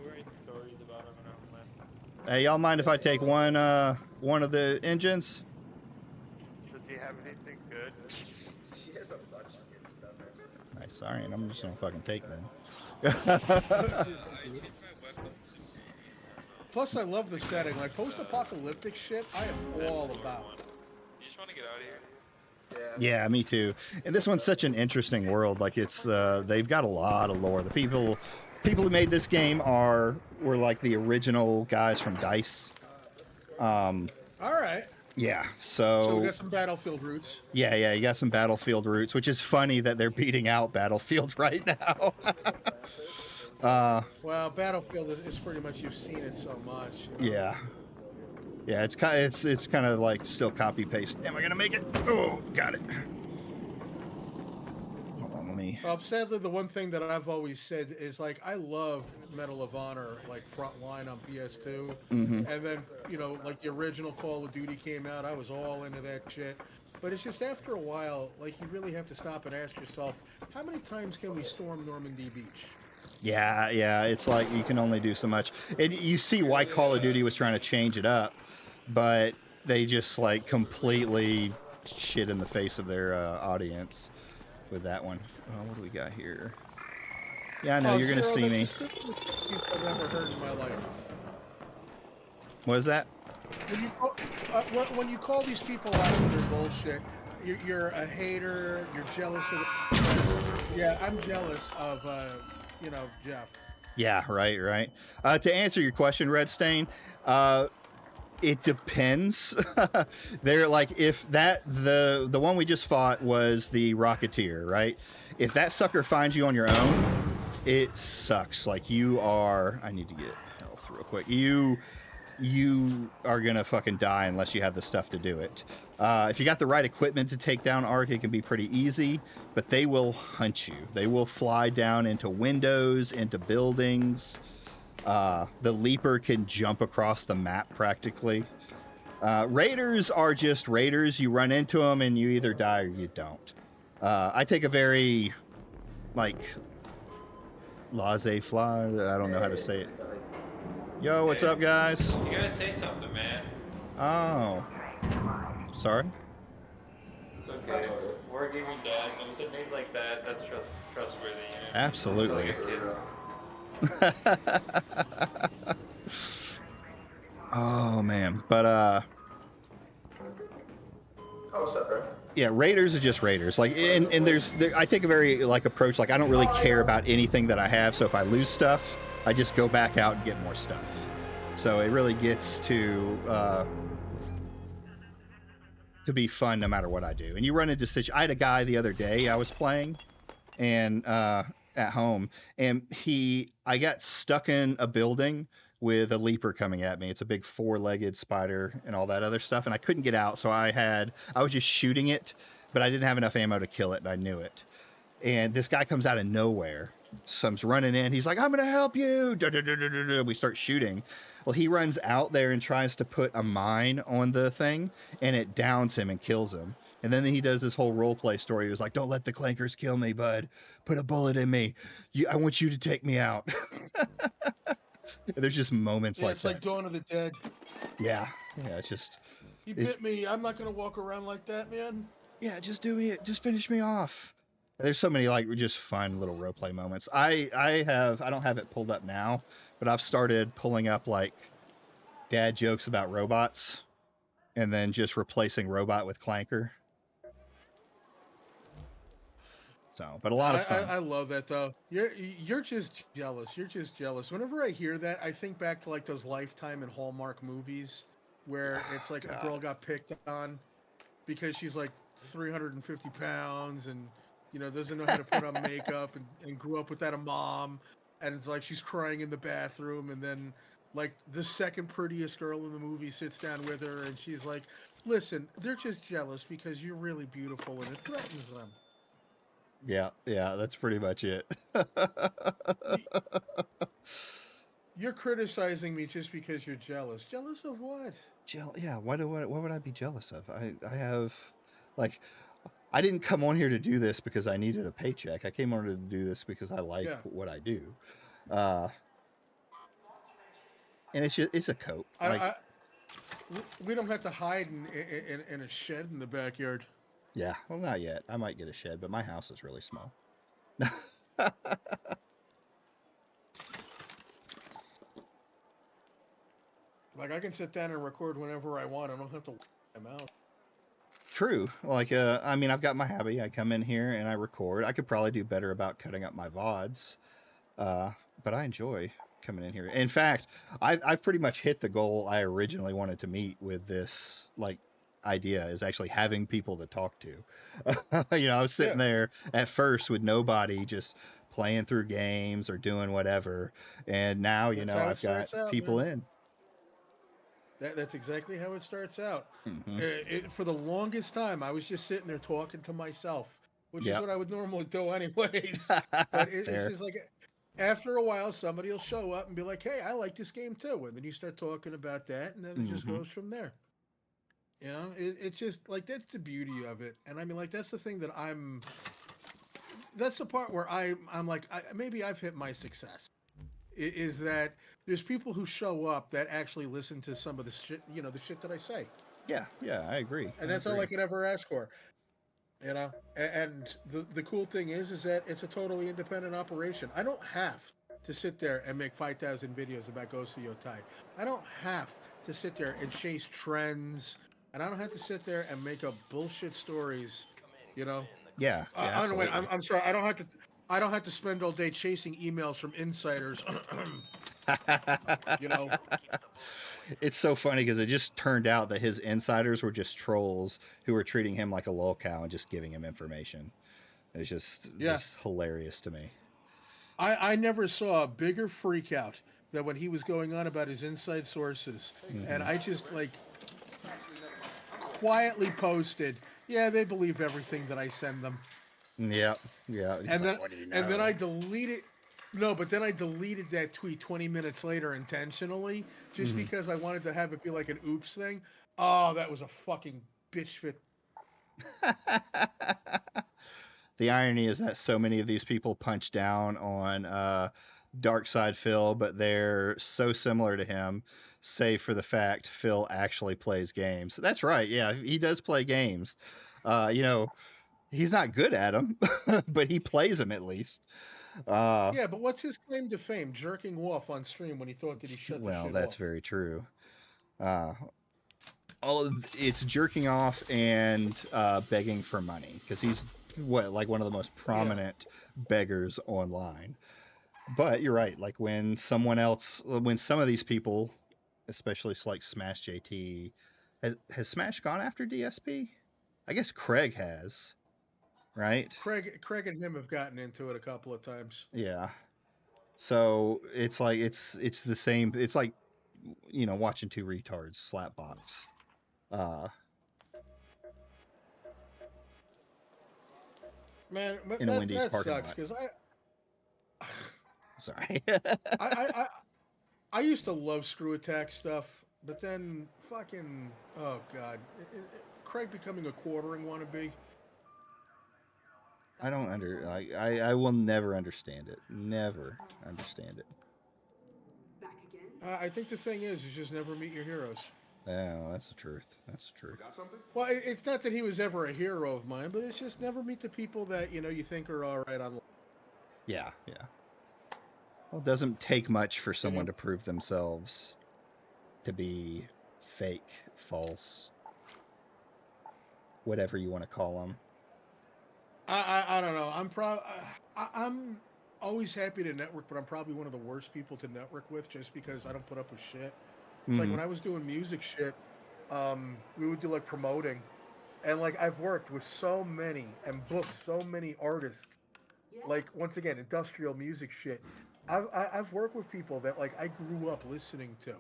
We're in stories about him and I'm like, Hey, y'all mind if I take one of the engines? does he have anything good? She has a bunch of good stuff, actually. Nice, sorry, and I'm just gonna fucking take that. Plus, I love the setting. Like post-apocalyptic shit, I am all about. You just want to get out of here? Yeah, me too. And this one's such an interesting world. Like it's they've got a lot of lore. The people who made this game were like the original guys from DICE. All right. Yeah, So we got some Battlefield roots. yeah, you got some Battlefield roots, which is funny that they're beating out Battlefield right now. Well, Battlefield is pretty much, you've seen it so much. You know? Yeah, it's kind of like still copy paste. Am I gonna make it? Oh, got it. Hold on, let me. Sadly, the one thing that I've always said is like I love Medal of Honor, like Frontline on PS2, and then like the original Call of Duty came out. I was all into that shit. But it's just after a while, like you really have to stop and ask yourself, how many times can we storm Normandy Beach? Yeah, it's like you can only do so much. And you see why Call of Duty was trying to change it up, but they just like completely shit in the face of their audience with that one. Oh, what do we got here? Yeah, I know you're gonna Zero, see that's me. the stupidest excuse I've ever heard in my life. What is that? When you call these people out for their bullshit, you're a hater. You're jealous of. Yeah, I'm jealous of Jeff. Yeah, right. To answer your question, Red Stain, it depends. They're like if the one we just fought was the Rocketeer, right? If that sucker finds you on your own, it sucks. Like you are. I need to get health real quick. You are gonna fucking die unless you have the stuff to do it. If you got the right equipment to take down Ark, it can be pretty easy, but they will hunt you. They will fly down into windows, into buildings. The Leaper can jump across the map practically. Raiders are just raiders. You run into them and you either die or you don't. I take a very, like, laissez-faire. I don't know how to say it. Yo, what's up, guys? You gotta say something, man. Oh. Sorry? It's okay. Wargaming Dad, and with a name like that, that's trustworthy, you know? Absolutely. Oh, man. But, Oh, what's up, bro? yeah, raiders are just raiders. Like, and I take a very like approach. Like, I don't really care about anything that I have. So if I lose stuff, I just go back out and get more stuff. So it really gets to be fun no matter what I do. And you run into I had a guy the other day I was playing, and at home, and I got stuck in a building with a leaper coming at me. It's a big 4-legged spider and all that other stuff, and I couldn't get out, so I was just shooting it, but I didn't have enough ammo to kill it, and I knew it. And this guy comes out of nowhere, comes running in. He's like, "I'm gonna help you!" We start shooting. Well, he runs out there and tries to put a mine on the thing, and it downs him and kills him. And then he does this whole role play story. He was like, "Don't let the clankers kill me, bud. Put a bullet in me. I want you to take me out." There's just moments like it's that. like Dawn of the Dead. Yeah, it's just. He bit me. I'm not gonna walk around like that, man. Yeah, just do it. Just finish me off. There's so many like just fun little roleplay moments. I don't have it pulled up now, but I've started pulling up like dad jokes about robots, and then just replacing robot with clanker. So, but a lot of fun. I love that though. You're just jealous. You're just jealous. Whenever I hear that, I think back to like those Lifetime and Hallmark movies where it's like a girl got picked on because she's like 350 pounds and doesn't know how to put on makeup and grew up without a mom, and it's like she's crying in the bathroom, and then like the second prettiest girl in the movie sits down with her and she's like, "Listen, they're just jealous because you're really beautiful and it threatens them." Yeah, that's pretty much it. You're criticizing me just because you're jealous. Jealous of what? Yeah, what would I be jealous of? I have, like, I didn't come on here to do this because I needed a paycheck. I came on to do this because I like what I do. And it's a cope. We don't have to hide in a shed in the backyard. Yeah, well, not yet. I might get a shed, but my house is really small. Like, I can sit down and record whenever I want. I don't have to I'm out. True. Like, I mean, I've got my hobby. I come in here and I record. I could probably do better about cutting up my VODs, but I enjoy coming in here. In fact, I've pretty much hit the goal I originally wanted to meet with this, like, idea, is actually having people to talk to. I was sitting there at first with nobody, just playing through games or doing whatever, and now I've got people in. That's exactly how it starts out. Mm-hmm. For the longest time, I was just sitting there talking to myself, which is what I would normally do anyways. But it's just like, after a while, somebody will show up and be like, "Hey, I like this game too," and then you start talking about that, and then it just goes from there. It's just like, that's the beauty of it. And I mean, like, that's the thing that that's the part where I'm like, maybe I've hit my success. Is that there's people who show up that actually listen to some of the shit, the shit that I say. Yeah, I agree. And that's all I could ever ask for. And the cool thing is that it's a totally independent operation. I don't have to sit there and make 5,000 videos about Ghost of Yotai. I don't have to sit there and chase trends. And I don't have to sit there and make up bullshit stories, Yeah. I'm sorry. I don't have to spend all day chasing emails from insiders. It's so funny because it just turned out that his insiders were just trolls who were treating him like a lolcow and just giving him information. It's just hilarious to me. I never saw a bigger freak out than when he was going on about his inside sources. Mm-hmm. And I just quietly posted, "Yeah, they believe everything that I send them." Yeah. And then I deleted. No, but then I deleted that tweet 20 minutes later intentionally, just because I wanted to have it be like an oops thing. Oh, that was a fucking bitch fit. The irony is that so many of these people punch down on Dark Side Phil, but they're so similar to him, save for the fact Phil actually plays games. That's right. Yeah, he does play games. He's not good at them, but he plays them at least. Yeah, but what's his claim to fame? Jerking off on stream when he thought that he shut the shit off. Well, that's very true. It's jerking off and begging for money, because he's one of the most prominent beggars online. But you're right. Like, when some of these people, especially like Smash JT, has Smash gone after DSP? I guess Craig has, right? Craig and him have gotten into it a couple of times. Yeah. So it's like it's the same. It's like, you know, watching two retards slap box. Man, but In a Wendy's that parking sucks lot. because Sorry. I used to love Screw Attack stuff, but then fucking oh god, Craig becoming a quartering wannabe. I don't I will never understand it. Never understand it. I think the thing is just never meet your heroes. Yeah, well, that's the truth. That's the truth. Got something? Well, it's not that he was ever a hero of mine, but it's just never meet the people that you think are all right on. Yeah, yeah. Well, it doesn't take much for someone to prove themselves to be fake, false, whatever you want to call them. I don't know. I'm always happy to network, but I'm probably one of the worst people to network with just because I don't put up with shit. It's like when I was doing music shit, we would do like promoting, and like I've worked with so many and booked so many artists. Like once again, industrial music shit. I've worked with people that like I grew up listening to,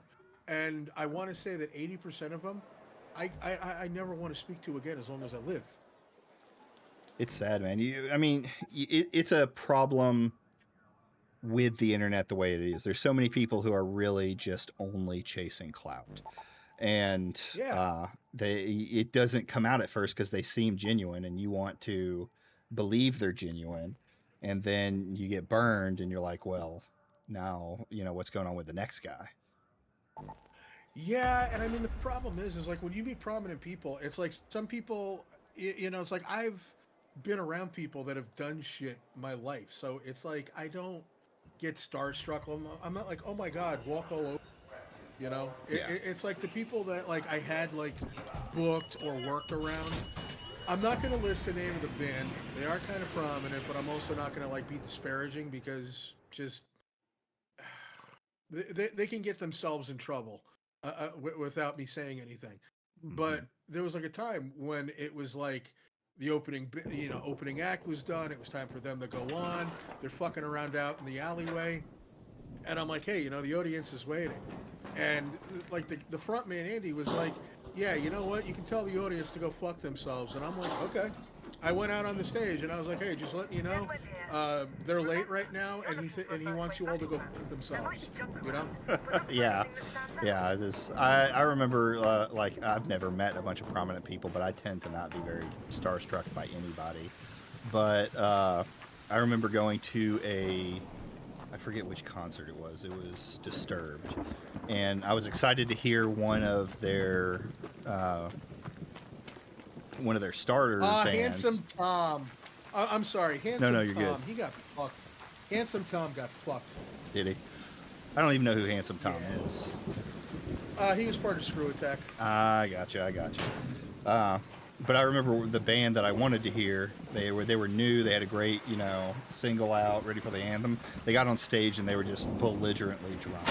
and I want to say that 80% of them, I never want to speak to again as long as I live. It's sad, man. It's a problem with the internet the way it is. There's so many people who are really just only chasing clout, and it doesn't come out at first because they seem genuine, and you want to believe they're genuine, and then you get burned, and you're like, well, now you know what's going on with the next guy. Yeah, and I mean the problem is like when you meet prominent people, it's like some people, it's like I've been around people that have done shit my life, so it's like I don't get starstruck. I'm not like, oh my god, walk all over. It's like the people that like I had like booked or worked around. I'm not going to list the name of the band. They are kind of prominent, but I'm also not going to like be disparaging because just they can get themselves in trouble without me saying anything. Mm-hmm. But there was like a time when it was like the opening act was done. It was time for them to go on. They're fucking around out in the alleyway, and I'm like, hey, the audience is waiting, and like the front man Andy was like, yeah, you know what? You can tell the audience to go fuck themselves. And I'm like, okay. I went out on the stage and I was like, hey, just letting you know, they're late right now, and he wants you all to go fuck themselves. Yeah. I remember like I've never met a bunch of prominent people, but I tend to not be very starstruck by anybody. But I remember going to I forget which concert it was. It was Disturbed, and I was excited to hear one of their starter bands. Handsome Tom. I'm sorry, Handsome No, you're Tom. good. He got fucked. Handsome Tom got fucked. Did he? I don't even know who Handsome Tom is. He was part of Screw Attack. I gotcha. But I remember the band that I wanted to hear. They were new. They had a great, single out, ready for the anthem. They got on stage and they were just belligerently drunk,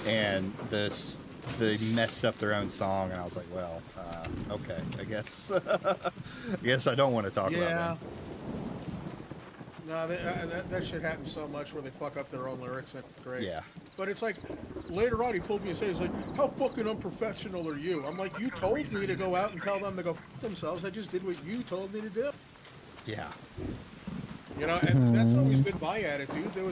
and they messed up their own song. And I was like, well, okay, I guess I don't want to talk about them. No, that shit happens so much where they fuck up their own lyrics. That's great. Yeah. But it's like, later on he pulled me aside. He's like, how fucking unprofessional are you? I'm like, you told me to go out and tell them to go fuck themselves. I just did what you told me to do. Yeah. And that's always been my attitude. There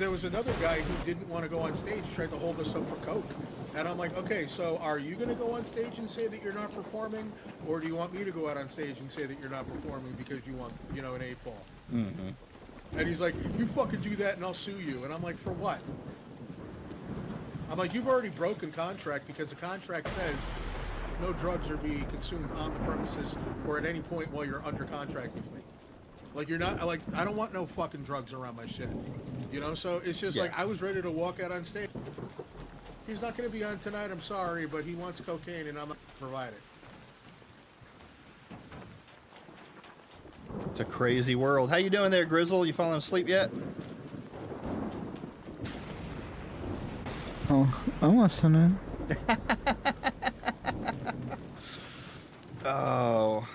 was another guy who didn't want to go on stage. He tried to hold us up for coke. And I'm like, okay, so are you going to go on stage and say that you're not performing? Or do you want me to go out on stage and say that you're not performing because you want, an 8-ball? Mm-hmm. And he's like, you fucking do that and I'll sue you. And I'm like, for what? I'm like, you've already broken contract because the contract says no drugs are being consumed on the premises or at any point while you're under contract with me. Like, you're not, like, I don't want no fucking drugs around my shit. So it's just like, I was ready to walk out on stage. He's not going to be on tonight, I'm sorry, but he wants cocaine and I'm not going to provide it. It's a crazy world. How you doing there, Grizzle? You falling asleep yet? Oh, I'm listening. Oh.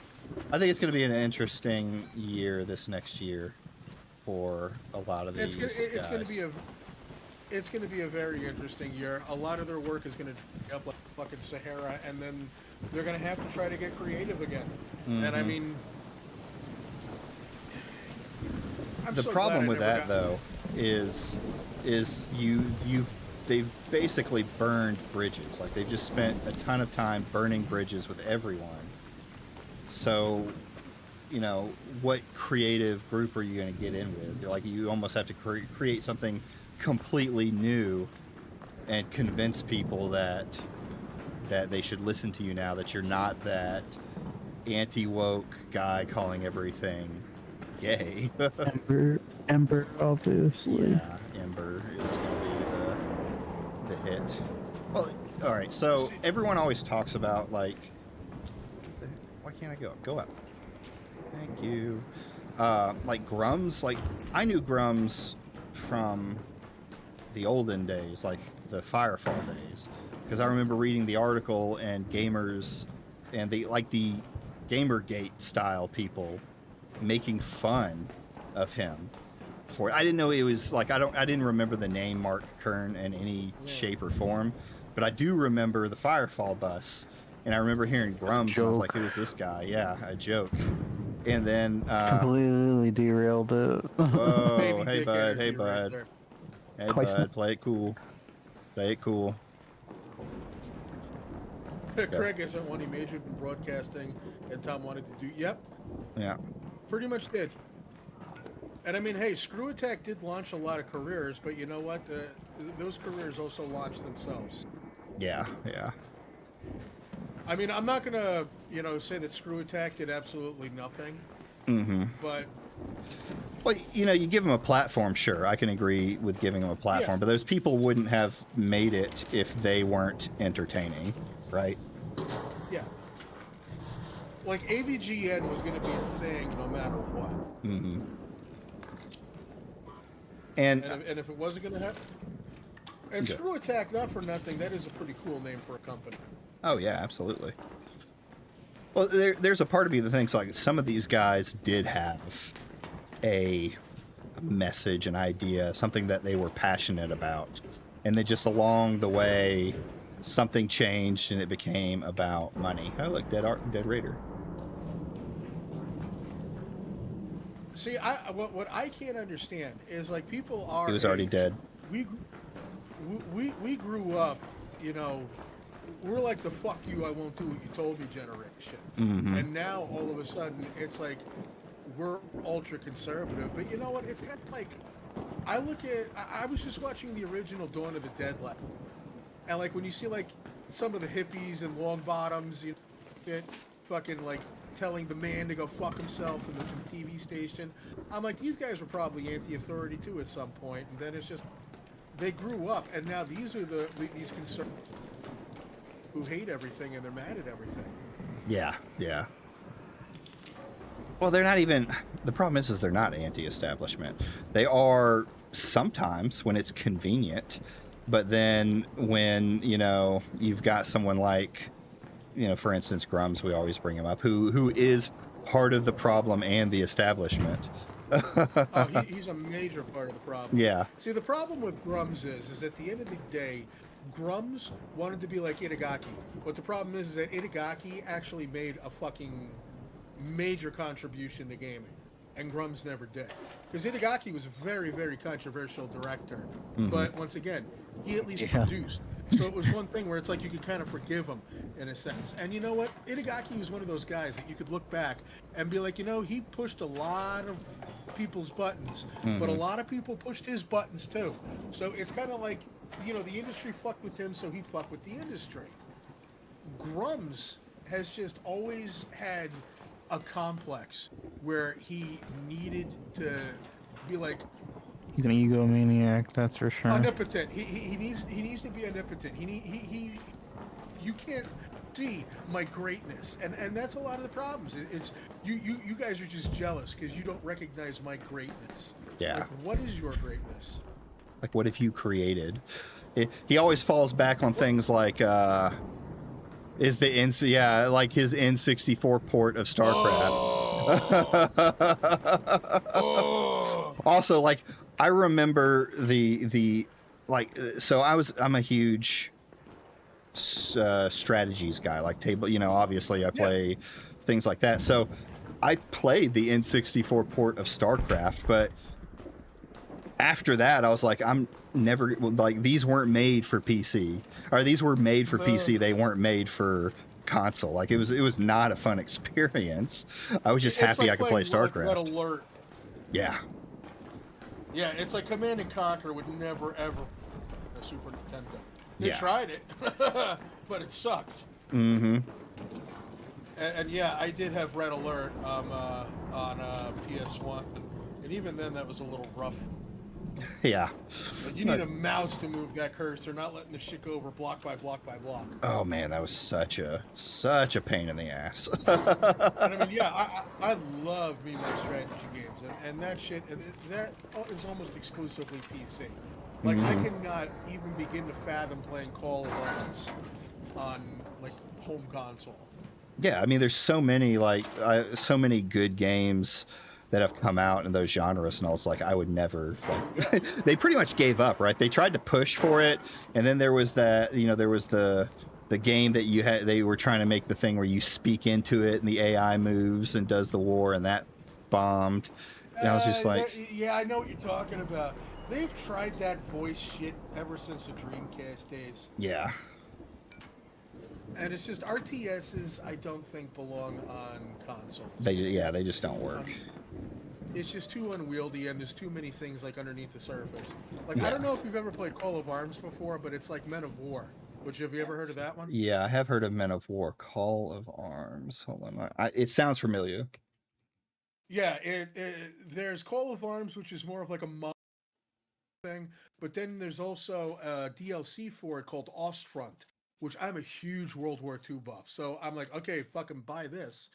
I think it's going to be an interesting year this next year for a lot of these It's guys. It's going to be a very interesting year. A lot of their work is going to dry up like fucking Sahara, and then they're going to have to try to get creative again. And I mean, I'm the so problem glad I with never that got- though is they've basically burned bridges. Like they've just spent a ton of time burning bridges with everyone. So, you know, what creative group are you going to get in with? Like you almost have to create something completely new and convince people that they should listen to you now, that you're not that anti-woke guy calling everything gay. Ember, obviously. Yeah, Ember is going to be the hit. Well, all right. So everyone always talks about like, why can't I go up? Go up. Thank you. Like Grums. Like I knew Grums from the olden days, like the Firefall days, because I remember reading the article and gamers and the Gamergate style people making fun of him for it. I didn't know it was like I didn't remember the name Mark Kern in any shape or form, but I do remember the Firefall bus, and I remember hearing Grums. And I was like, "Who's this guy?" Yeah, a joke. And then Completely derailed it. whoa, Baby hey dick bud, energy hey right bud, there. hey Twice bud, play it cool, play it cool. Craig isn't one. He majored in broadcasting, and Tom wanted to do. Yep, Yeah. pretty much did. And I mean, hey, Screw Attack did launch a lot of careers, but you know what? Those careers also launched themselves. Yeah, yeah. I mean, I'm not gonna, say that Screw Attack did absolutely nothing, Mm-hmm. but Well, you know, you give them a platform, sure. I can agree with giving them a platform, but those people wouldn't have made it if they weren't entertaining, right? yeah, like AVGN was gonna be a thing no matter what. Mm-hmm. And And if it wasn't gonna happen, and Okay. Screw Attack, not for nothing, that is a pretty cool name for a company. oh yeah, absolutely. Well, there's a part of me that thinks like some of these guys did have a message, an idea, something that they were passionate about, and then just along the way, something changed and it became about money. Oh, look, Dead Raider. See, what I can't understand is like people are. He was already dead. We grew up, we're like the "fuck you, I won't do what you told me" generation, Mm-hmm. and now all of a sudden it's like we're ultra conservative. But you know what? It's kind of like I was just watching the original Dawn of the Dead last, and like when you see like some of the hippies and long bottoms, fucking like telling the man to go fuck himself in the TV station. I'm like, these guys were probably anti-authority too at some point, and then it's just they grew up, and now these are these conservatives who hate everything and they're mad at everything. Yeah, yeah. Well, they're not even. The problem is they're not anti-establishment. They are sometimes when it's convenient, but then when you've got someone like, for instance, Grums, we always bring him up, who is part of the problem and the establishment. He's a major part of the problem. Yeah. See, the problem with Grums is at the end of the day, Grums wanted to be like Itagaki. But the problem is that Itagaki actually made a fucking major contribution to gaming, and Grums never did. Because Itagaki was a very, very controversial director. Mhm. But once again, he at least produced. So it was one thing where it's like you could kind of forgive him in a sense. And you know what? Itagaki was one of those guys that you could look back and be like, he pushed a lot of people's buttons, but a Mhm. lot of people pushed his buttons too. So it's kind of like, the industry fucked with him, so he fucked with the industry. Grums has just always had a complex where he needed to be like He's an egomaniac, that's for sure. omnipotent. He needs to be omnipotent. You can't see my greatness, and that's a lot of the problems. It's you guys are just jealous because you don't recognize my greatness. Yeah. Like, what is your greatness? Like, what have you created? He always falls back on things like, Is the yeah, like his N64 port of StarCraft. Also, like I remember the like so I'm a huge strategies guy, like table, obviously I play things like that. So I played the N64 port of StarCraft, but after that I was like, I'm never, like, these weren't made for PC, or these were made for PC, they weren't made for console. Like it was not a fun experience. I was just happy I could play StarCraft. Red Alert. Yeah. Yeah, it's like Command and Conquer would never ever a Super Nintendo. They Yeah. tried it, but it sucked. Mm-hmm. And yeah, I did have Red Alert on PS1, and even then that was a little rough. Yeah. Like, you need a mouse to move that cursor, not letting the shit go over block by block by block. Oh man, that was such a pain in the ass. And I mean, yeah, I love me my strategy games, and that shit, that is almost exclusively PC. Like I cannot even begin to fathom playing Call of Arms on like home console. Yeah, I mean, there's so many so many good games that have come out in those genres, and I was like, I would never. Like, they pretty much gave up, right? They tried to push for it, and then there was that, there was the game that you had. They were trying to make the thing where you speak into it, and the AI moves and does the war, and that bombed. And I was just like, yeah, I know what you're talking about. They've tried that voice shit ever since the Dreamcast days. yeah. And it's just RTSs I don't think belong on consoles. They just don't work. It's just too unwieldy, and there's too many things like underneath the surface. Like I don't know if you've ever played Call of Arms before, but it's like Men of War. Which, have you ever heard of that one? Yeah, I have heard of Men of War. Call of Arms. Hold on, it sounds familiar. Yeah, there's Call of Arms, which is more of like a mod thing, but then there's also a DLC for it called Ostfront, which I'm a huge World War II buff. So I'm like, okay, fucking buy this.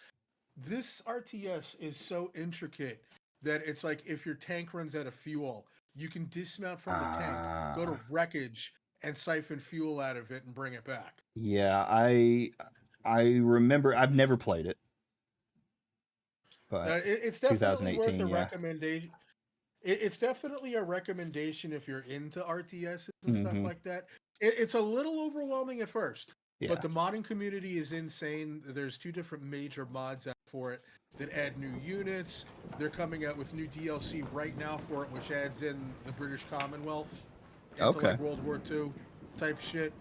This RTS is so intricate that it's like if your tank runs out of fuel, you can dismount from the tank, go to wreckage, and siphon fuel out of it and bring it back. Yeah, I remember. I've never played it, but it's definitely worth a 2018, yeah. recommendation. It's definitely a recommendation if you're into RTSs and stuff like that. It's a little overwhelming at first, but the modding community is insane. There's 2 different major mods out for it that add new units. They're coming out with new DLC right now for it, which adds in the British Commonwealth into like World War II type shit.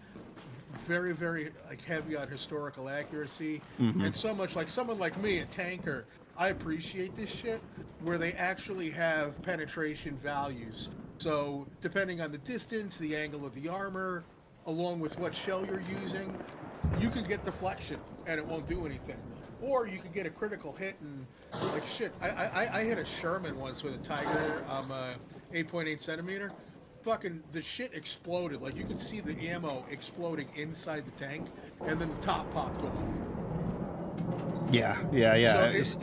Very, very like heavy on historical accuracy, and so much like someone like me, a tanker. I appreciate this shit where they actually have penetration values. So depending on the distance, the angle of the armor, along with what shell you're using, you can get deflection and it won't do anything. Or you could get a critical hit and like shit. I hit a Sherman once with a Tiger 8.8 centimeter. Fucking the shit exploded. Like you could see the ammo exploding inside the tank, and then the top popped off. Yeah. So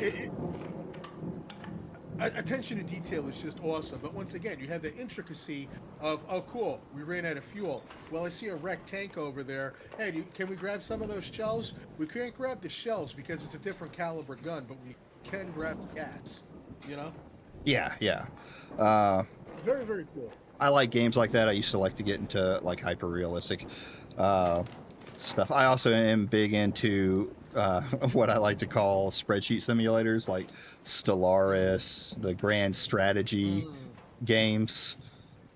attention to detail is just awesome. But once again, you have the intricacy of, oh, cool, we ran out of fuel. Well, I see a wrecked tank over there. Hey, can we grab some of those shells? We can't grab the shells because it's a different caliber gun, but we can grab the gas. You know? Yeah. Very, very cool. I like games like that. I used to like to get into like hyper realistic stuff. I also am big into what I like to call spreadsheet simulators, like Stellaris, the grand strategy games.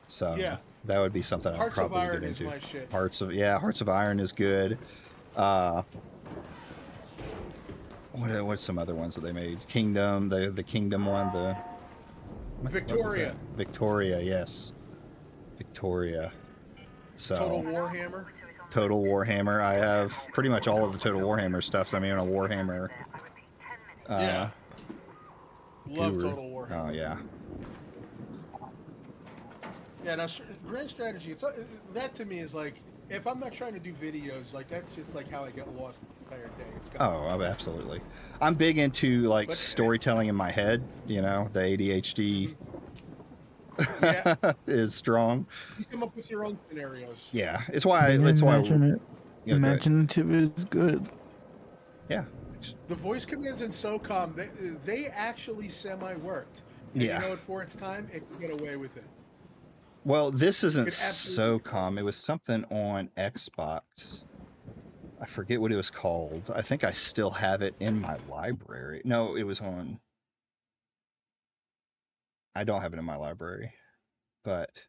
So that would be something I'd probably get into. Hearts of Iron is my shit. Hearts of Iron is good. What's some other ones that they made? Kingdom, the Kingdom one, the Victoria. Victoria, yes. Victoria. So Total Warhammer. Total Warhammer. I have pretty much all of the Total Warhammer stuff. So I'm even a Warhammer. Love guru. Total Warhammer. Oh yeah. Yeah, now grand strategy. That to me is like, if I'm not trying to do videos, like that's just like how I get lost the entire day. It's Absolutely. I'm big into like storytelling in my head. The ADHD Yeah. is strong. You come up with your own scenarios. Yeah, it's why. That's why. Yeah, go ahead. Imaginative is good. Yeah. The voice commands in SOCOM, they actually semi-worked. And Yeah. you know what? For its time, it could get away with it. Well, this isn't Could absolutely- SOCOM. It was something on Xbox. I forget what it was called. I think I still have it in my library. No, it was on. I don't have it in my library, but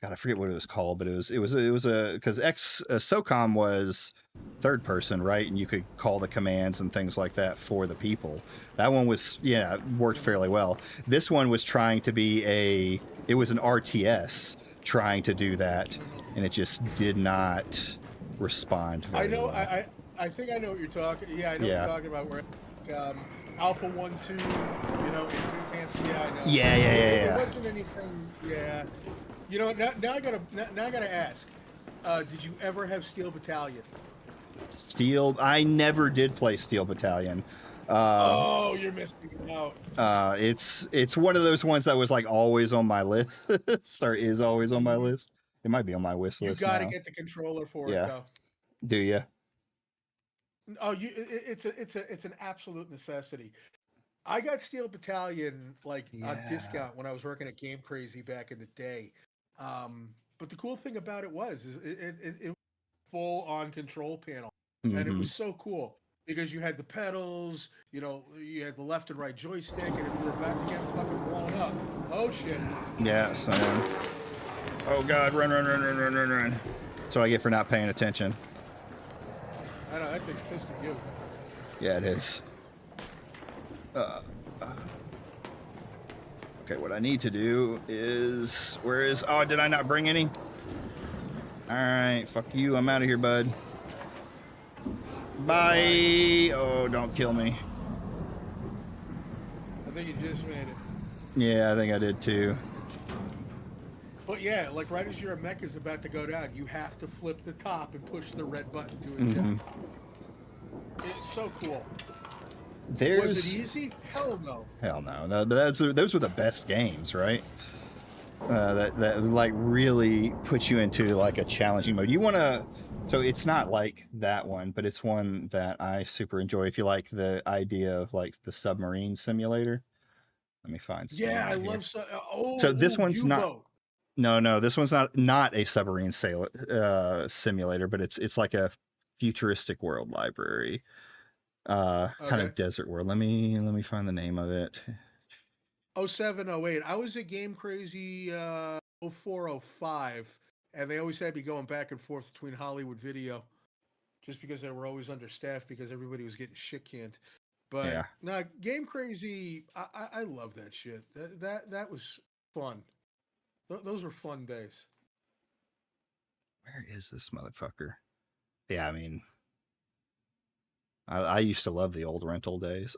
God, I forget what it was called. But it was a because SOCOM was third person, right? And you could call the commands and things like that for the people. That one was worked fairly well. This one was trying to be it was an RTS trying to do that, and it just did not respond very well. I think I know what you're talking. Yeah, I know what you're talking about. Where Alpha 1, 2, enhance. Yeah, I know. Yeah. It wasn't anything. Yeah. You know, now I gotta ask. Did you ever have Steel Battalion? I never did play Steel Battalion. Oh, you're missing out. It's one of those ones that was like always on my list, or is always on my list. It might be on my wish list. You got to now. get the controller for it, Yeah. though. Do you? Oh, it's an absolute necessity. I got Steel Battalion on discount when I was working at Game Crazy back in the day. But the cool thing about it was it was full on control panel, and it was so cool because you had the pedals, you had the left and right joystick, and if you were about to get fucking blown up, oh shit. Yeah, son. Oh God, run. That's what I get for not paying attention. I know, that thing's pissed at you. Yeah, it is. Okay, what I need to do is... Oh, did I not bring any? Alright, fuck you. I'm out of here, bud. Bye! Oh, don't kill me. I think you just made it. Yeah, I think I did too. But yeah, like right as your mech is about to go down, you have to flip the top and push the red button to eject. It's so cool. Was it easy? Hell no. Hell no. Those were the best games, right? That like really put you into like a challenging mode. You want to... So it's not like that one, but it's one that I super enjoy. If you like the idea of like the submarine simulator. Let me find some. Yeah, I here. love So this one's U-boat. not... No, this one's not a submarine simulator, but it's like a futuristic world library. Kind of desert world. Let me find the name of it. 0708. I was at Game Crazy 0405, and they always had me going back and forth between Hollywood Video, just because they were always understaffed because everybody was getting shit canned. But no, Game Crazy, I love that shit. That was fun. Those were fun days. Where is this motherfucker? Yeah, I mean, I used to love the old rental days.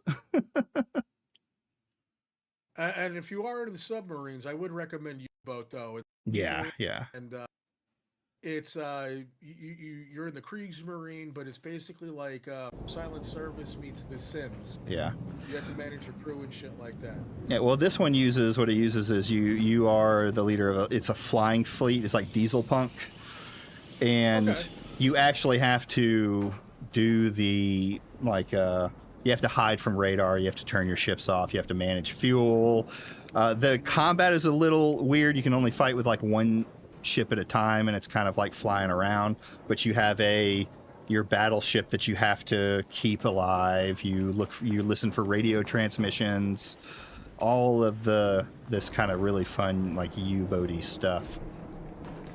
And if you are into the submarines, I would recommend U-boat though. Yeah. And it's you're in the Kriegsmarine, but it's basically like Silent Service meets The Sims. Yeah. You have to manage your crew and shit like that. Yeah. Well, this one uses you are the leader of it's a flying fleet. It's like Diesel Punk, and you actually have to do the you have to hide from radar, you have to turn your ships off, you have to manage fuel. The combat is a little weird. You can only fight with like one ship at a time, and it's kind of like flying around, but you have your battleship that you have to keep alive. You listen for radio transmissions, all of this kind of really fun like U-boaty stuff.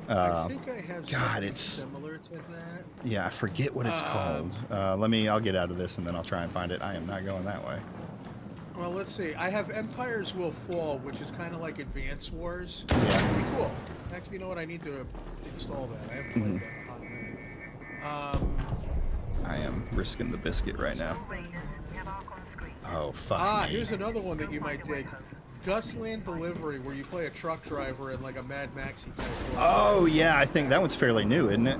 I think I have something similar to that. Yeah, I forget what it's called. I'll get out of this and then I'll try and find it. I am not going that way. Well, let's see. I have Empires Will Fall, which is kind of like Advance Wars. Yeah. Pretty cool. Actually, you know what? I need to install that. I haven't played that in a hot minute. I am risking the biscuit right now. Oh, fuck. Here's another one that you might dig. Dustland Delivery, where you play a truck driver in like a Mad Maxi type. Oh yeah, I think that one's fairly new, isn't it?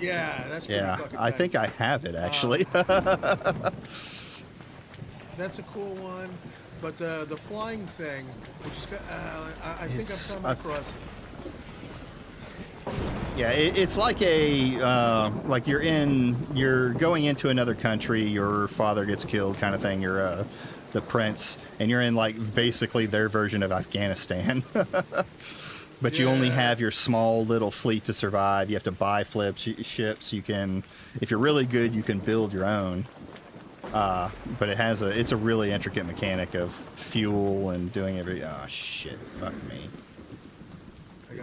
Yeah, that's pretty fucking I tight. think I have it actually. That's a cool one, but the flying thing, which is I think I'm coming across. Yeah, it's like like you're going into another country. Your father gets killed, kind of thing. You're the prince, and you're in like basically their version of Afghanistan. But you only have your small little fleet to survive. You have to buy ships. You can, if you're really good, you can build your own. But it's a really intricate mechanic of fuel and doing oh shit, fuck me. I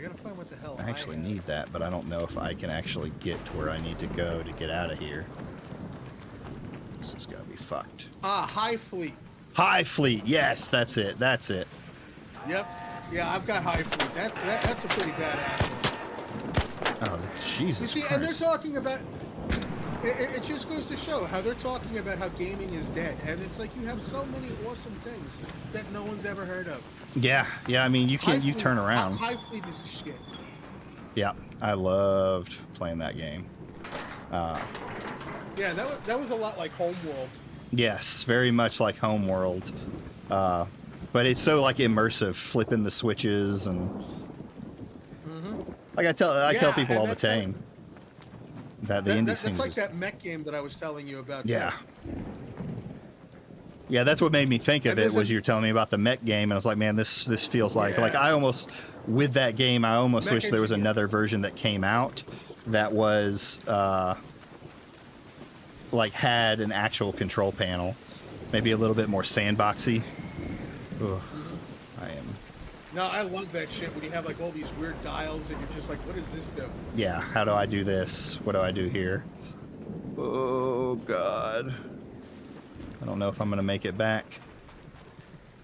gotta find what the hell I actually need that, but I don't know if I can actually get to where I need to go to get out of here. This is gonna be fucked. High Fleet. High Fleet, yes, that's it. Yep. Yeah, I've got High Fleet. That's a pretty badass one. Oh, Jesus You see, Christ. and they're talking about... It just goes to show how they're talking about how gaming is dead. And it's like you have so many awesome things that no one's ever heard of. Yeah, I mean, you turn around. High Fleet is shit. Yeah, I loved playing that game. Yeah, that was a lot like Homeworld. Yes, very much like Homeworld. But it's so like immersive, flipping the switches and like I tell people all the time that the indie scene. That's like that mech game that I was telling you about. Yeah. Yeah, that's what made me think of it was you're telling me about the mech game, and I was like, man, this feels like I almost with that game I almost wish there was another version that came out that was like had an actual control panel, maybe a little bit more sandboxy. Ugh, I am. No, I love that shit when you have like all these weird dials and you're just like, what does this do? Yeah, how do I do this? What do I do here? Oh God. I don't know if I'm gonna make it back.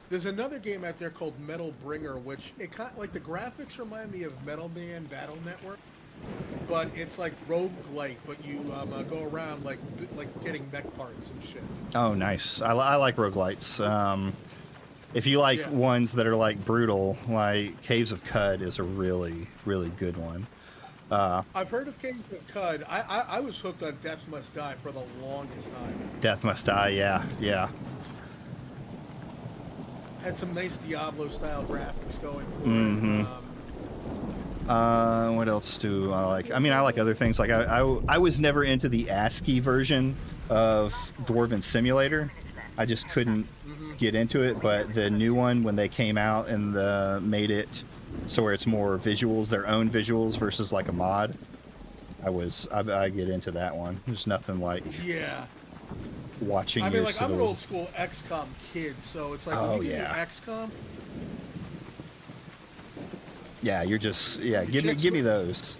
There's another game out there called Metal Bringer, which it kind of, like the graphics remind me of Metal Man Battle Network, but it's like roguelike, but you go around like getting mech parts and shit. Oh, nice. I like roguelites. If you like ones that are like brutal, like Caves of Cud is a really, really good one. I've heard of Caves of Cud. I was hooked on Death Must Die for the longest time. Death Must Die, yeah. Had some nice Diablo-style graphics going for it. What else do I like? I mean, I like other things. Like I was never into the ASCII version of Dwarven Simulator. I just couldn't get into it. But the new one, when they came out and made it so where it's more visuals, their own visuals versus like a mod, I get into that one. There's nothing like watching. I mean, like I'm an old school XCOM kid, so it's like when you do XCOM. Yeah, you're just give me those.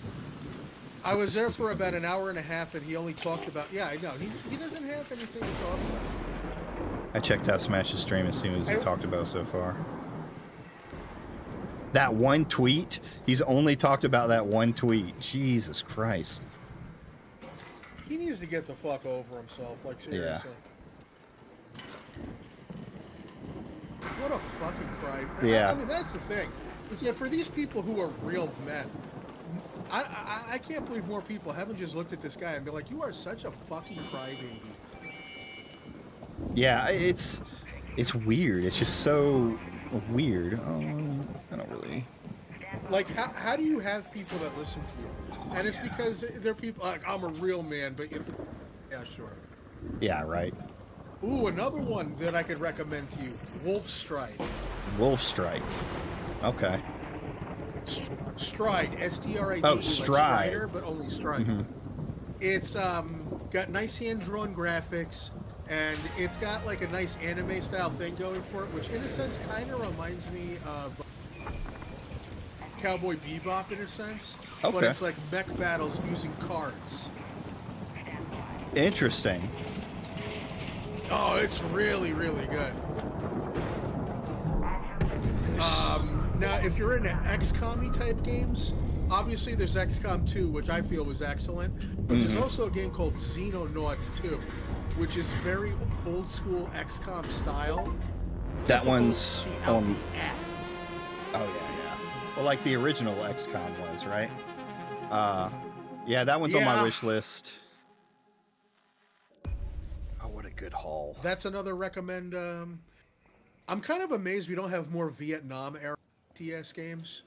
I was there for about an hour and a half, and he only talked about I know he doesn't have anything to talk about. I checked out Smash's stream as soon as he talked about so far. That one tweet, he's only talked about that one tweet. Jesus Christ. He needs to get the fuck over himself, like seriously. What a fucking crime. Yeah. I mean, that's the thing. Is that for these people who are real men, I can't believe more people haven't just looked at this guy and been like, you are such a fucking crybaby. Yeah, it's weird. It's just so weird. I don't really. Like, how do you have people that listen to you? And it's because they're people like, I'm a real man, but yeah, sure. Yeah, right. Ooh, another one that I could recommend to you, Wolf Strike. Wolf Strike. Okay. Stride, S-T-R-I-D-E, Oh, like Stride. Strider, but only Stride. It's got nice hand-drawn graphics, and it's got like a nice anime-style thing going for it, which in a sense kind of reminds me of Cowboy Bebop in a sense. Okay. But it's like mech battles using cards. Interesting. Oh, it's really, really good. Now, if you're into XCOM-y type games, obviously there's XCOM 2, which I feel was excellent, but there's also a game called Xenonauts 2, which is very old school XCOM style. That one's on. Ass. Oh yeah. Well, like the original XCOM was, right? Yeah, that one's on my wish list. Oh, what a good haul. That's another recommend. I'm kind of amazed we don't have more Vietnam era TS games.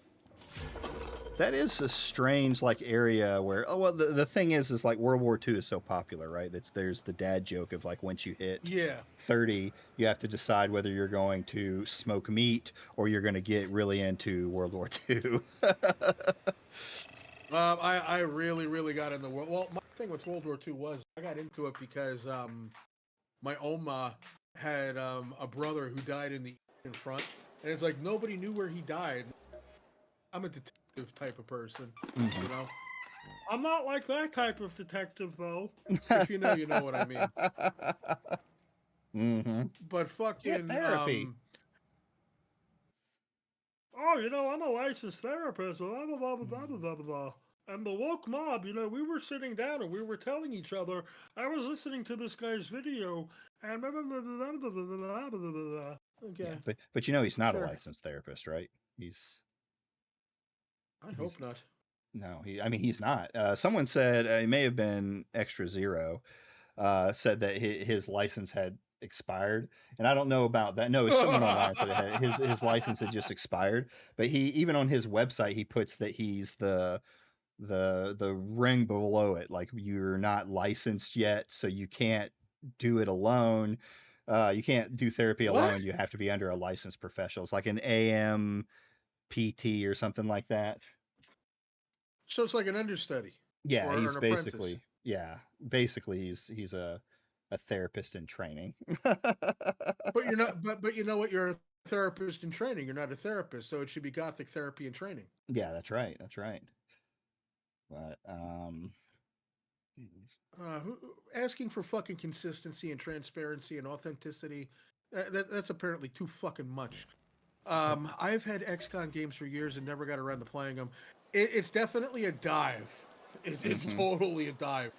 That is a strange like area where the thing is like World War II is so popular, right? There's the dad joke of like once you hit Yeah. 30, you have to decide whether you're going to smoke meat or you're going to get really into World War II. I really got in the world. Well, my thing with World War II was I got into it because my Oma had a brother who died in the Eastern Front, and it's like nobody knew where he died. I'm a detective type of person, Mhm. you know. I'm not like that type of detective, though. If you know what I mean. Mm-hmm. But Get fucking therapy. Oh, I'm a licensed therapist. Blah, blah, blah, blah, blah, blah, blah. And the woke mob, we were sitting down and we were telling each other, I was listening to this guy's video, and blah, blah, blah, blah, blah, blah, blah, blah, blah. Okay. Yeah, but he's not a Sure. licensed therapist, right? I hope not. No, he's not. Someone said it may have been Extra Zero. Said that his license had expired, and I don't know about that. No, it's someone online said his license had just expired. But he even on his website he puts that he's the ring below it, like you're not licensed yet, so you can't do it alone. You can't do therapy alone. What? You have to be under a licensed professional. It's like an AMPT or something like that. So it's like an understudy. Yeah, Or he's an apprentice. basically he's a therapist in training. But you're not. But you know what? You're a therapist in training. You're not a therapist, so it should be Gothic therapy in training. Yeah, that's right. That's right. But Asking for fucking consistency and transparency and authenticity, that's apparently too fucking much. I've had XCOM games for years and never got around to playing them. It's definitely a dive. It's totally a dive.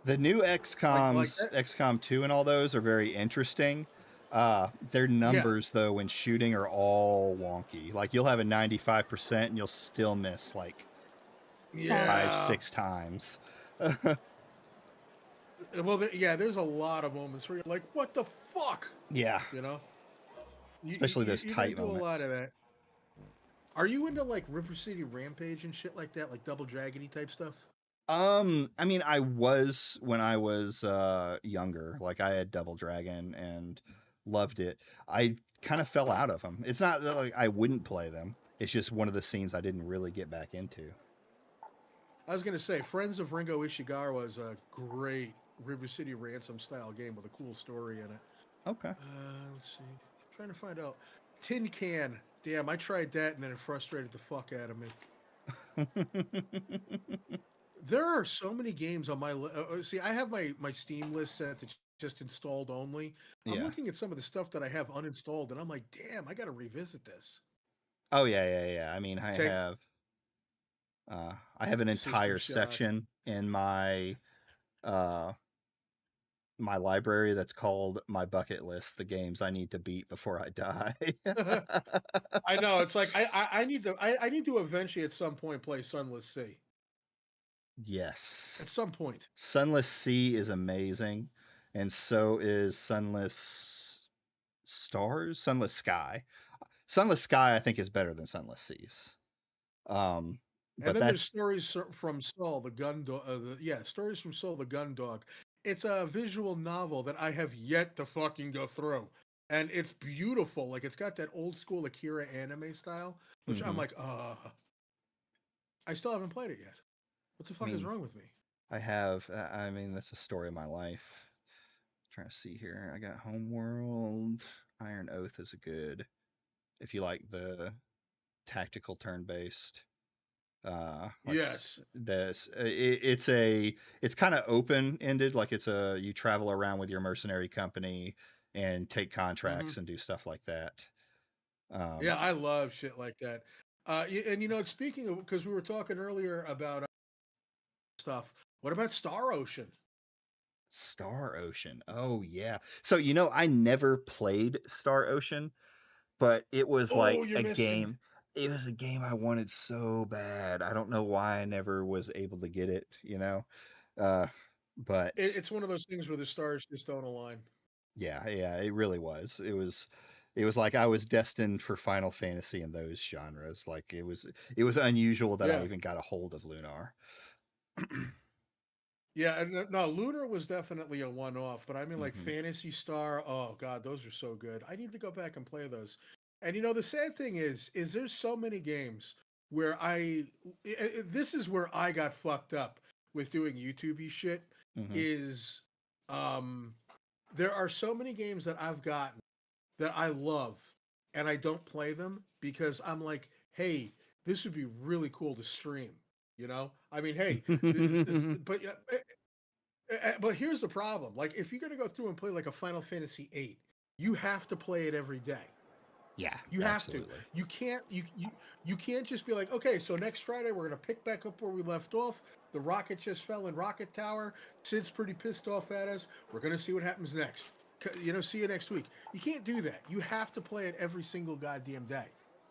the new XComs, XCOM 2 and all those are very interesting. Their numbers though when shooting are all wonky. Like you'll have a 95% and you'll still miss like 5-6 times. Well, there's a lot of moments where you're like, "What the fuck?" Yeah. You know, Especially those tight do moments. a lot of that. Are you into like River City Rampage and shit like that, like Double Dragony type stuff? I was when I was younger. Like I had Double Dragon and loved it. I kind of fell out of them. It's not that like I wouldn't play them. It's just one of the scenes I didn't really get back into. I was gonna say, Friends of Ringo Ishigarawa is a great River City Ransom style game with a cool story in it. Okay. Let's see. I'm trying to find out. Tin Can. Damn, I tried that and then it frustrated the fuck out of me. There are so many games on my see. I have my Steam list set to just installed only. I'm looking at some of the stuff that I have uninstalled, and I'm like, damn, I got to revisit this. Oh yeah. I have an entire section in my my library that's called my bucket list, the games I need to beat before I die. I know, it's like I need to eventually at some point play Sunless Sea. Yes. At some point. Sunless Sea is amazing, and so is Sunless Sky. Sunless Sky I think is better than Sunless Seas. And then there's Stories from Saul, the gun dog. Stories from Saul, the gun dog. It's a visual novel that I have yet to fucking go through, and it's beautiful. Like it's got that old school Akira anime style, which I'm like, I still haven't played it yet. What the fuck is wrong with me? I have. That's a story of my life. I'm trying to see here. I got Homeworld. Iron Oath is a good. If you like the tactical turn-based. Yes. It's kind of open-ended. Like you travel around with your mercenary company and take contracts and do stuff like that. Yeah, I love shit like that. And speaking of, because we were talking earlier about stuff. What about Star Ocean? Star Ocean. Oh yeah. So I never played Star Ocean, but it was like a game. It was a game I wanted so bad. I don't know why I never was able to get it. But it's one of those things where the stars just don't align. Yeah, it really was. It was It was like I was destined for Final Fantasy in those genres. Like it was unusual that I Yeah. even got a hold of Lunar. Yeah, and no, Lunar was definitely a one-off, but I mean, like Hmm. Fantasy Star. Oh God, those are so good. I need to go back and play those. And you know, the sad thing is there's so many games where this is where I got fucked up with doing YouTubey shit. Hmm. Is um, there are so many games that I've gotten that I love, and I don't play them because I'm like, hey, this would be really cool to stream. You know, I mean, hey, but yeah, but here's the problem. Like, if you're gonna go through and play like a Final Fantasy VIII, you have to play it every day. Yeah, You have to. absolutely. You can't just be like, okay, so next Friday we're gonna pick back up where we left off. The rocket just fell in Rocket Tower. Sid's pretty pissed off at us. We're gonna see what happens next. You know, see you next week. You can't do that. You have to play it every single goddamn day.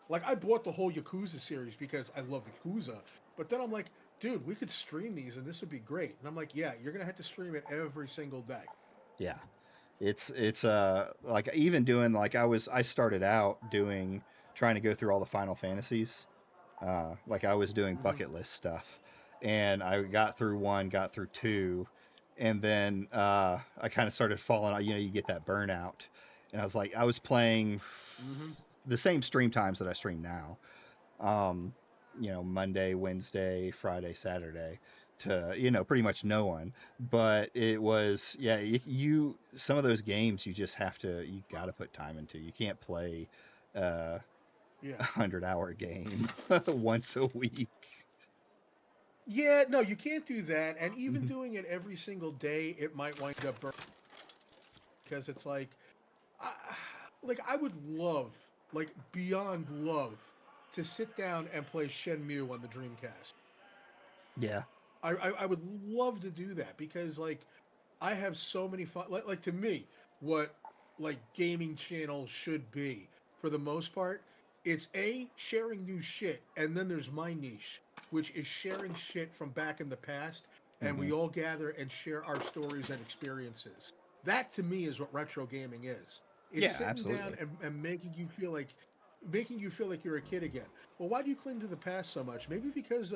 Like I bought the whole Yakuza series because I love Yakuza, but then I'm like, dude, we could stream these and this would be great. And I'm like, yeah, you're gonna have to stream it every single day. Yeah. It's like even doing like I started out doing trying to go through all the Final Fantasies. Like I was doing Mhm. bucket list stuff, and I got through one, got through two, and then I kind of started falling out. You know, you get that burnout, and I was playing Mhm. the same stream times that I stream now. Um, Monday, Wednesday, Friday, Saturday to, pretty much no one. But it was, yeah, some of those games you got to put time into. You can't play uh, Yeah. 100-hour game once a week. Yeah, no, you can't do that. And even Mhm. doing it every single day, it might wind up burning because it's I, like I would love, like beyond love, to sit down and play Shenmue on the Dreamcast. Yeah. I would love to do that because like I have so many fun. Like to me, what like gaming channels should be for the most part, it's a sharing new shit, and then there's my niche, which is sharing shit from back in the past, and Hmm. we all gather and share our stories and experiences. That to me is what retro gaming is. It's Yeah, sitting down absolutely. and making you feel like you're a kid again. Well, why do you cling to the past so much? Maybe because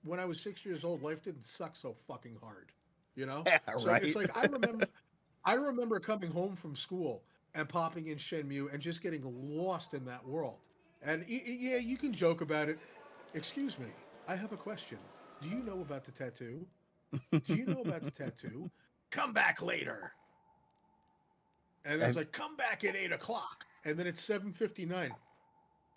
when I was 6 years old, life didn't suck so fucking hard. You know, Yeah, so it's right. like I remember coming home from school and popping in Shenmue and just getting lost in that world. And yeah, you can joke about it. Excuse me, I have a question. Do you know about the tattoo? Do you know about the tattoo? Come back later. And then it's And like, come back at 8 o'clock. And then it's 7:59.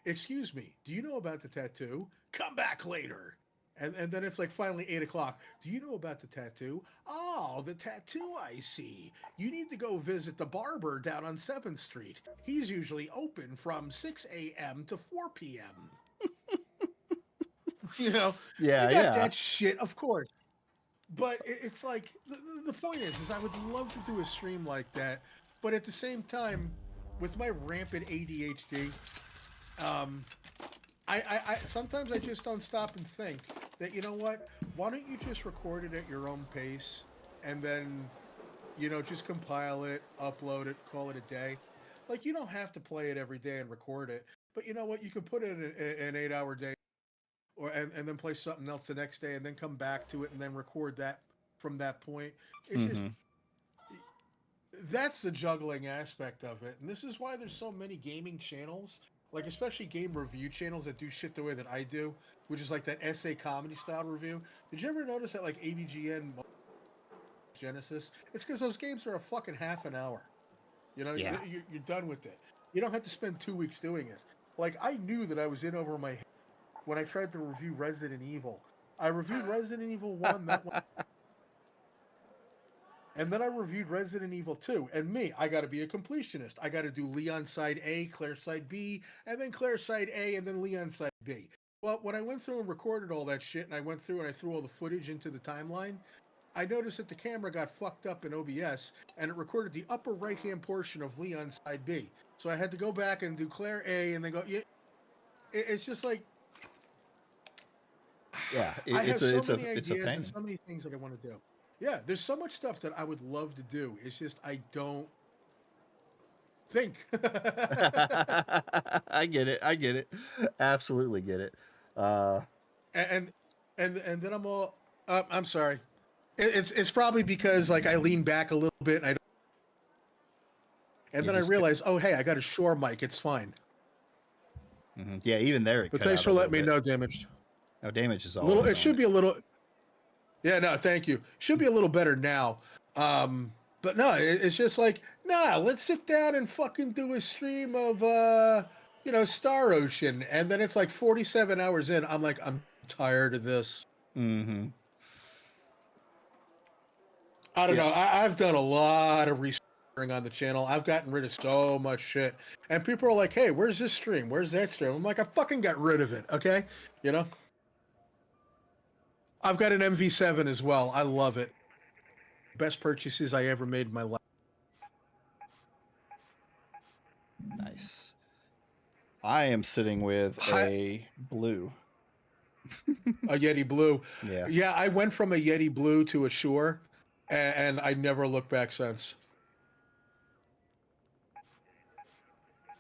Excuse me, do you know about the tattoo? Come back later. And then it's like finally 8 o'clock. Do you know about the tattoo? Oh, the tattoo I see. You need to go visit the barber down on 7th Street. He's usually open from 6 a.m. to 4 p.m. You know, you yeah, got yeah. that shit, of course. But it's like the point is I would love to do a stream like that, but at the same time, with my rampant ADHD, um, I sometimes I just don't stop and think that, you know what? Why don't you just record it at your own pace and then, just compile it, upload it, call it a day. Like you don't have to play it every day and record it, but you know what? You can put it in an 8 hour day and then play something else the next day and then come back to it and then record that from that point. It's just Hmm. that's the juggling aspect of it. And this is why there's so many gaming channels, like especially game review channels that do shit the way that I do, which is like that essay comedy style review. Did you ever notice that like AVGN Genesis? It's because those games are a fucking half an hour. You know, Yeah. you're done with it. You don't have to spend 2 weeks doing it. Like I knew that I was in over my head when I tried to review Resident Evil. I reviewed Resident Evil 1, that one. And then I reviewed Resident Evil 2. And me, I got to be a completionist. I got to do Leon side A, Claire side B, and then Claire side A, and then Leon side B. Well, when I went through and recorded all that shit, and I went through and I threw all the footage into the timeline, I noticed that the camera got fucked up in OBS, and it recorded the upper right-hand portion of Leon side B. So I had to go back and do Claire A, and then go, yeah. It's just like, Yeah. I It's have a so it's a many it's a ideas and pain. so many things that I want to do. Yeah, there's so much stuff that I would love to do. It's just I don't think. I get it. I get it. Absolutely get it. and then I'm all. I'm sorry. It's probably because like I lean back a little bit and then I realize, oh hey, I got a Shure mic. It's fine. Yeah, even there. But thanks for letting me know, Damaged. Oh, Damage is A always little. on It should be a little. Yeah, no, thank you. Should be a little better now. But no, it's just like, nah, let's sit down and fucking do a stream of, Star Ocean. And then it's like 47 hours in. I'm like, I'm tired of this. Mm-hmm. I don't know. I've done a lot of restructuring on the channel. I've gotten rid of so much shit. And people are like, hey, where's this stream? Where's that stream? I'm like, I fucking got rid of it, okay? You know? I've got an MV7 as well. I love it. Best purchases I ever made in my life. Nice. I am sitting with a Blue. A Yeti Blue. Yeah. Yeah, I went from a Yeti Blue to a Shure, and I never looked back since.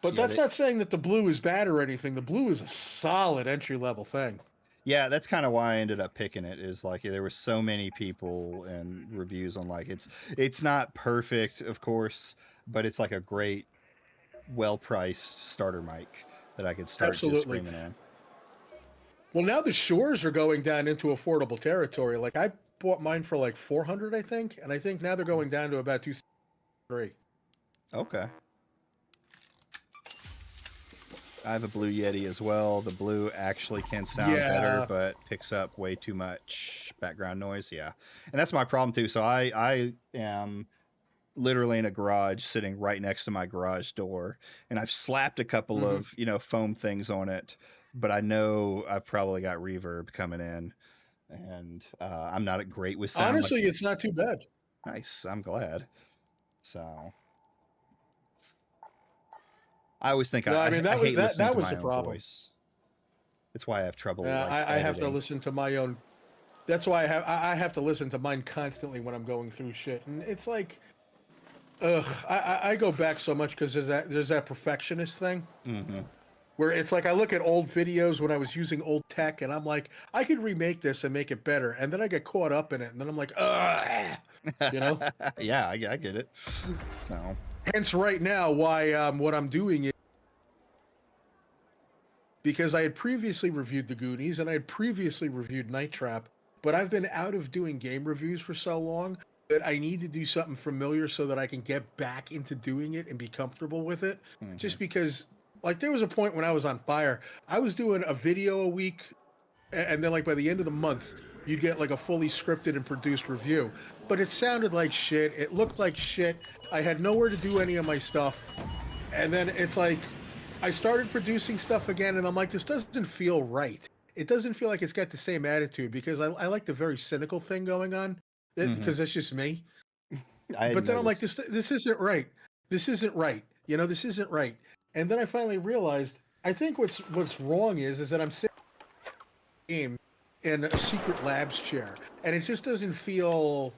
But that's not saying that the Blue is bad or anything. The Blue is a solid entry-level thing. Yeah, that's kind of why I ended up picking it. Is like there were so many people and reviews on like it's not perfect, of course, but it's like a great, well-priced starter mic that I could start just screaming in. Well, now the Shures are going down into affordable territory. Like I bought mine for like $400, I think, and I think now they're going down to about $273. Okay. I have a Blue Yeti as well. The Blue actually can sound better, but picks up way too much background noise. Yeah, and that's my problem too. So I am literally in a garage, sitting right next to my garage door, and I've slapped a couple of foam things on it, but I know I've probably got reverb coming in, and I'm not great with sound. Honestly, it's not too bad. Nice. I'm glad. So. I always think I hate listening to my own voice. That's why I have trouble. Yeah, I have to listen to my own. That's why I have to listen to mine constantly when I'm going through shit, and it's like, I go back so much because there's that perfectionist thing, where it's like I look at old videos when I was using old tech, and I'm like, I could remake this and make it better, and then I get caught up in it, and then I'm like, you know? Yeah, I get it. So. Hence, right now, why what I'm doing is because I had previously reviewed The Goonies and I had previously reviewed Night Trap, but I've been out of doing game reviews for so long that I need to do something familiar so that I can get back into doing it and be comfortable with it. Just because, like, there was a point when I was on fire. I was doing a video a week, and then, like, by the end of the month, you'd get, like, a fully scripted and produced review. But it sounded like shit. It looked like shit. I had nowhere to do any of my stuff. And then it's like, I started producing stuff again, and I'm like, this doesn't feel right. It doesn't feel like it's got the same attitude, because I like the very cynical thing going on, because that's just me. But then I'm like, this isn't right. This isn't right. You know, this isn't right. And then I finally realized, I think what's wrong is that I'm sitting in a secret labs chair, and it just doesn't feel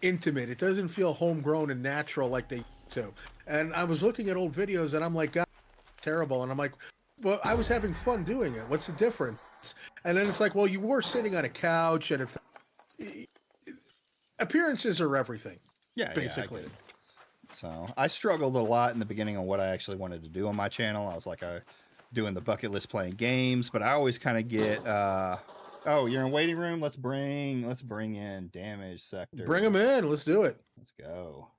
intimate. It doesn't feel homegrown and natural like they used to. And I was looking at old videos, and I'm like, God, terrible. And I'm like, well, I was having fun doing it. What's the difference? And then it's like, well, you were sitting on a couch, and appearances are everything. Yeah, basically. Yeah, so I struggled a lot in the beginning on what I actually wanted to do on my channel. I was like, doing the bucket list playing games, but I always kind of get, oh, you're in waiting room. Let's bring in Damage Sector. Bring them in. Let's do it. Let's go.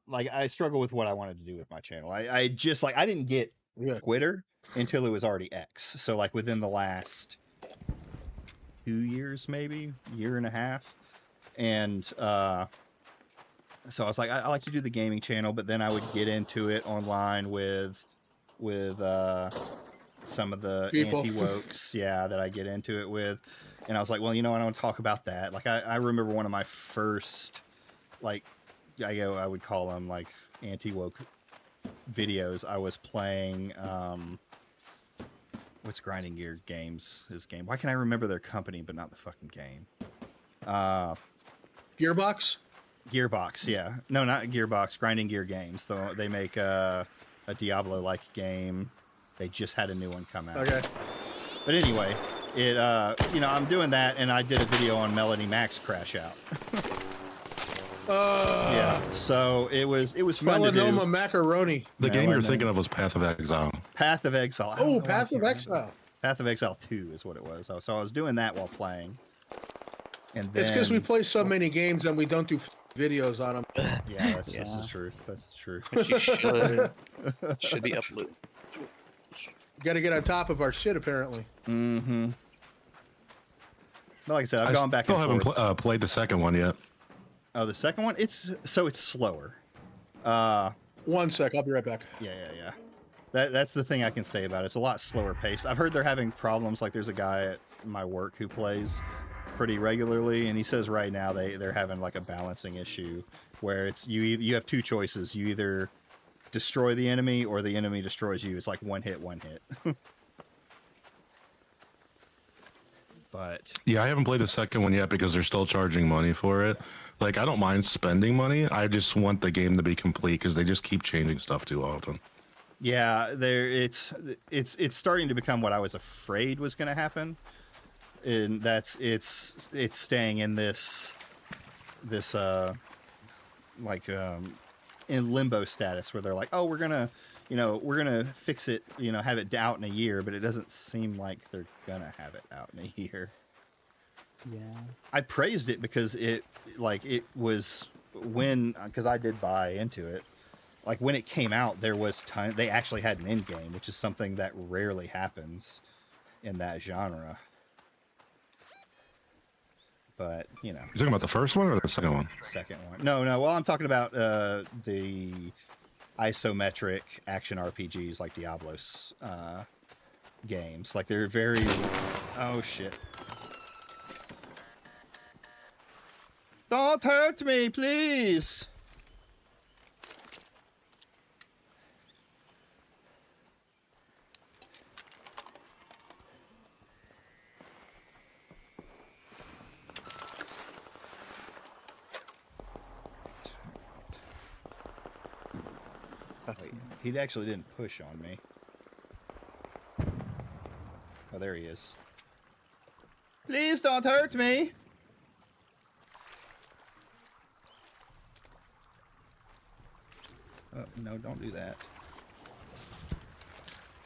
Like I struggle with what I wanted to do with my channel. I just I didn't get Twitter until it was already X. So like within the last 2 years, maybe year and a half. And, so I was like, I like to do the gaming channel, but then I would get into it online with some of the anti-wokes, that I get into it with. And I was like, well, I don't talk about that. Like I remember one of my first, like, I would call them like anti-woke videos. I was playing, what's Grinding Gear Games? His game. Why can I remember their company but not the fucking game? Gearbox? Gearbox, yeah. No, not Gearbox. Grinding Gear Games. Though they make a Diablo-like game. They just had a new one come out. Okay. But anyway, it I'm doing that, and I did a video on Melody Max crash out. Yeah. So it was fun to do. Melanoma macaroni. The game you're thinking of was Path of Exile. Path of Exile. Oh, Path of Exile. Path of Exile 2 is what it was. So I was doing that while playing. And then, It's because we play so many games and we don't do videos on them. Yeah, that's the truth. That's the truth. Which you should be uploaded. Got to get on top of our shit, apparently. Mm-hmm. But like I said, I've gone back still and forth. haven't played the second one yet. Oh, the second one? It's slower. 1 sec, I'll be right back. Yeah. That's the thing I can say about it. It's a lot slower paced. I've heard they're having problems. Like there's a guy at my work who plays pretty regularly, and he says right now they're having like a balancing issue where it's you have two choices. You either destroy the enemy or the enemy destroys you. It's like one hit. But yeah, I haven't played the second one yet because they're still charging money for it. Like, I don't mind spending money. I just want the game to be complete because they just keep changing stuff too often. yeah, it's starting to become what I was afraid was going to happen, and that's it's staying in this in limbo status where they're like, oh, we're gonna fix it, have it out in a year, but it doesn't seem like they're gonna have it out in a year. Yeah. I praised it because it was because I did buy into it. Like when it came out, there was time they actually had an end game, which is something that rarely happens in that genre. But You're talking about the first one or the second one? Second one. No. Well, I'm talking about the isometric action RPGs like Diablo's games. Like they're very. Oh shit! Don't hurt me, please. Wait, he actually didn't push on me. Oh, there he is. Please don't hurt me! Oh, no, don't do that.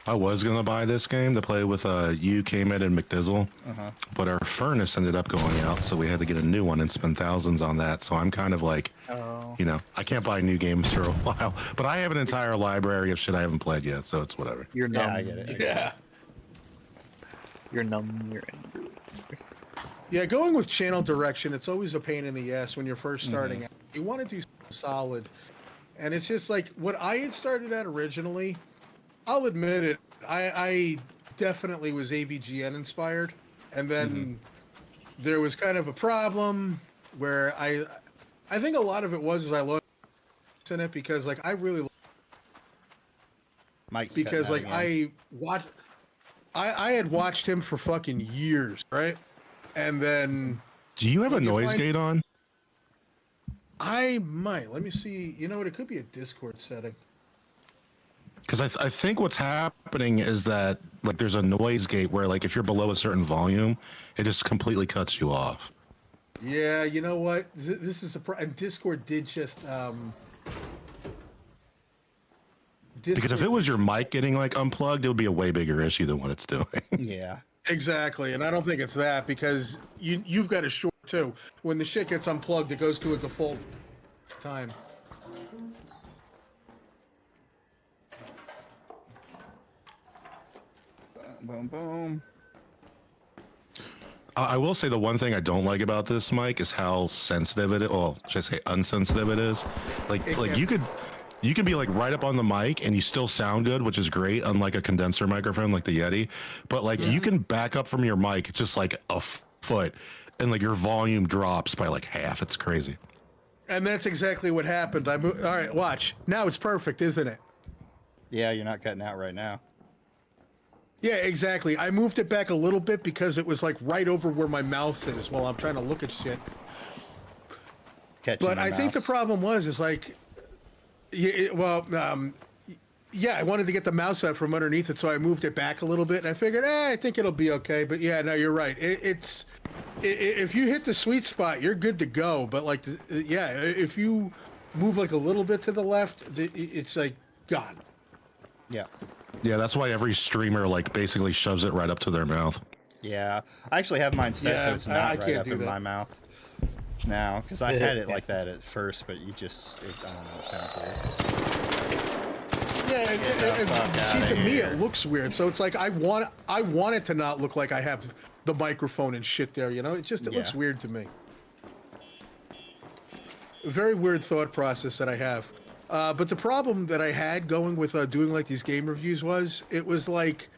I was gonna buy this game to play with you, K-Med, and McDizzle, but our furnace ended up going out, so we had to get a new one and spend thousands on that. So I'm kind of like, I can't buy new games for a while, but I have an entire library of shit I haven't played yet, so it's whatever. You're numb. Yeah, I get it. You're numb. You're angry. Yeah, going with channel direction, it's always a pain in the ass when you're first starting out. You want to do something solid, and it's just like what I had started at originally. I'll admit it, I definitely was AVGN inspired, and then there was kind of a problem where I think a lot of it was I lost in it because like I really Mike's because like I had watched him for fucking years, right? And then do you have a noise gate on? I might. Let me see. You know what? It could be a Discord setting. Because I think what's happening is that like there's a noise gate where like if you're below a certain volume, it just completely cuts you off. Yeah, you know what? This is and Discord did just because if it was your mic getting like unplugged, it would be a way bigger issue than what it's doing. Yeah. Exactly, and I don't think it's that because you've got a short too. When the shit gets unplugged, it goes to a default time. Boom, boom. I will say the one thing I don't like about this mic is how sensitive it is. Well, should I say unsensitive it is? Like you can be like right up on the mic and you still sound good, which is great, unlike a condenser microphone like the Yeti. But like you can back up from your mic just like a foot, and like your volume drops by like half. It's crazy. And that's exactly what happened. All right, watch. Now it's perfect, isn't it? Yeah, you're not cutting out right now. Yeah, exactly. I moved it back a little bit because it was like right over where my mouth is while I'm trying to look at shit. catching But your I think the mouse. problem is like, yeah, I wanted to get the mouse out from underneath it, so I moved it back a little bit, and I figured, I think it'll be okay. But yeah, no, you're right. If you hit the sweet spot, you're good to go. But like, if you move like a little bit to the left, it's like gone. Yeah. Yeah, that's why every streamer like basically shoves it right up to their mouth. Yeah, I actually have mine set so it's not I right can't up do in that. my mouth now, because I had it like that at first, but I don't know, it sounds weird. Yeah, see, to me it looks weird. So it's like I want it to not look like I have the microphone and shit there. You know, it looks weird to me. A very weird thought process that I have. But the problem that I had going with doing like these game reviews was like,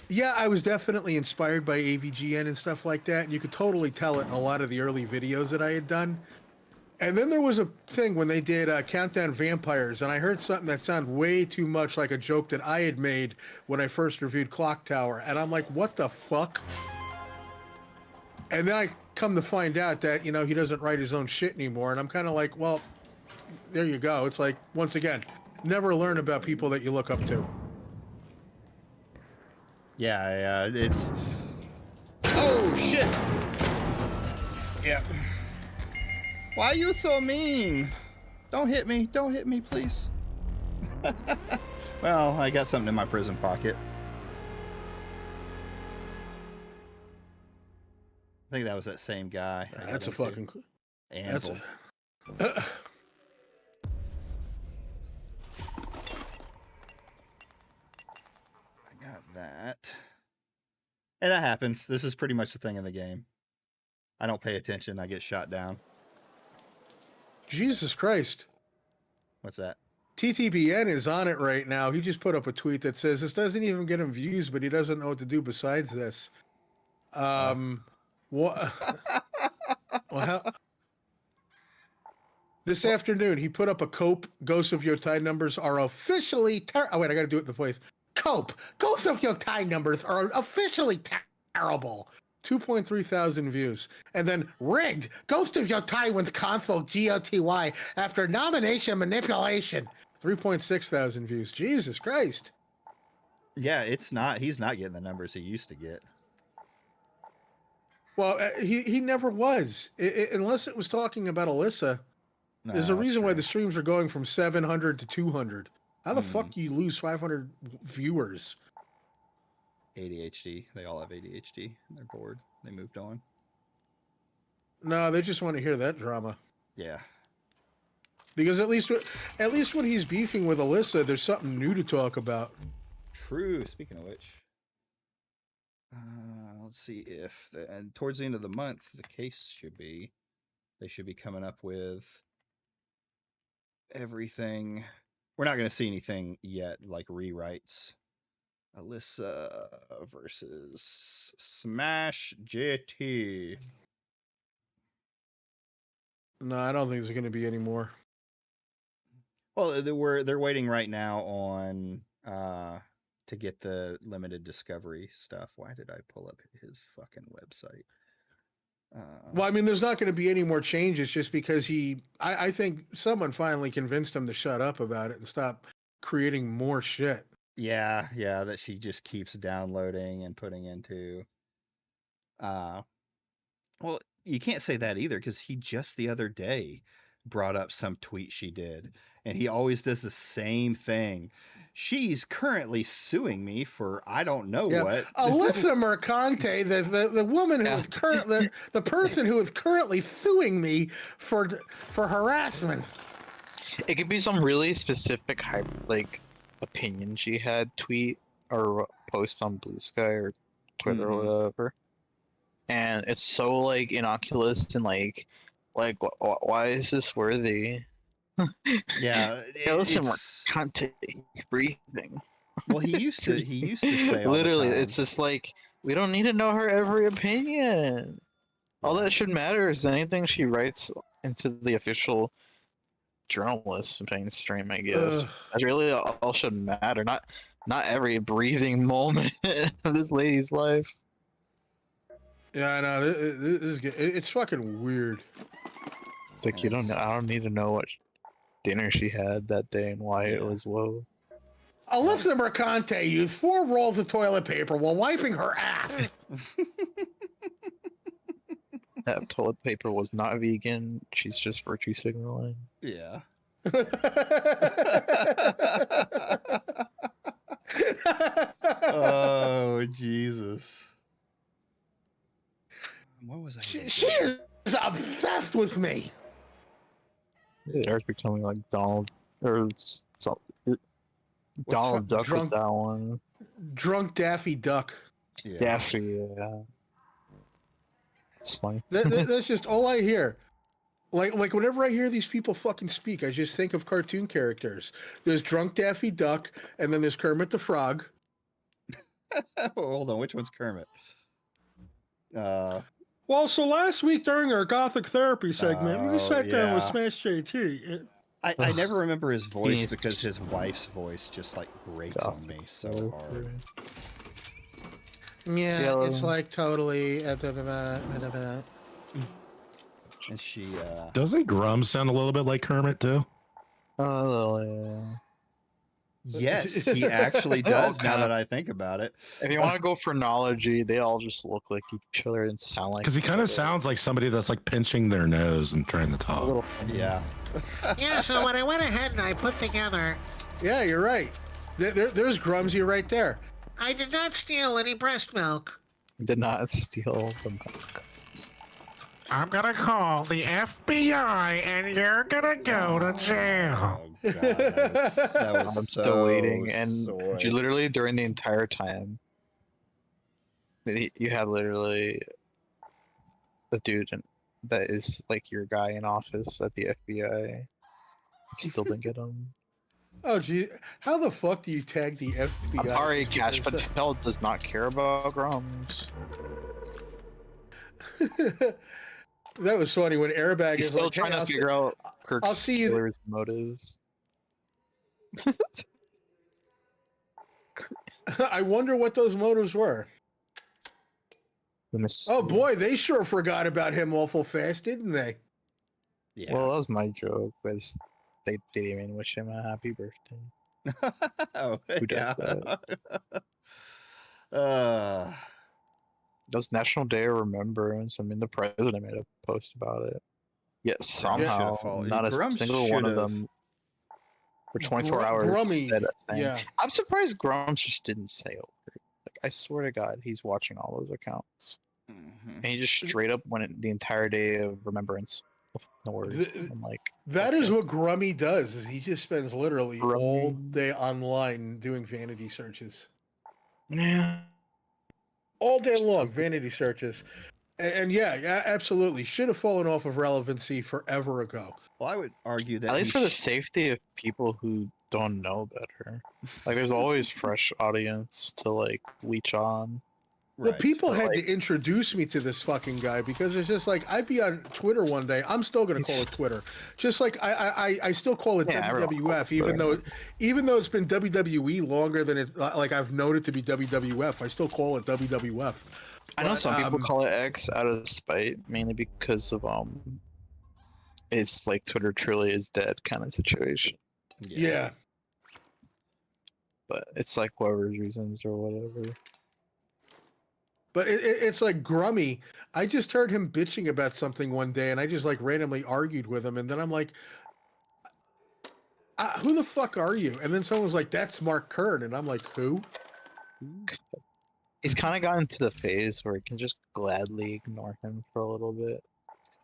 yeah, I was definitely inspired by AVGN and stuff like that, and you could totally tell it in a lot of the early videos that I had done. And then there was a thing when they did Countdown Vampires, and I heard something that sounded way too much like a joke that I had made when I first reviewed Clock Tower, and I'm like, what the fuck? And then I come to find out that, he doesn't write his own shit anymore, and I'm kind of like, well, there you go. It's like, once again, never learn about people that you look up to. Yeah, it's... Oh, shit! Yeah. Why are you so mean? Don't hit me, please. Well, I got something in my prison pocket. I think that was that same guy. That's a fucking... Anvil. That's That. And that happens. This is pretty much the thing in the game. I don't pay attention. I get shot down. Jesus Christ. What's that? TTBN is on it right now. He just put up a tweet that says this doesn't even get him views, but he doesn't know what to do besides this. What? Well, this afternoon, he put up a Cope. Ghosts of your tie numbers are officially... Oh, wait, I got to do it in the voice. Cope. Ghosts of your tie numbers are officially terrible. 2.3 thousand views. And then Rigged. Ghost of your tie wins console GOTY after nomination manipulation. 3.6 thousand views. Jesus Christ. Yeah, he's not getting the numbers he used to get. Well, he never was. Unless it was talking about Alyssa. No, There's a that's reason why true. the streams are going from 700 to 200. How the fuck do you lose 500 viewers? ADHD. They all have ADHD. They're bored. They moved on. No, they just want to hear that drama. Yeah. Because at least when he's beefing with Alyssa, there's something new to talk about. True. Speaking of which, let's see if and towards the end of the month, they should be coming up with everything. We're not going to see anything yet, like rewrites. Alyssa versus Smash JT. No, I don't think there's going to be any more. Well, they're waiting right now on to get the limited discovery stuff. Why did I pull up his fucking website? Well, I mean, there's not going to be any more changes just because I think someone finally convinced him to shut up about it and stop creating more shit. Yeah, that she just keeps downloading and putting into. Well, you can't say that either because he just the other day brought up some tweet she did, and he always does the same thing. She's currently suing me for I don't know what. Alyssa Mercante, the woman who is the person who is currently suing me for harassment. It could be some really specific opinion she had tweet or post on Blue Sky or Twitter or whatever, and it's so innocuous and why is this worthy? Yeah, listen, we're content breathing. Well, he used to say all literally, the time. it's just we don't need to know her every opinion. All that should matter is anything she writes into the official journalist mainstream, I guess. That's really all should matter. Not every breathing moment of this lady's life. Yeah, I know. It's fucking weird. It's like you don't. I don't need to know what dinner she had that day and why it was low. Alyssa Mercante used 4 rolls of toilet paper while wiping her ass. That toilet paper was not vegan. She's just virtue signaling. Yeah. Oh Jesus! What was I? She is obsessed with me. Eric's becoming like Donald or Donald Duck with that one. Drunk Daffy Duck. Yeah. Daffy, yeah. It's funny. That's just all I hear. Like whenever I hear these people fucking speak, I just think of cartoon characters. There's Drunk Daffy Duck, and then there's Kermit the Frog. Hold on, which one's Kermit? Well, so last week during our Gothic therapy segment, we sat down with yeah. Smash JT. I never remember his voice because his wife's voice just like grates on me so hard. Yeah, it's like totally. And she Doesn't Grum sound a little bit like Kermit too? Oh yeah. Yes, he actually does. Now that I think about it. If you want to go for phrenology, they all just look like each other and sound like. Because he kind of sounds like somebody that's like pinching their nose and trying to talk. Yeah. Yeah, so when I went ahead and I put together... Yeah, you're right. There's Grumsy right there. I did not steal any breast milk. Did not steal the milk. I'm gonna call the FBI and you're gonna go to jail. Oh, God, that was I'm so still waiting, and soy. you literally during the entire time, you had literally the dude that is like your guy in office at the FBI. You still didn't get him. Oh, gee. How the fuck do you tag the FBI? I'm sorry, Cash Patel does not care about Grums. That was funny when Airbag He's is still like, trying hey, to figure out Kirk's I'll see you killer's motives. I wonder what those motives were. Oh boy, they sure forgot about him awful fast, didn't they? Yeah. Well, that was my joke. Was they didn't even wish him a happy birthday? Oh, Who does yeah. that? That was National Day of Remembrance. I mean, the president made a post about it. Yet somehow, not a Grumps single one of should've- them for 24 hours Grummy, said a thing. yeah. I'm surprised Grumps just didn't say a word. Like, I swear to God, he's watching all those accounts. And he just straight up went the entire day of remembrance with no words. I'm like, That is what Grummy does. Is he just spends literally all day online doing vanity searches. Yeah. All day long, vanity searches. And yeah, absolutely. Should have fallen off of relevancy forever ago. Well, I would argue that at least for the safety of people who don't know better. Like, there's always fresh audience to like leech on. Well, people had to introduce me to this fucking guy because it's just like I'd be on Twitter one day. I'm still gonna call it Twitter, just like I still call it WWF, even though it's been WWE longer than it. Like I've known it to be WWF, I still call it WWF. I know But, some people call it X out of spite, mainly because of it's like Twitter truly is dead kind of situation. Yeah. But it's like whoever's reasons or whatever. But it's like Grummy. I just heard him bitching about something one day, and I just like randomly argued with him, and then I'm like, "Who the fuck are you?" And then someone was like, "That's Mark Kern," and I'm like, "Who?" He's kind of gotten to the phase where he can just gladly ignore him for a little bit.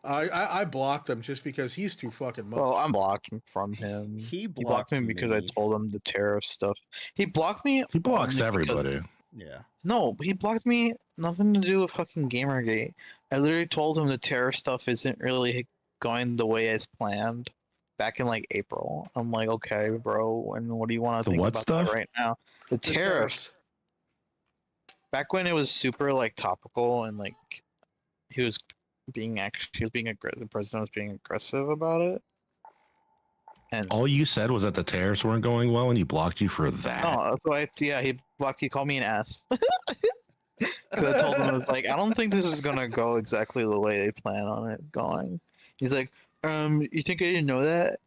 I blocked him just because he's too fucking much. Well, I'm blocked from him. He blocked me because I told him the tariff stuff. He blocked me. He blocks only because- everybody. Yeah. No, he blocked me. Nothing to do with fucking Gamergate. I literally told him the tariff stuff isn't really going the way as planned. Back in like April, I'm like, okay, bro, and what do you want to The think what about stuff? that right now? The tariffs. Back when it was super like topical and like he was being aggressive. The president was being aggressive about it. And all you said was that the tariffs weren't going well, and he blocked you for that. oh, that's why. Yeah, he blocked. He called me an ass. Because I told him I was like, I don't think this is gonna go exactly the way they plan on it going. He's like, You think I didn't know that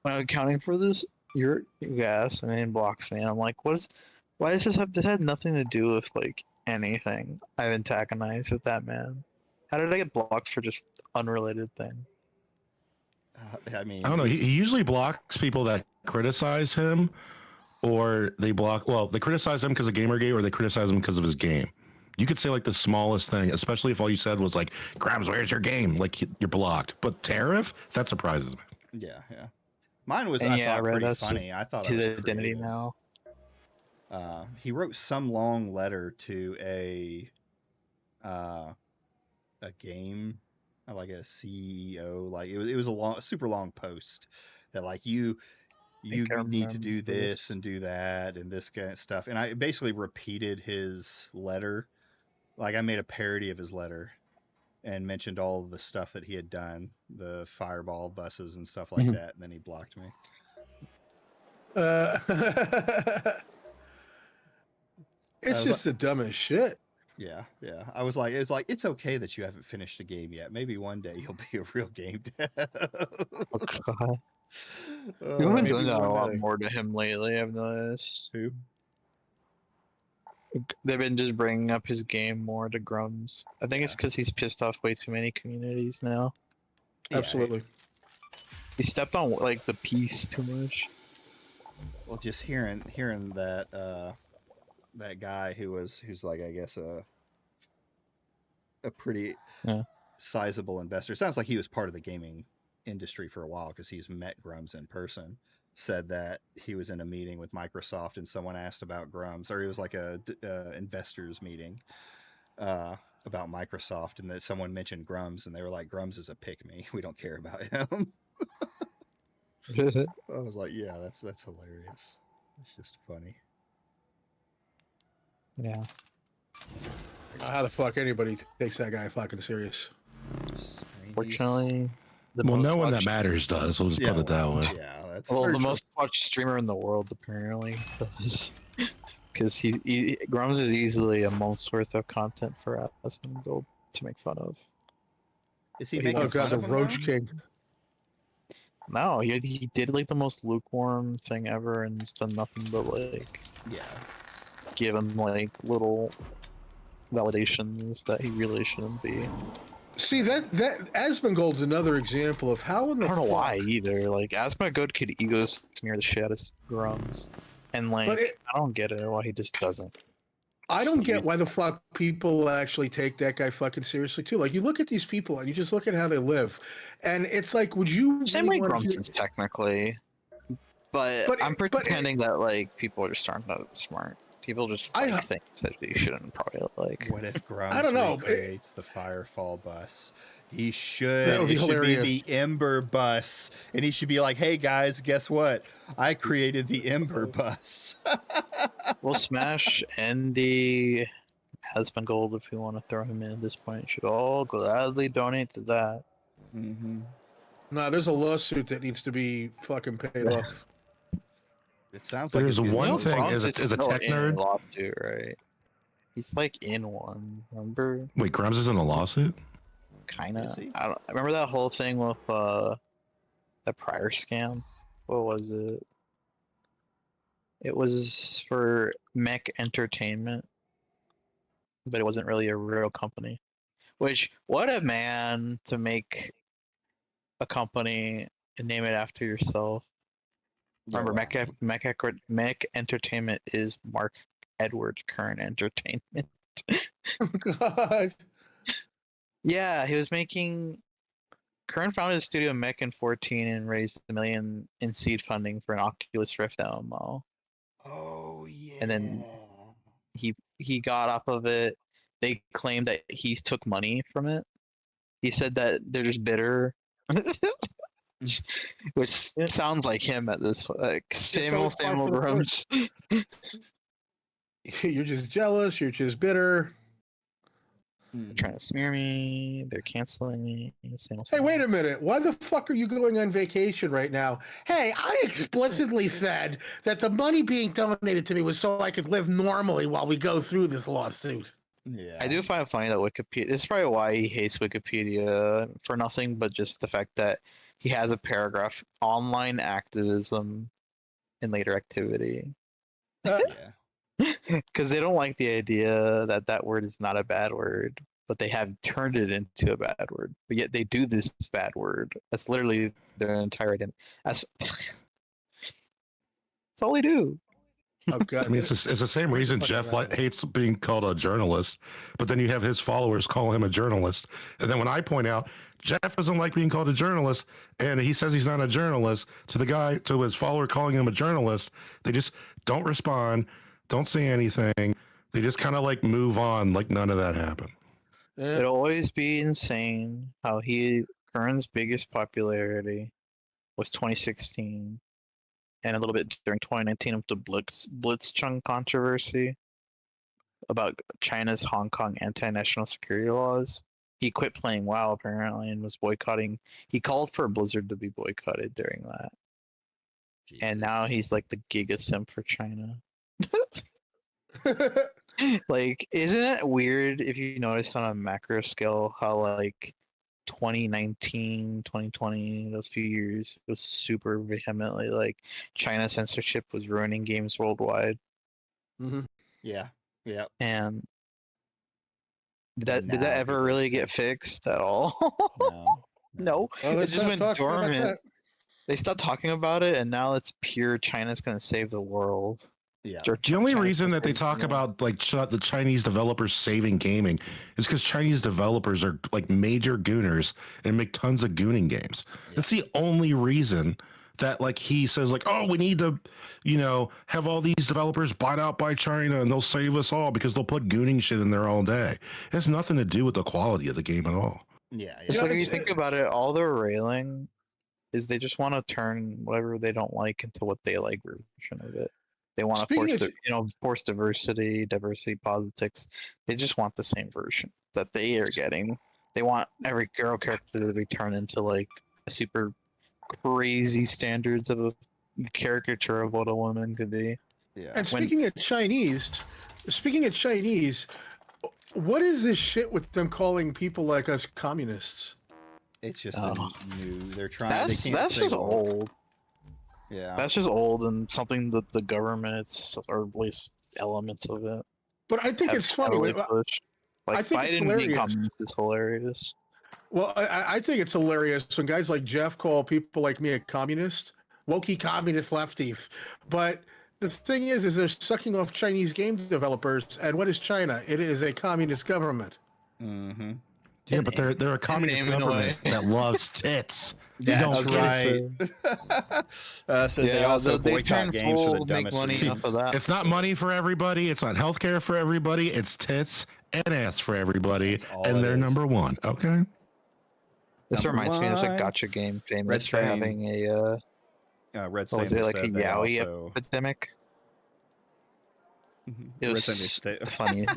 when I was accounting for this? You're gas and then blocks me. I'm like, why does this have? This had nothing to do with like anything I've antagonized with that man. How did I get blocked for just unrelated thing? I mean, I don't know. He usually blocks people that criticize him, or they block. Well, they criticize him because of Gamergate, or they criticize him because of his game. You could say like the smallest thing, especially if all you said was like, "Grams, where's your game?" Like you're blocked. But Tariff, that surprises me. yeah. Mine was, And I yeah, thought, right, pretty that's funny. I thought his it was identity creative. now. He wrote some long letter to a game, like a CEO. Like it was a super long post that like you need to do this and do that and this kind of stuff. And I basically repeated his letter. Like I made a parody of his letter and mentioned all of the stuff that he had done, the fireball buses and stuff like that. And then he blocked me. It's just the dumbest shit. Yeah. I was like, it's okay that you haven't finished a game yet. Maybe one day you'll be a real game dev. Oh god. You've been doing that a lot more to him lately, I've noticed. Who? They've been just bringing up his game more to Grums. I think it's because he's pissed off way too many communities now. Absolutely. He stepped on like the peace too much. Well, just hearing that that guy who's like, I guess a pretty sizable investor. Sounds like he was part of the gaming industry for a while because he's met Grums in person. Said that he was in a meeting with Microsoft and someone asked about Grums, or it was like a investors meeting about Microsoft, and that someone mentioned Grums, and they were like, "Grums is a pick me. We don't care about him." I was like, "Yeah, that's hilarious. It's just funny." Yeah. How the fuck anybody takes that guy fucking serious? Fortunately, well, no one that matters does. We'll just put it that way. Yeah, that's well, the most watched streamer in the world apparently does, because Grums is easily a month's worth of content for Asmongold to make fun of. Is he But making wants fun the of him Roach now? King. No, he did like the most lukewarm thing ever, and he's done nothing but like give him like little validations that he really shouldn't be. See that Asmongold's another example of how in the I don't know fuck- why either. Like Asmongold could ego smear the shit out of Grums, and like I don't get it why he just doesn't. I don't get why the fuck people actually take that guy fucking seriously too. Like you look at these people and you just look at how they live, and it's like, would you? Same really way want Grums to- is technically, but I'm pretending that like people just aren't that smart. People just like things that they shouldn't probably like. What if Grums I don't know. recreates the Firefall bus? He should. That would be It should hilarious. be the Ember bus, and he should be like, "Hey guys, guess what? I created the Ember bus." Well, Smash and the Asmongold, if you want to throw him in at this point, should all gladly donate to that. Mm-hmm. No, there's a lawsuit that needs to be fucking paid off. It sounds There's like it's one gonna be- thing as a still tech in nerd. lawsuit, right? He's like in one. Remember? Wait, Grams is in a lawsuit? Kind of. Is he? I remember that whole thing with the prior scam. What was it? It was for Mech Entertainment, but it wasn't really a real company. Which, what a man to make a company and name it after yourself. Remember, Mech Entertainment is Mark Edward Current Entertainment. God. Yeah, he was making. Current founded his studio Mech in 2014 and raised $1 million in seed funding for an Oculus Rift MMO. Oh yeah. And then he got off of it. They claimed that he took money from it. He said that they're just bitter, which sounds like him at this like same old Grums. You're just jealous. You're just bitter. They're trying to smear me. They're canceling me. Hey, wait a minute. Why the fuck are you going on vacation right now? Hey, I explicitly said that the money being donated to me was so I could live normally while we go through this lawsuit. Yeah. I do find it funny that Wikipedia. This is probably why he hates Wikipedia for nothing but just the fact that he has a paragraph online activism and later activity. Yeah. Because they don't like the idea that that word is not a bad word, but they have turned it into a bad word. But yet they do this bad word. That's literally their entire identity. That's all they do. Oh god. I mean, it's the same reason Jeff hates being called a journalist, but then you have his followers call him a journalist. And then when I point out Jeff doesn't like being called a journalist, and he says he's not a journalist, to his follower calling him a journalist, they just don't respond, don't say anything. They just kind of like move on, like none of that happened. It'll always be insane how Kern's biggest popularity was 2016 and a little bit during 2019 with the Blitzchung controversy about China's Hong Kong anti-national security laws. He quit playing WoW apparently and was boycotting. He called for Blizzard to be boycotted during that. Jesus. And now he's like the giga simp for China. Like, isn't it weird if you notice on a macro scale how like 2019, 2020, those few years, it was super vehemently like China censorship was ruining games worldwide. Mm-hmm. Yeah. Yeah. And did that ever really get fixed at all? No. Well, It's just been dormant. They stopped talking about it, and now it's pure China's going to save the world. Yeah. The only reason that they talk about like the Chinese developers saving gaming is because Chinese developers are like major gooners and make tons of gooning games. Yeah. That's the only reason that like he says like, oh, we need to, have all these developers bought out by China and they'll save us all because they'll put gooning shit in there all day. It has nothing to do with the quality of the game at all. Yeah. It's like if you think about it, all they're railing is they just want to turn whatever they don't like into what they like version of it. They want to force diversity politics. They just want the same version that they are getting. They want every girl character to be turned into like a super crazy standards of a caricature of what a woman could be. Yeah. And speaking of Chinese, what is this shit with them calling people like us communists? It's just new. They're trying. That's just old. Yeah, that's just old and something that the government, or at least elements of it. But I think it's funny. Like I think Biden being communist is hilarious. Well, I think it's hilarious when guys like Jeff call people like me a communist, wokey communist lefty. But the thing is they're sucking off Chinese game developers. And what is China? It is a communist government. Mm-hmm. Yeah, but they're a communist government that loves tits. That's right. So they also boycott games for the dumbest reasons. It's not money for everybody. It's not healthcare for everybody. It's tits and ass for everybody, and they're number one. Okay. This reminds me of a gotcha game famous for having a Red what was it, like a yaoi epidemic? It was funny.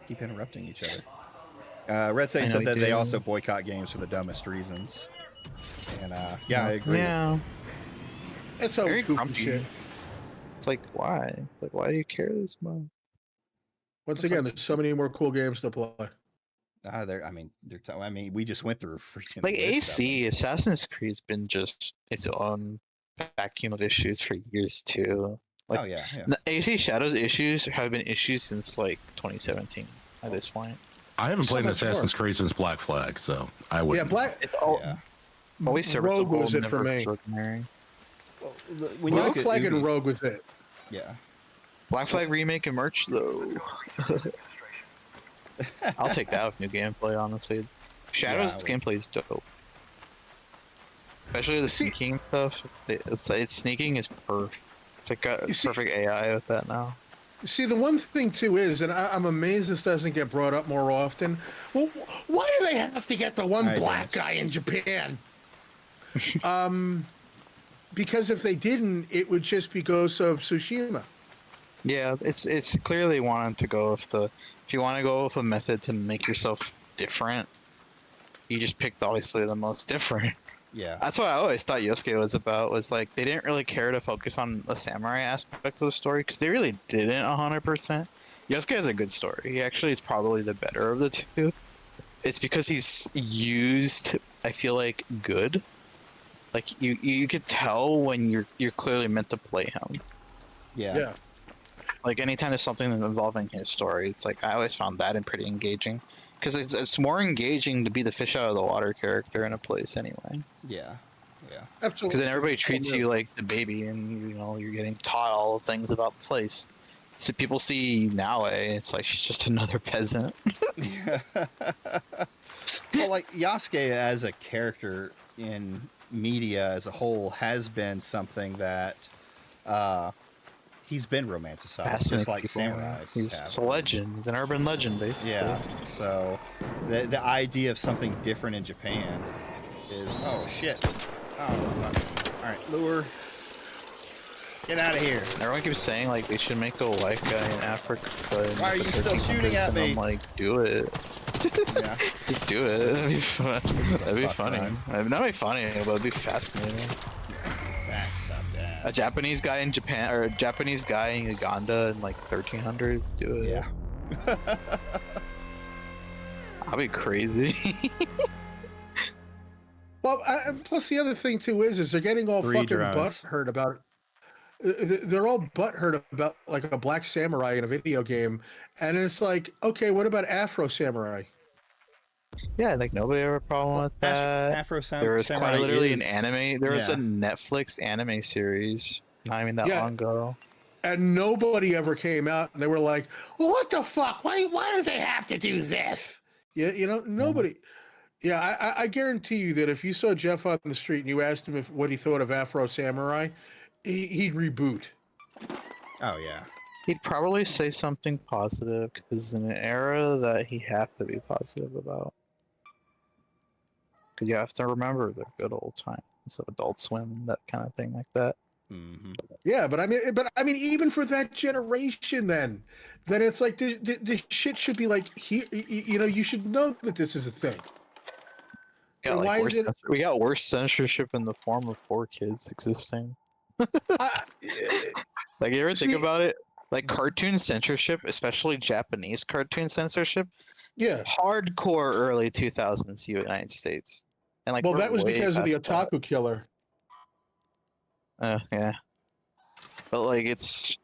Keep interrupting each other. Red State said that they also boycott games for the dumbest reasons. And yeah, I agree. Yeah. It's always goofy shit. It's like, why? Like, why do you care this much? Once again, there's so many more cool games to play. I mean, we just went through freaking like AC. Assassin's Creed's been just its own vacuum of issues for years too. Like, oh yeah. The AC Shadows issues have been issues since like 2017 at this point. I haven't played an Assassin's Creed since Black Flag, so I would. Yeah, always Rogue was it for me. Black Flag and Rogue was it. Yeah. Black Flag remake and merch though. I'll take that with new gameplay, honestly. Shadows gameplay is dope. Especially the sneaking stuff. It's sneaking is perfect. It's like got perfect AI with that now. See, the one thing too is, and I'm amazed this doesn't get brought up more often. Well, why do they have to get the one black guy in Japan? Because if they didn't, it would just be Ghost of Tsushima. Yeah, it's clearly wanted to go with if you want to go with a method to make yourself different, you just picked obviously the most different. Yeah. That's what I always thought Yosuke was about, was like they didn't really care to focus on the samurai aspect of the story, because they really didn't 100%. Yosuke has a good story. He actually is probably the better of the two. It's because he's used I feel like good. Like you could tell when you're clearly meant to play him. Yeah. Like anytime there's something involving his story, it's like I always found that pretty engaging, because it's more engaging to be the fish out of the water character in a place anyway. Yeah. Absolutely. Because then everybody treats you like the baby, and you're getting taught all the things about the place. So people see Naue, it's like she's just another peasant. Well, like Yasuke as a character in media as a whole has been something that he's been romanticized, just like samurais. He's a legend. He's an urban legend, basically. Yeah. So the idea of something different in Japan is shit. Oh fuck. All right, lure. Get out of here. Everyone keeps saying like they should make a white guy in Africa. Why are you still shooting at me? I'm like, do it. Yeah. Just do it. That'd be fun. That'd be funny. Not be funny, but it'd be fascinating. That's a Japanese guy in Japan, or a Japanese guy in Uganda in like 1300s. Do it. Yeah. I'll be crazy. Well, plus the other thing too is they're getting all fucking butthurt about it. They're all butthurt about like a black samurai in a video game, and it's like, okay, what about Afro samurai? Yeah, like nobody ever had a problem with that. Afro there was quite literally an is- anime. There was a yeah. Netflix anime series not even that long ago. And nobody ever came out and they were like, well, what the fuck? Why do they have to do this? You know, nobody. Yeah, I guarantee you that if you saw Jeff on the street and you asked him what he thought of Afro Samurai, he'd reboot. Oh, yeah. He'd probably say something positive, because in an era that he have to be positive about. Because you have to remember the good old times of Adult Swim, that kind of thing like that. Mm-hmm. Yeah, but I mean, even for that generation, then it's like the shit should be like here. You know, you should know that this is a thing. Got, why is it? We got worse censorship in the form of 4Kids existing. Like, you ever think about it? Like, cartoon censorship, especially Japanese cartoon censorship. Yeah. Hardcore early 2000s United States. And like, Well, we're that was way because of the past otaku killer. yeah. But like, it's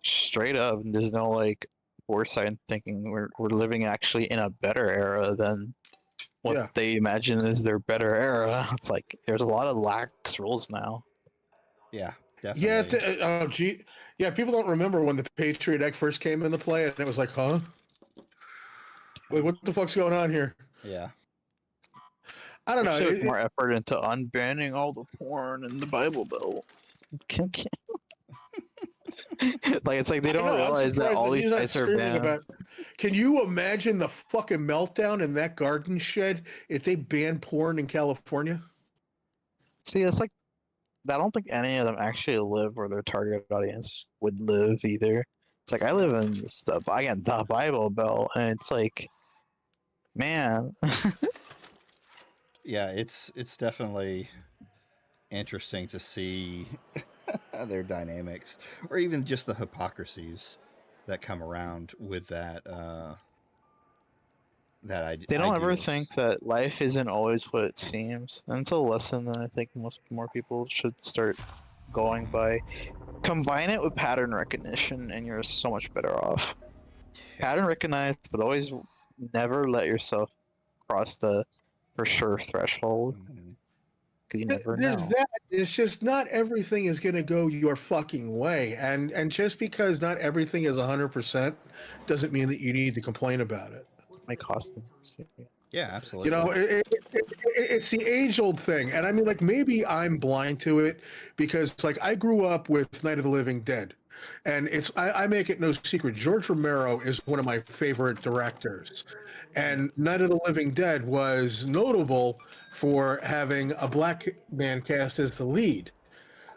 straight up. There's no like foresight thinking. We're living actually in a better era than what they imagine is their better era. It's like there's a lot of lax rules now. Yeah, definitely. Yeah. Yeah. People don't remember when the Patriot Act first came into play, and it was like, huh? Like, what the fuck's going on here? Yeah. I don't know. Put more effort into unbanning all the porn in the Bible Belt. Like, it's like they don't realize that all these sites are banned. Can you imagine the fucking meltdown in that garden shed if they banned porn in California? See, it's like, I don't think any of them actually live where their target audience would live either. It's like, I live in the Bible Belt, and it's like, man. Yeah, it's definitely interesting to see their dynamics, or even just the hypocrisies that come around with that. They don't ever think that life isn't always what it seems. And it's a lesson that I think most more people should start going by. Combine it with pattern recognition, and you're so much better off. Pattern recognize, but always never let yourself cross the for sure threshold. Because you never know. There's that. It's just not everything is going to go your fucking way, and just because not everything is 100% doesn't mean that you need to complain about it. My costumes. Yeah, absolutely. You know, it's the age-old thing, and I mean, like, maybe I'm blind to it because, like, I grew up with Night of the Living Dead, and I make it no secret, George Romero is one of my favorite directors, and Night of the Living Dead was notable for having a black man cast as the lead,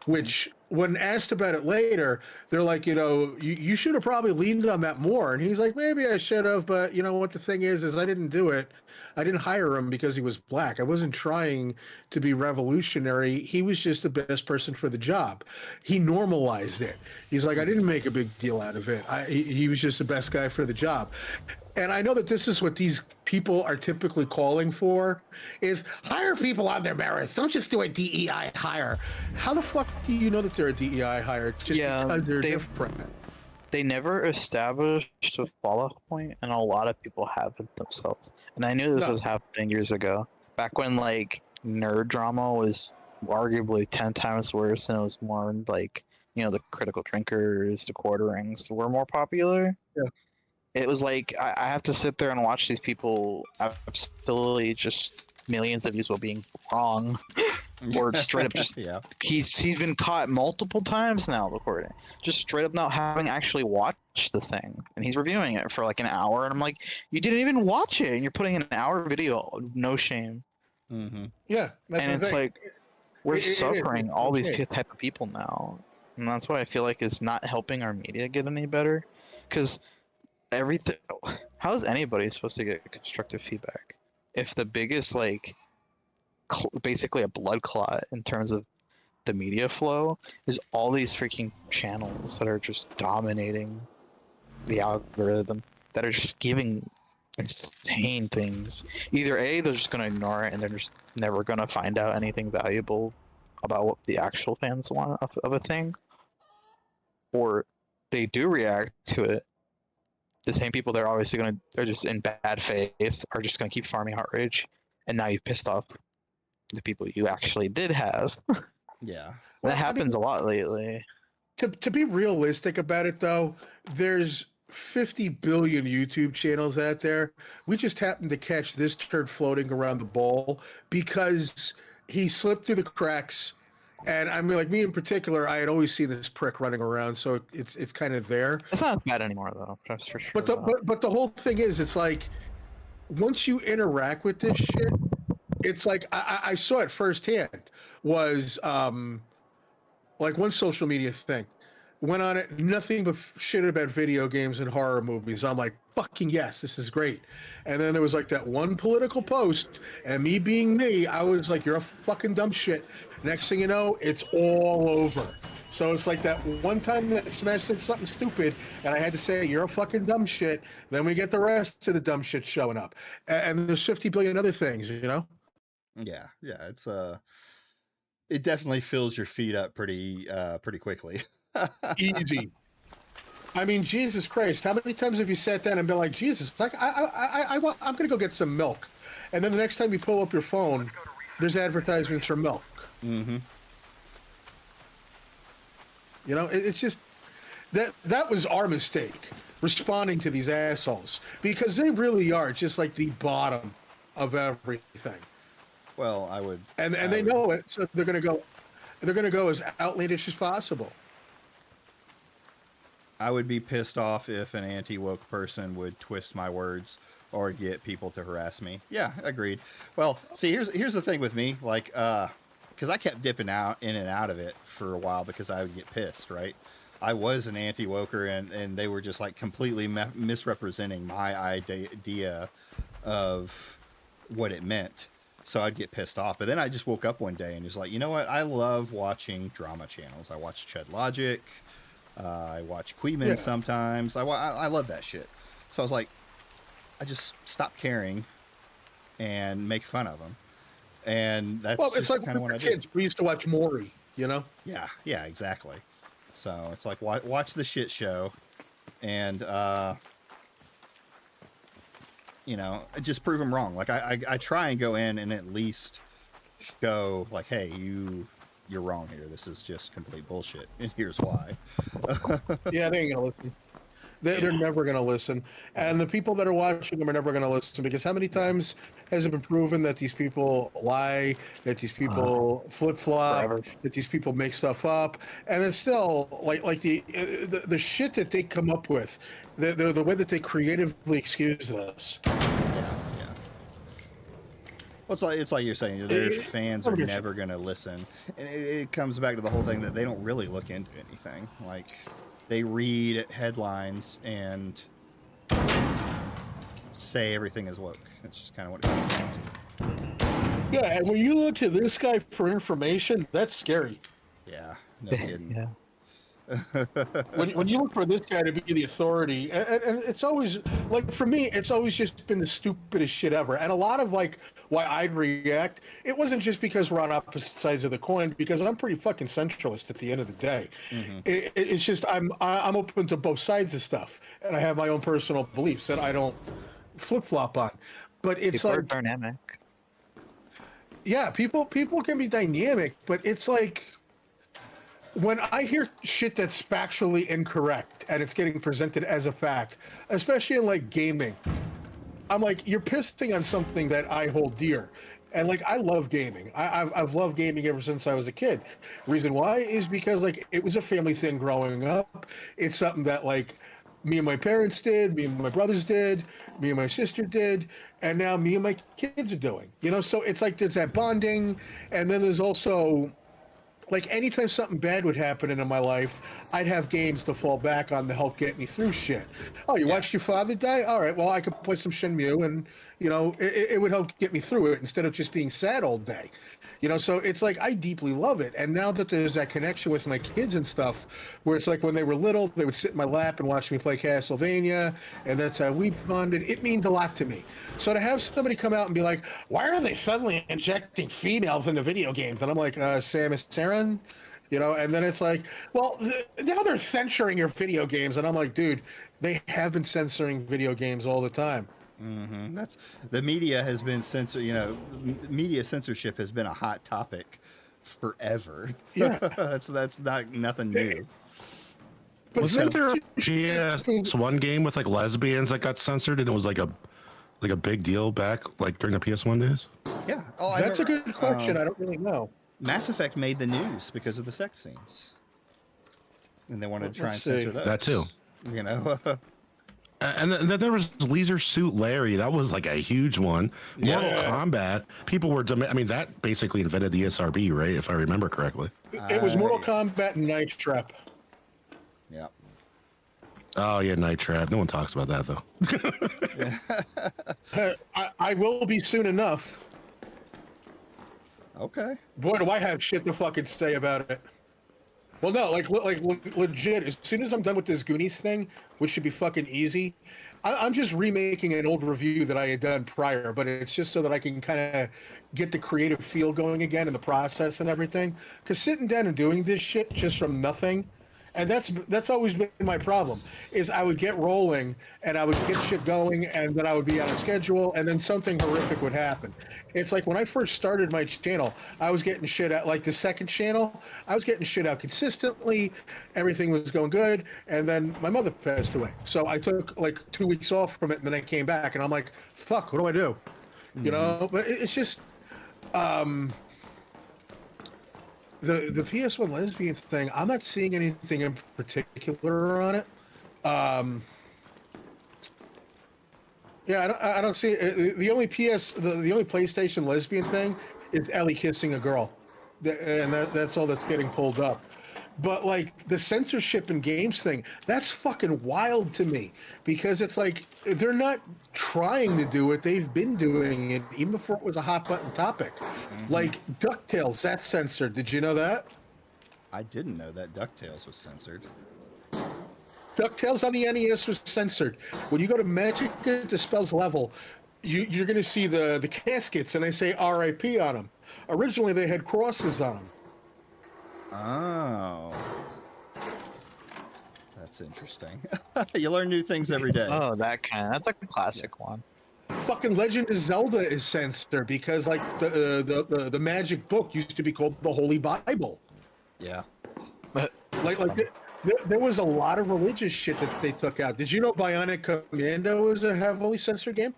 which, when asked about it later, they're like, you know, you should have probably leaned on that more. And he's like, maybe I should have, but you know what the thing is I didn't do it. I didn't hire him because he was black. I wasn't trying to be revolutionary. He was just the best person for the job. He normalized it. He's like, I didn't make a big deal out of it. He was just the best guy for the job. and I know that this is what these people are typically calling for, is hire people on their merits. Don't just do a DEI hire. How the fuck do you know that they're a DEI hire just because they're different? They never established a follow-up point, and a lot of people have it themselves. And I knew this was happening years ago, back when like nerd drama was arguably 10 times worse, and it was more like, you know, the critical drinkers, the quarterings were more popular. Yeah. It was like I have to sit there and watch these people absolutely just millions of views while being wrong, or straight up just he's been caught multiple times now recording, just straight up not having actually watched the thing, and he's reviewing it for like an hour, and I'm like, you didn't even watch it, and you're putting an hour video, no shame. Yeah, that's and the it's thing. like we're It is. suffering It's all these insane. type of people now, and that's why I feel like it's not helping our media get any better, because everything. How is anybody supposed to get constructive feedback if the biggest like basically a blood clot in terms of the media flow is all these freaking channels that are just dominating the algorithm, that are just giving insane things? Either A, they're just going to ignore it and they're just never going to find out anything valuable about what the actual fans want of a thing, or they do react to it. The same people that are obviously going to, they're just in bad faith, are just going to keep farming outrage, and now you've pissed off the people you actually did have. Yeah. That happens a lot lately. To be realistic about it, though, there's 50 billion YouTube channels out there. We just happened to catch this turd floating around the bowl because he slipped through the cracks. And I mean, like me in particular, I had always seen this prick running around, so it's kind of there. It's not bad anymore, though. That's for sure. But the whole thing is, it's like once you interact with this shit, it's like I saw it firsthand. Was like one social media thing went on it, nothing but shit about video games and horror movies. I'm like, fucking yes, this is great. And then there was like that one political post, and me being me, I was like, you're a fucking dumb shit. Next thing you know, it's all over. So it's like that one time that Smash said something stupid, and I had to say, you're a fucking dumb shit. Then we get the rest of the dumb shit showing up. And there's 50 billion other things, you know? Yeah, it's it definitely fills your feet up pretty quickly. Easy. I mean, Jesus Christ, how many times have you sat down and been like, Jesus, like I'm gonna go get some milk, and then the next time you pull up your phone, there's advertisements for milk. Mm-hmm. You know, it's just that was our mistake, responding to these assholes, because they really are just like the bottom of everything. Well, I would, and they know it, so they're gonna go as outlandish as possible. I would be pissed off if an anti-woke person would twist my words or get people to harass me. Yeah, agreed. Well, see, here's the thing with me, like, because I kept dipping out in and out of it for a while because I would get pissed, right? I was an anti-woker, and they were just like completely misrepresenting my idea of what it meant. So I'd get pissed off. But then I just woke up one day and was like, you know what? I love watching drama channels. I watch Chud Logic. I watch Queeman sometimes. I love that shit. So I was like, I just stopped caring and make fun of them. And that's it's like kind of what I kids. did. We used to watch Maury, you know? Yeah, exactly. So it's like, watch the shit show and, you know, just prove them wrong. Like I try and go in and at least show like, hey, you're wrong here. This is just complete bullshit, and here's why. Yeah, they ain't gonna listen. They're never gonna listen, and the people that are watching them are never gonna listen, because how many times has it been proven that these people lie, that these people flip flop, that these people make stuff up, and it's still like the shit that they come up with, the way that they creatively excuse this. Well, it's like you're saying, their fans are never going to listen. And it comes back to the whole thing that they don't really look into anything. Like, they read headlines and say everything is woke. It's just kind of what it comes down to. Yeah, and when you look to this guy for information, that's scary. Yeah, no kidding. When you look for this guy to be the authority, and it's always like for me, it's always just been the stupidest shit ever. And a lot of like why I'd react, it wasn't just because we're on opposite sides of the coin, because I'm pretty fucking centralist at the end of the day. It's just I'm open to both sides of stuff, and I have my own personal beliefs that I don't flip flop on. But it's People are like dynamic. yeah, people can be dynamic, but it's like when I hear shit that's factually incorrect and it's getting presented as a fact, especially in like gaming, I'm like, you're pissing on something that I hold dear. And like, I love gaming. I've loved gaming ever since I was a kid. Reason why is because like it was a family thing growing up. It's something that like me and my parents did, me and my brothers did, me and my sister did, and now me and my kids are doing. You know, so it's like there's that bonding, and then there's also like anytime something bad would happen in my life, I'd have games to fall back on to help get me through shit. Oh, you watched your father die? All right, well, I could play some Shenmue, and you know, it would help get me through it instead of just being sad all day. You know, so it's like I deeply love it. And now that there's that connection with my kids and stuff, where it's like when they were little, they would sit in my lap and watch me play Castlevania, and that's how we bonded. It means a lot to me. So to have somebody come out and be like, why are they suddenly injecting females into video games? And I'm like, Samus Aran? You know, and then it's like, well, now they're censoring your video games. And I'm like, dude, they have been censoring video games all the time. That's the media has been censor. You know, media censorship has been a hot topic forever. Yeah, that's not nothing new. But Wasn't there a one game with like lesbians that got censored and it was like a big deal back like during the PS1 days? Yeah. That's a good question. I don't really know. Mass Effect made the news because of the sex scenes, and they wanted to try and censor those. That too. You know. And then there was Leisure Suit Larry. That was like a huge one. Mortal Kombat. People were. I mean, that basically invented the ESRB, right? If I remember correctly. It was Mortal Kombat and Night Trap. Yeah. Oh yeah, Night Trap. No one talks about that though. I will be soon enough. Okay. Boy, do I have shit to fucking say about it. Well, no, like legit. As soon as I'm done with this Goonies thing, which should be fucking easy, I'm just remaking an old review that I had done prior. But it's just so that I can kind of get the creative feel going again in the process and everything. Because sitting down and doing this shit just from nothing, and that's always been my problem. Is I would get rolling and I would get shit going, and then I would be on a schedule, and then something horrific would happen. It's like when I first started my channel, I was getting shit out, like the second channel, I was getting shit out consistently. Everything was going good. And then my mother passed away. So I took like 2 weeks off from it, and then I came back and I'm like, fuck, what do I do? You know, but it's just, the PS1 lesbians thing, I'm not seeing anything in particular on it. Yeah, I don't see the only the only PlayStation lesbian thing is Ellie kissing a girl, and that's all that's getting pulled up. But like the censorship in games thing, that's fucking wild to me, because it's like they're not trying to do it; they've been doing it even before it was a hot button topic. Like DuckTales, that's censored. Did you know that? I didn't know that DuckTales was censored. DuckTales on the NES was censored. When you go to Magic Dispel's level, you're going to see the caskets, and they say RIP on them. Originally, they had crosses on them. Oh. That's interesting. You learn new things every day. Oh, that's a classic one. Fucking Legend of Zelda is censored because, like, the magic book used to be called the Holy Bible. Yeah. There was a lot of religious shit that they took out. Did you know Bionic Commando is a heavily censored game?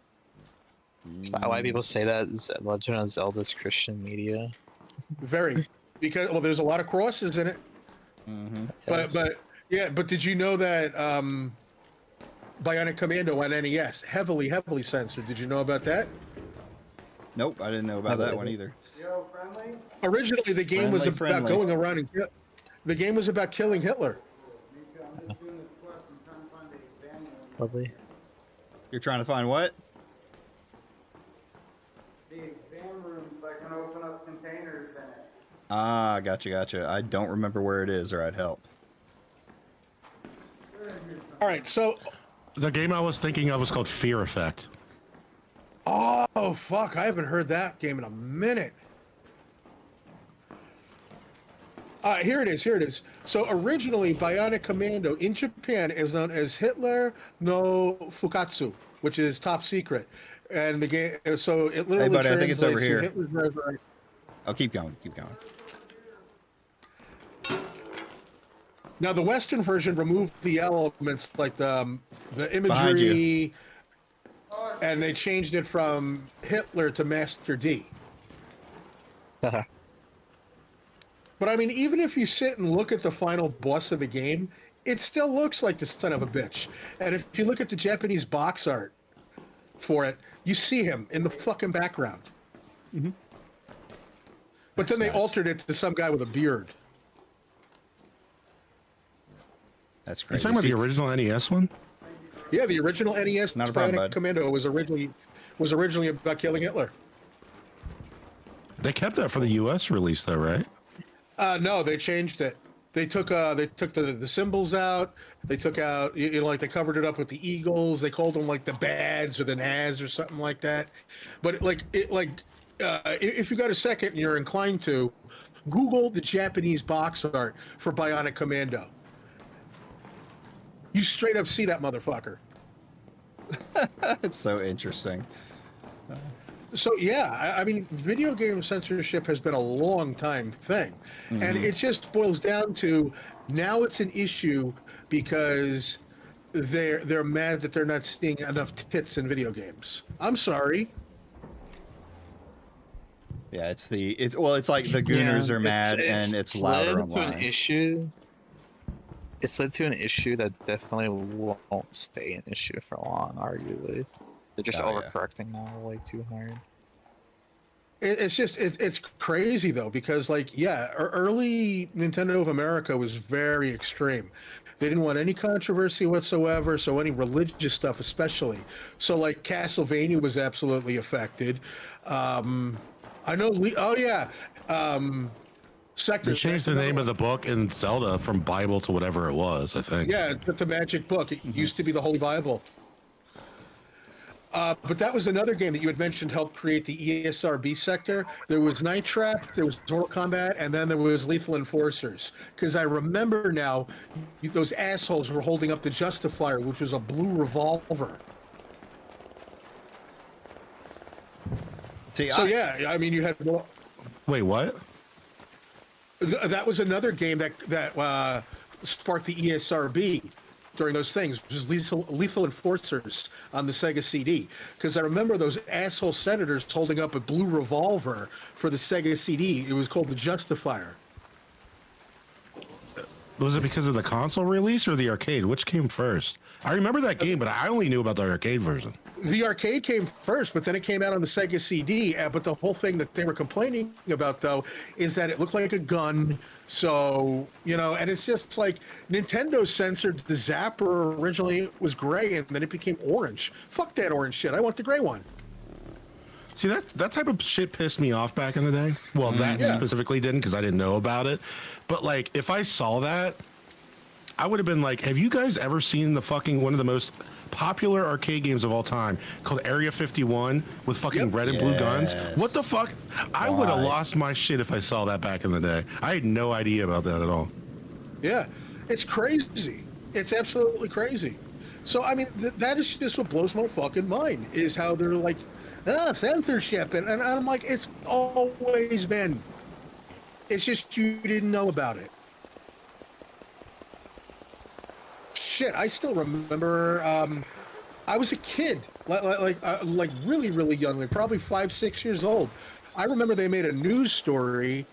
Is that why people say that Legend of Zelda's Christian media? Very, because there's a lot of crosses in it. But did you know that Bionic Commando on NES heavily censored? Did you know about that? Nope, I didn't know about that one either. Yo, friendly? Originally, the game was about going around and the game was about killing Hitler. Lovely. You're trying to find what? The exam rooms, I can open up containers in it. Ah, gotcha. I don't remember where it is, or I'd help. All right, so The game I was thinking of was called Fear Effect. oh fuck, I haven't heard that game in a minute. Here it is. Here it is. So originally, Bionic Commando in Japan is known as Hitler no Fukatsu, which is top secret, and the game. So it literally. Hey, buddy, I think it's over translates to here. Hitler's Resurrection. Oh, keep going. Keep going. Now the Western version removed the elements like the Behind you. imagery, and they changed it from Hitler to Master D. But I mean, even if you sit and look at the final boss of the game, it still looks like the son of a bitch. And if you look at the Japanese box art for it, you see him in the fucking background. Mm-hmm. But then they altered it to some guy with a beard. That's You crazy. talking about the original NES one? Yeah, the original NES Not a problem, Bionic bud. Commando was originally about killing Hitler. They kept that for the US release though, right? No, they changed it. They took the symbols out. They took out like they covered it up with the eagles. They called them like the bads or the Naz or something like that. But if you got a second and you're inclined to, Google the Japanese box art for Bionic Commando. You straight up see that motherfucker. It's so interesting. So yeah, I mean, video game censorship has been a long time thing, and it just boils down to now it's an issue because they're mad that they're not seeing enough tits in video games. I'm sorry. Yeah, it's like the Gooners are mad and it's louder led to an online. issue. It's led to an issue that definitely won't stay an issue for long, arguably. They're just Oh, yeah. overcorrecting now way too hard. It's crazy though, because early Nintendo of America was very extreme. They didn't want any controversy whatsoever, so any religious stuff especially. So like Castlevania was absolutely affected. I know. Sector. They changed the name of the book in Zelda from Bible to whatever it was, I think. Yeah, it's a magic book. It used to be the Holy Bible. But that was another game that you had mentioned helped create the ESRB sector. There was Night Trap, there was Mortal Kombat, and then there was Lethal Enforcers. Because I remember now, those assholes were holding up the Justifier, which was a blue revolver. See, I mean, you had... Wait, what? That was another game that sparked the ESRB during those things, which was Lethal Enforcers on the Sega CD. Because I remember those asshole senators holding up a blue revolver for the Sega CD. It was called the Justifier. Was it because of the console release or the arcade? Which came first? I remember that game, but I only knew about the arcade version. The arcade came first, but then it came out on the Sega CD. But the whole thing that they were complaining about, though, is that it looked like a gun. So, and it's just like Nintendo censored the Zapper. Originally it was gray, and then it became orange. Fuck that orange shit. I want the gray one. See, that type of shit pissed me off back in the day. Well, that specifically didn't, because I didn't know about it. But, like, if I saw that, I would have been like, have you guys ever seen the fucking one of the most popular arcade games of all time called Area 51 with fucking red and blue guns? What the fuck? I would have lost my shit if I saw that back in the day. I had no idea about that at all. Yeah, it's crazy. It's absolutely crazy. So, I mean, that is just what blows my fucking mind, is how they're like, censorship. And I'm like, it's always been. It's just you didn't know about it. Shit, I still remember. I was a kid, like really, really young, like probably 5-6 years old. I remember they made a news story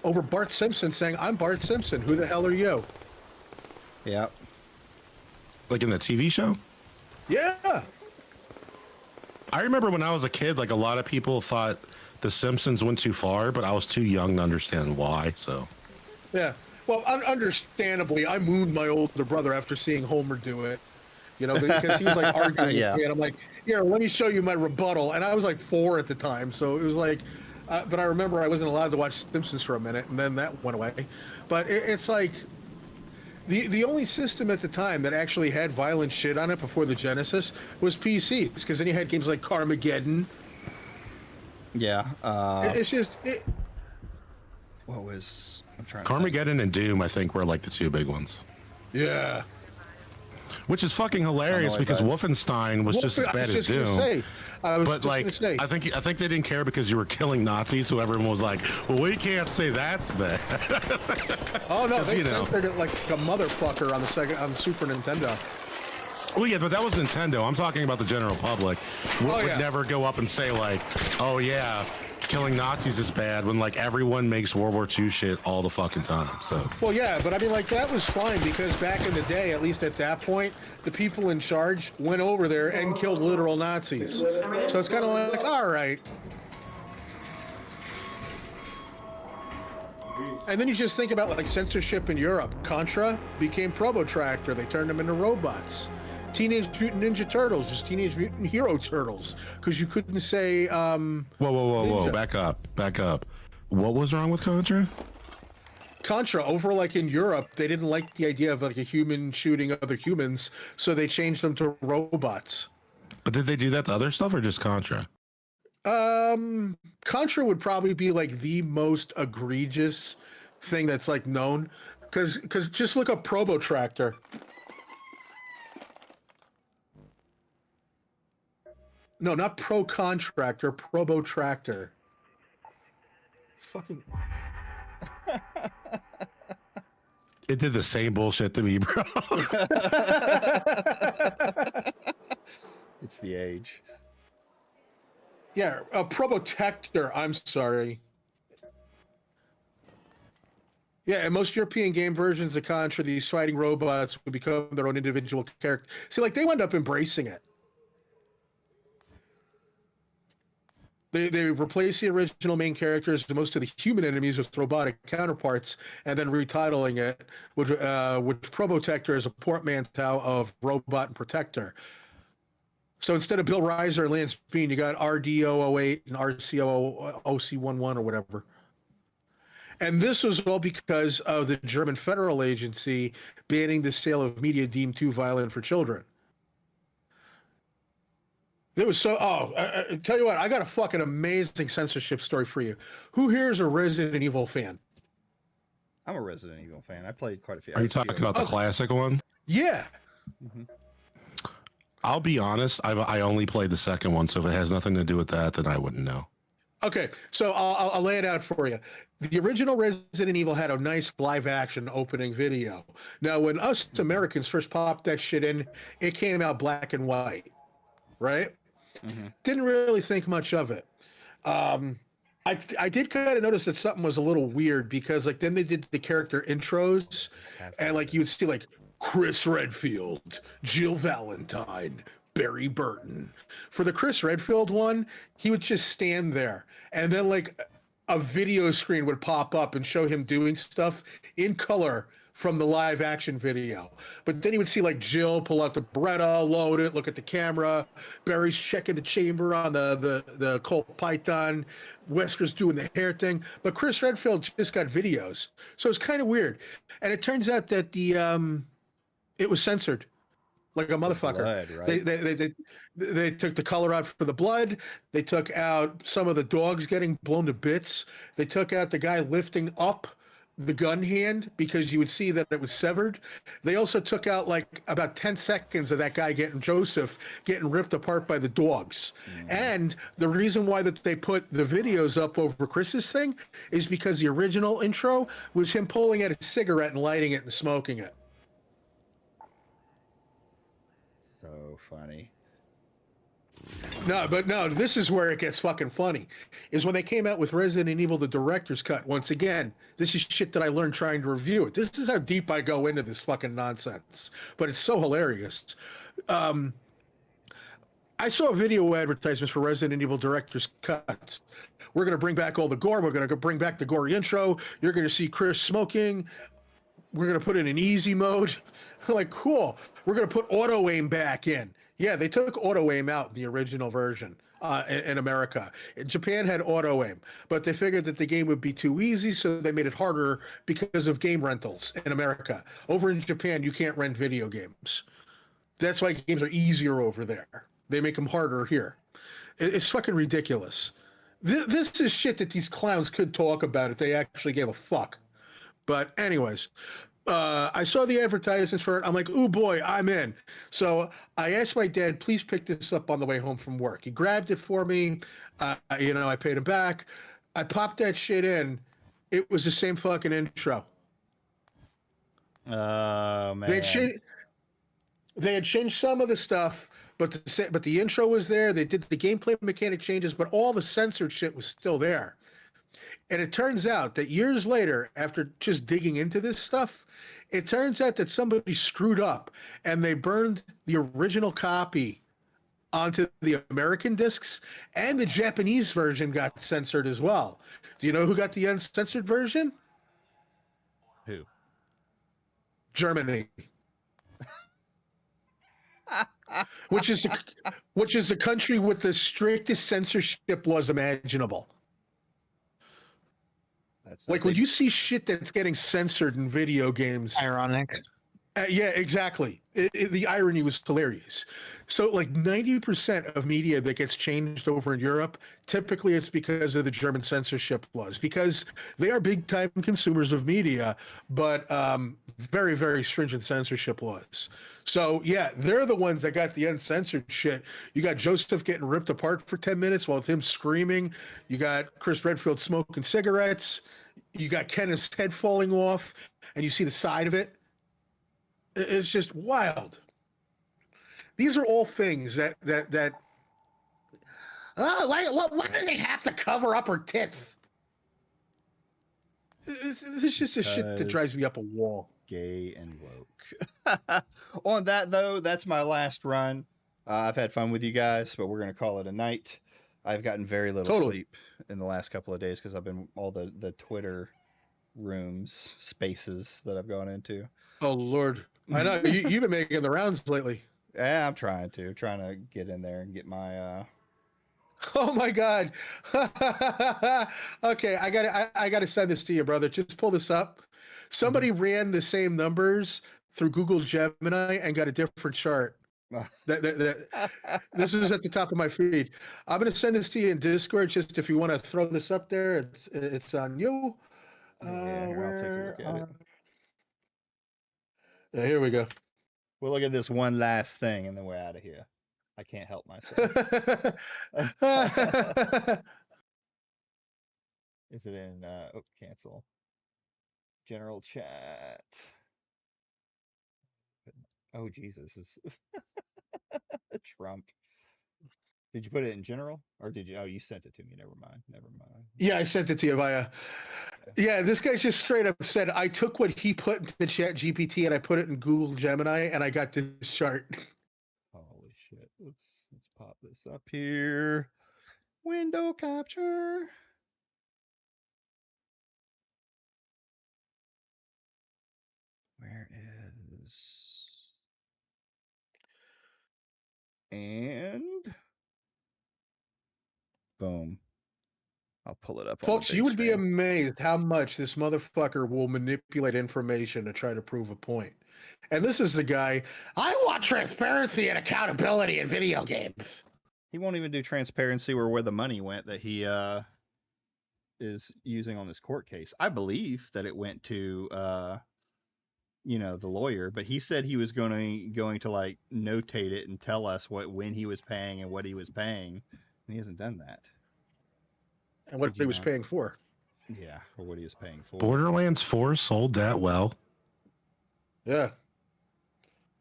over Bart Simpson saying, "I'm Bart Simpson. Who the hell are you?" Yeah. Like in the TV show? Yeah. I remember when I was a kid, like a lot of people thought The Simpsons went too far, but I was too young to understand why. So. Yeah. Well, understandably, I mooned my older brother after seeing Homer do it, because he was like arguing with me, and I'm like, "Here, let me show you my rebuttal." And I was like 4 at the time, so it was like, but I remember I wasn't allowed to watch Simpsons for a minute, and then that went away. But it's like, The only system at the time that actually had violent shit on it before the Genesis was PCs, because then you had games like Carmageddon. Yeah. It's just what was I'm trying. Carmageddon and Doom, I think, were like the two big ones. Yeah. Which is fucking hilarious because Wolfenstein was just as bad as Doom. But like, I think they didn't care because you were killing Nazis, so everyone was like, "Well, we can't say that's bad." Oh no, they censored it like a motherfucker on the Super Nintendo. Well, yeah, but that was Nintendo. I'm talking about the general public. Would never go up and say like, "Oh yeah, killing Nazis is bad," when like everyone makes World War II shit all the fucking time. So. Well, yeah, but I mean, like that was fine because back in the day, at least at that point, the people in charge went over there and killed literal Nazis. So it's kind of like, all right. And then you just think about like censorship in Europe. Contra became Probotractor. They turned them into robots. Teenage Mutant Ninja Turtles, just Teenage Mutant Hero Turtles, because you couldn't say. Whoa! Back up! What was wrong with Contra? Contra, over like in Europe, they didn't like the idea of like a human shooting other humans, so they changed them to robots. But did they do that to other stuff or just Contra? Contra would probably be like the most egregious thing that's like known, because just look up Probotractor. No, not Pro Contractor, Probotractor. Fucking. It did the same bullshit to me, bro. It's the age. Yeah, Probotector, I'm sorry. Yeah, and most European game versions of Contra, these fighting robots would become their own individual character. See, like, they wound up embracing it. They replace the original main characters and most of the human enemies with robotic counterparts, and then retitling it, which Probotector is a portmanteau of Robot and Protector. So instead of Bill Reiser and Lance Bean, you got RD008 and RCOC11 or whatever. And this was all because of the German federal agency banning the sale of media deemed too violent for children. It was so. Tell you what, I got a fucking amazing censorship story for you. Who here is a Resident Evil fan? I'm a Resident Evil fan. I played quite a few. Are you talking about the classic one? Yeah. Mm-hmm. I'll be honest. I only played the second one, so if it has nothing to do with that, then I wouldn't know. Okay, so I'll lay it out for you. The original Resident Evil had a nice live-action opening video. Now, when us Americans first popped that shit in, it came out black and white, right? Mm-hmm. Didn't really think much of it. I did kind of notice that something was a little weird because like then they did the character intros and like you would see like Chris Redfield, Jill Valentine, Barry Burton. For the Chris Redfield one, he would just stand there and then like a video screen would pop up and show him doing stuff in color from the live action video. But then you would see like Jill pull out the Beretta, load it, look at the camera, Barry's checking the chamber on the Colt Python, Wesker's doing the hair thing, but Chris Redfield just got videos. So it's kind of weird. And it turns out that it was censored like a motherfucker. Blood, right? They took the color out for the blood. They took out some of the dogs getting blown to bits. They took out the guy lifting up the gun hand because you would see that it was severed. They also took out like about 10 seconds of that guy Joseph getting ripped apart by the dogs. Mm-hmm. And the reason why that they put the videos up over Chris's thing is because the original intro was him pulling out a cigarette and lighting it and smoking it. So funny. No, this is where it gets fucking funny, is when they came out with Resident Evil, the director's cut. Once again, this is shit that I learned trying to review it. This is how deep I go into this fucking nonsense, but it's so hilarious. I saw video advertisements for Resident Evil director's cuts. We're going to bring back all the gore. We're going to bring back the gory intro. You're going to see Chris smoking. We're going to put it in easy mode. Like, cool. We're going to put auto aim back in. Yeah, they took auto aim out in the original version. in America. Japan had auto aim, but they figured that the game would be too easy, so they made it harder because of game rentals in America. Over in Japan, you can't rent video games. That's why games are easier over there. They make them harder here. It's fucking ridiculous. This is shit that these clowns could talk about if they actually gave a fuck. But anyways, I saw the advertisements for it. I'm like, ooh boy, I'm in. So I asked my dad, please pick this up on the way home from work. He grabbed it for me. I paid him back. I popped that shit in. It was the same fucking intro. Oh man. They had changed some of the stuff, but the intro was there. They did the gameplay mechanic changes, but all the censored shit was still there. And it turns out that years later, after just digging into this stuff, it turns out that somebody screwed up and they burned the original copy onto the American discs, and the Japanese version got censored as well. Do you know who got the uncensored version? Who? Germany. which is the country with the strictest censorship laws imaginable. Like when you see shit that's getting censored in video games. Ironic. Yeah, exactly. The irony was hilarious. So like 90% of media that gets changed over in Europe, typically it's because of the German censorship laws, because they are big time consumers of media, but very, very stringent censorship laws. So yeah, they're the ones that got the uncensored shit. You got Joseph getting ripped apart for 10 minutes while with him screaming. You got Chris Redfield smoking cigarettes. You got Kenneth's head falling off, and you see the side of it. It's just wild. These are all things that why do they have to cover up her tits? It's just a shit that drives me up a wall. Gay and woke. On that though, that's my last run. I've had fun with you guys, but we're gonna call it a night. I've gotten very little sleep in the last couple of days because I've been all the Twitter rooms, spaces that I've gone into. Oh Lord, I know you've been making the rounds lately. Yeah, I'm trying to get in there and get my. Oh my God. Okay, I gotta send this to you, brother. Just pull this up. Somebody ran the same numbers through Google Gemini and got a different chart. This is at the top of my feed. I'm gonna send this to you in Discord. Just if you want to throw this up there, it's on you. Here, I'll take a look at it. Yeah, here we go. We'll look at this one last thing and then we're out of here. I can't help myself. Is it in cancel? General chat. Oh Jesus, is Trump. Did you put it in general or did you? Oh, you sent it to me. Never mind. Yeah, I sent it to you via. Yeah, this guy just straight up said, I took what he put into Chat GPT and I put it in Google Gemini and I got this chart. Holy shit. Let's pop this up here. Window capture. Where is... And... Boom. I'll pull it up. Folks, you would be amazed how much this motherfucker will manipulate information to try to prove a point. And this is the guy, I want transparency and accountability in video games. He won't even do transparency or where the money went that he is using on this court case. I believe that it went to the lawyer, but he said he was going to like notate it and tell us when he was paying and what he was paying. And he hasn't done that. And what he was paying for. Yeah, or what he was paying for. Borderlands 4 sold that well. Yeah.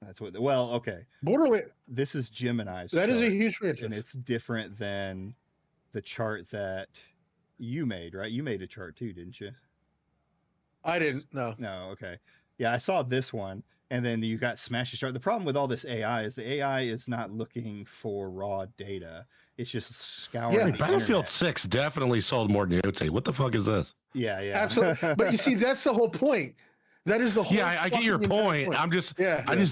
That's what. Well, okay. Borderlands. This is Gemini's. That is a huge franchise. And it's different than the chart that you made, right? You made a chart too, didn't you? I didn't. No. No. Okay. Yeah, I saw this one, and then you got Smash's chart. The problem with all this AI is the AI is not looking for raw data. It's just scouring. Yeah, the Battlefield internet. 6 definitely sold more than Yote. What the fuck is this? Yeah. Absolutely. But you see, that's the whole point. That is the whole. Yeah, I get your point. I just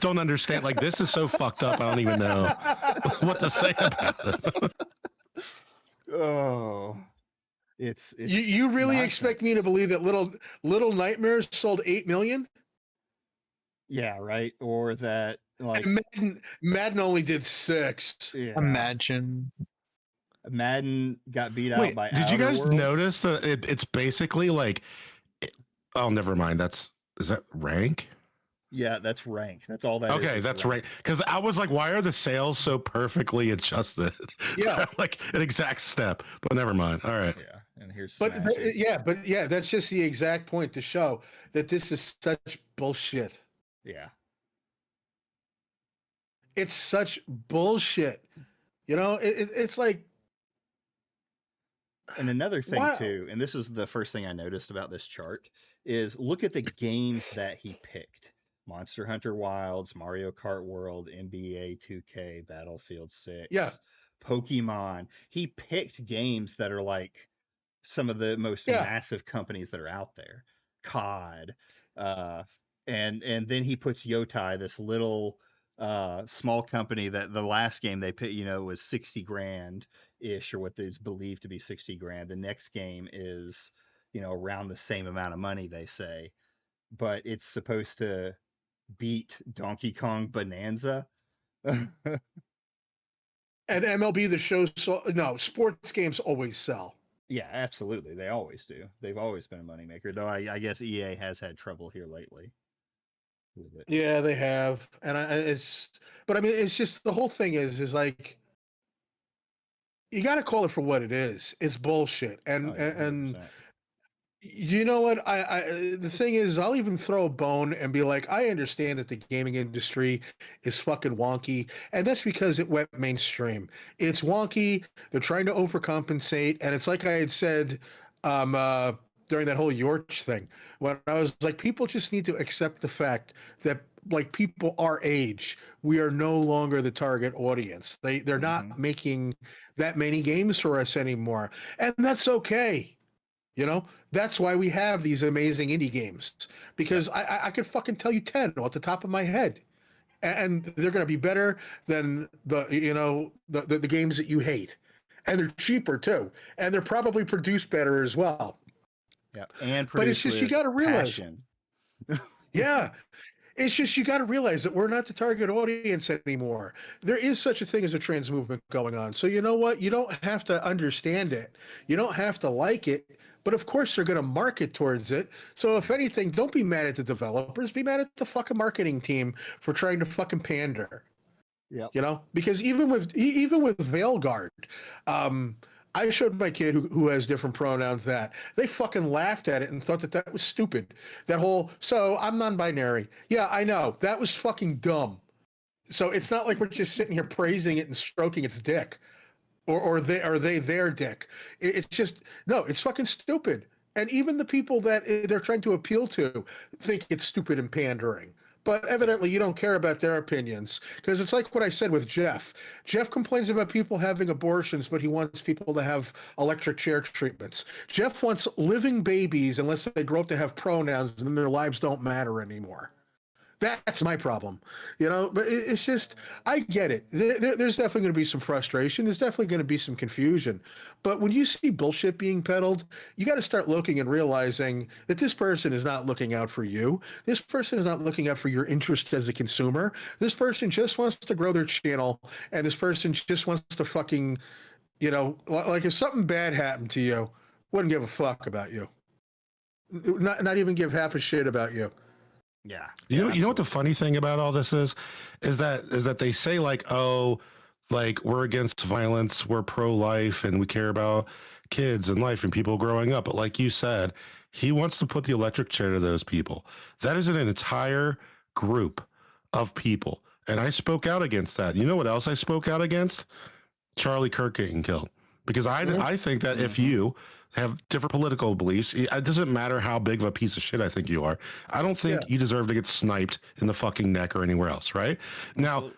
don't understand. Like, this is so fucked up. I don't even know what to say about it. Oh, it's You really expect me to nonsense. believe that Little Nightmares sold 8 million? Yeah, right. Or that like And Madden only did 6. yeah, Imagine. Madden got beat out Wait, by did you Outer guys Worlds. notice that it's basically like? Oh, never mind. Is that rank? Yeah, that's rank. That's all that is. Okay, It's that's rank. right. Because I was like, why are the sales so perfectly adjusted? Yeah. Like an exact step. But never mind. All right. Yeah, and here's But smashes. yeah, that's just the exact point to show that this is such bullshit. Yeah. It's such bullshit. You know, it's like, And another thing wow. too, and this is the first thing I noticed about this chart, is look at the games that he picked. Monster Hunter Wilds, Mario Kart World, NBA 2K, Battlefield 6, Yeah. Pokemon. He picked games that are like some of the most Yeah. massive companies that are out there. COD. And then he puts Yotai, this little small company that the last game they put, was 60 grand ish, or what is believed to be 60 grand. The next game is, around the same amount of money, they say, but it's supposed to beat Donkey Kong Bonanza. And MLB the show, no, sports games always sell. Yeah, absolutely. They always do. They've always been a moneymaker, though I guess EA has had trouble here lately with it. Yeah, they have. And but I mean, it's just, the whole thing is like, you got to call it for what it is. It's bullshit. And Oh, yeah, and 100%. you know what? The thing is, I'll even throw a bone and be like, I understand that the gaming industry is fucking wonky, and that's because it went mainstream. It's wonky. They're trying to overcompensate, and it's like I had said during that whole Yorch thing, when I was like, people just need to accept the fact that, like, people our age, we are no longer the target audience. They're not making that many games for us anymore, and that's okay. You know, that's why we have these amazing indie games, because I could fucking tell you 10 off the top of my head, and they're going to be better than the games that you hate, and they're cheaper too, and they're probably produced better as well. Yeah, and But it's just, you got to realize, passion. yeah, it's just, you got to realize that we're not the target audience anymore. There is such a thing as a trans movement going on. So you know what? You don't have to understand it. You don't have to like it. But of course, they're going to market towards it. So if anything, don't be mad at the developers. Be mad at the fucking marketing team for trying to fucking pander. Yeah. You know, because even with Veilguard, I showed my kid who has different pronouns that they fucking laughed at it and thought that was stupid. That whole, so I'm non-binary. Yeah, I know. That was fucking dumb. So it's not like we're just sitting here praising it and stroking its dick. Or they their dick. It's just, no, it's fucking stupid. And even the people that they're trying to appeal to think it's stupid and pandering. But evidently you don't care about their opinions, because it's like what I said with Jeff. Jeff complains about people having abortions, but he wants people to have electric chair treatments. Jeff wants living babies unless they grow up to have pronouns and then their lives don't matter anymore. That's my problem, but it's just, I get it. There's definitely going to be some frustration. There's definitely going to be some confusion. But when you see bullshit being peddled, you got to start looking and realizing that this person is not looking out for you. This person is not looking out for your interest as a consumer. This person just wants to grow their channel, and this person just wants to fucking, like, if something bad happened to you, wouldn't give a fuck about you. Not even give half a shit about you. Yeah. You know what the funny thing about all this is that they say, like, oh, like, we're against violence, we're pro-life, and we care about kids and life and people growing up. But like you said, he wants to put the electric chair to those people. That is an entire group of people. And I spoke out against that. You know what else I spoke out against? Charlie Kirk getting killed. Because I think that if you have different political beliefs, it doesn't matter how big of a piece of shit I think you are. I don't think you deserve to get sniped in the fucking neck or anywhere else, right? Now,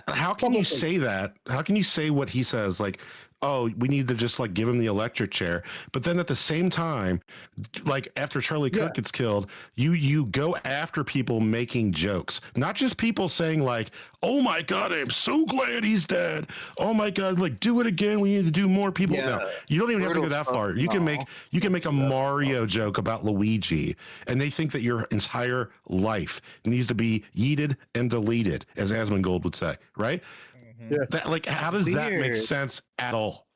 how can you say that? How can you say what he says? Like, oh, we need to just like give him the electric chair. But then at the same time, like after Charlie Kirk gets killed, you go after people making jokes, not just people saying like, "Oh my god, I'm so glad he's dead. Oh my god, like do it again. We need to do more people." Yeah, No, you don't even have to go brutal that stuff, far. You can make a that. Mario joke about Luigi, and they think that your entire life needs to be yeeted and deleted, as Asmongold would say, right? Yeah. That, like, how does that make Weird. sense at all?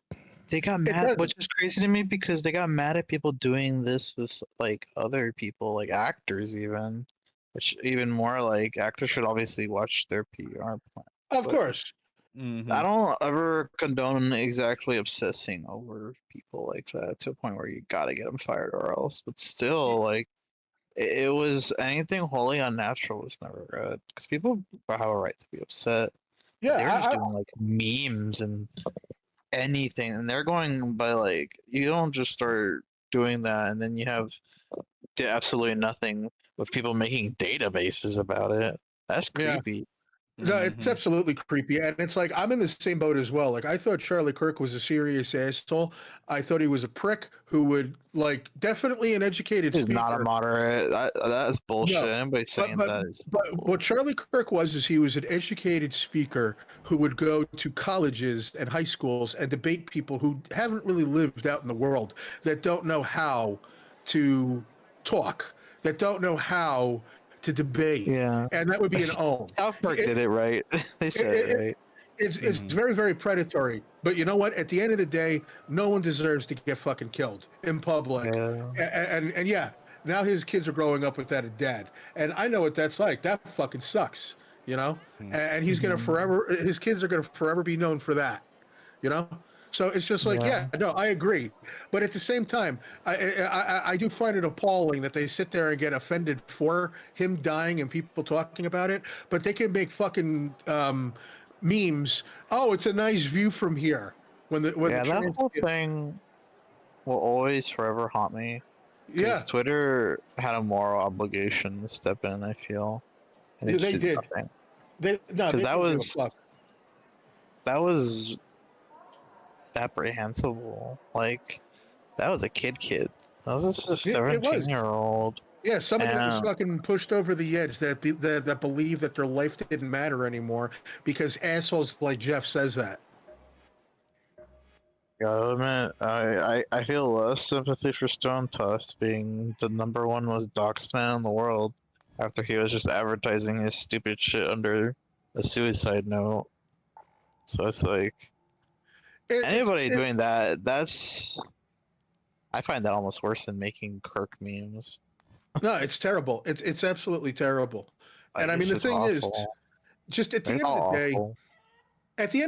They got mad, which is crazy to me because they got mad at people doing this with like other people, like actors, even. Which even more like actors should obviously watch their PR plan. Of course. I don't ever condone exactly obsessing over people like that to a point where you gotta get them fired or else. But still, like, it was anything wholly unnatural was never good because people have a right to be upset. Yeah, They're just doing like memes and anything, and they're going by like you don't just start doing that and then you have absolutely nothing with people making databases about it. That's Yeah. creepy. No, it's absolutely creepy. And it's like, I'm in the same boat as well. Like, I thought Charlie Kirk was a serious asshole. I thought he was a prick who would, like, definitely an educated He's speaker. not a moderate. That's bullshit. No, Anybody saying that is. But what Charlie Kirk was is he was an educated speaker who would go to colleges and high schools and debate people who haven't really lived out in the world, that don't know how to talk, that don't know how to debate. Yeah. And that would be an own. South Park did it right. They said it right. It's very, very predatory. But you know what? At the end of the day, no one deserves to get fucking killed in public. And yeah, now his kids are growing up without a dad. And I know what that's like. That fucking sucks, you know? And he's going to forever, his kids are going to forever be known for that, you know? So it's just like, yeah, no, I agree. But at the same time, I do find it appalling that they sit there and get offended for him dying and people talking about it. But they can make fucking memes. Oh, it's a nice view from here. When the that whole thing will always forever haunt me. Yeah. Twitter had a moral obligation to step in, I feel. And it They just did. nothing. Because that was apprehensible. Like, that was a kid. That was just a 17-year-old. Yeah, somebody that was fucking pushed over the edge that believed that their life didn't matter anymore because assholes like Jeff says that. Yeah, man, I feel less sympathy for Stone Tufts being the #1 most doxed man in the world after he was just advertising his stupid shit under a suicide note. So it's like anybody doing that, I find that almost worse than making Kirk memes. No, it's terrible. It's absolutely terrible. And I mean, the thing is, just at the end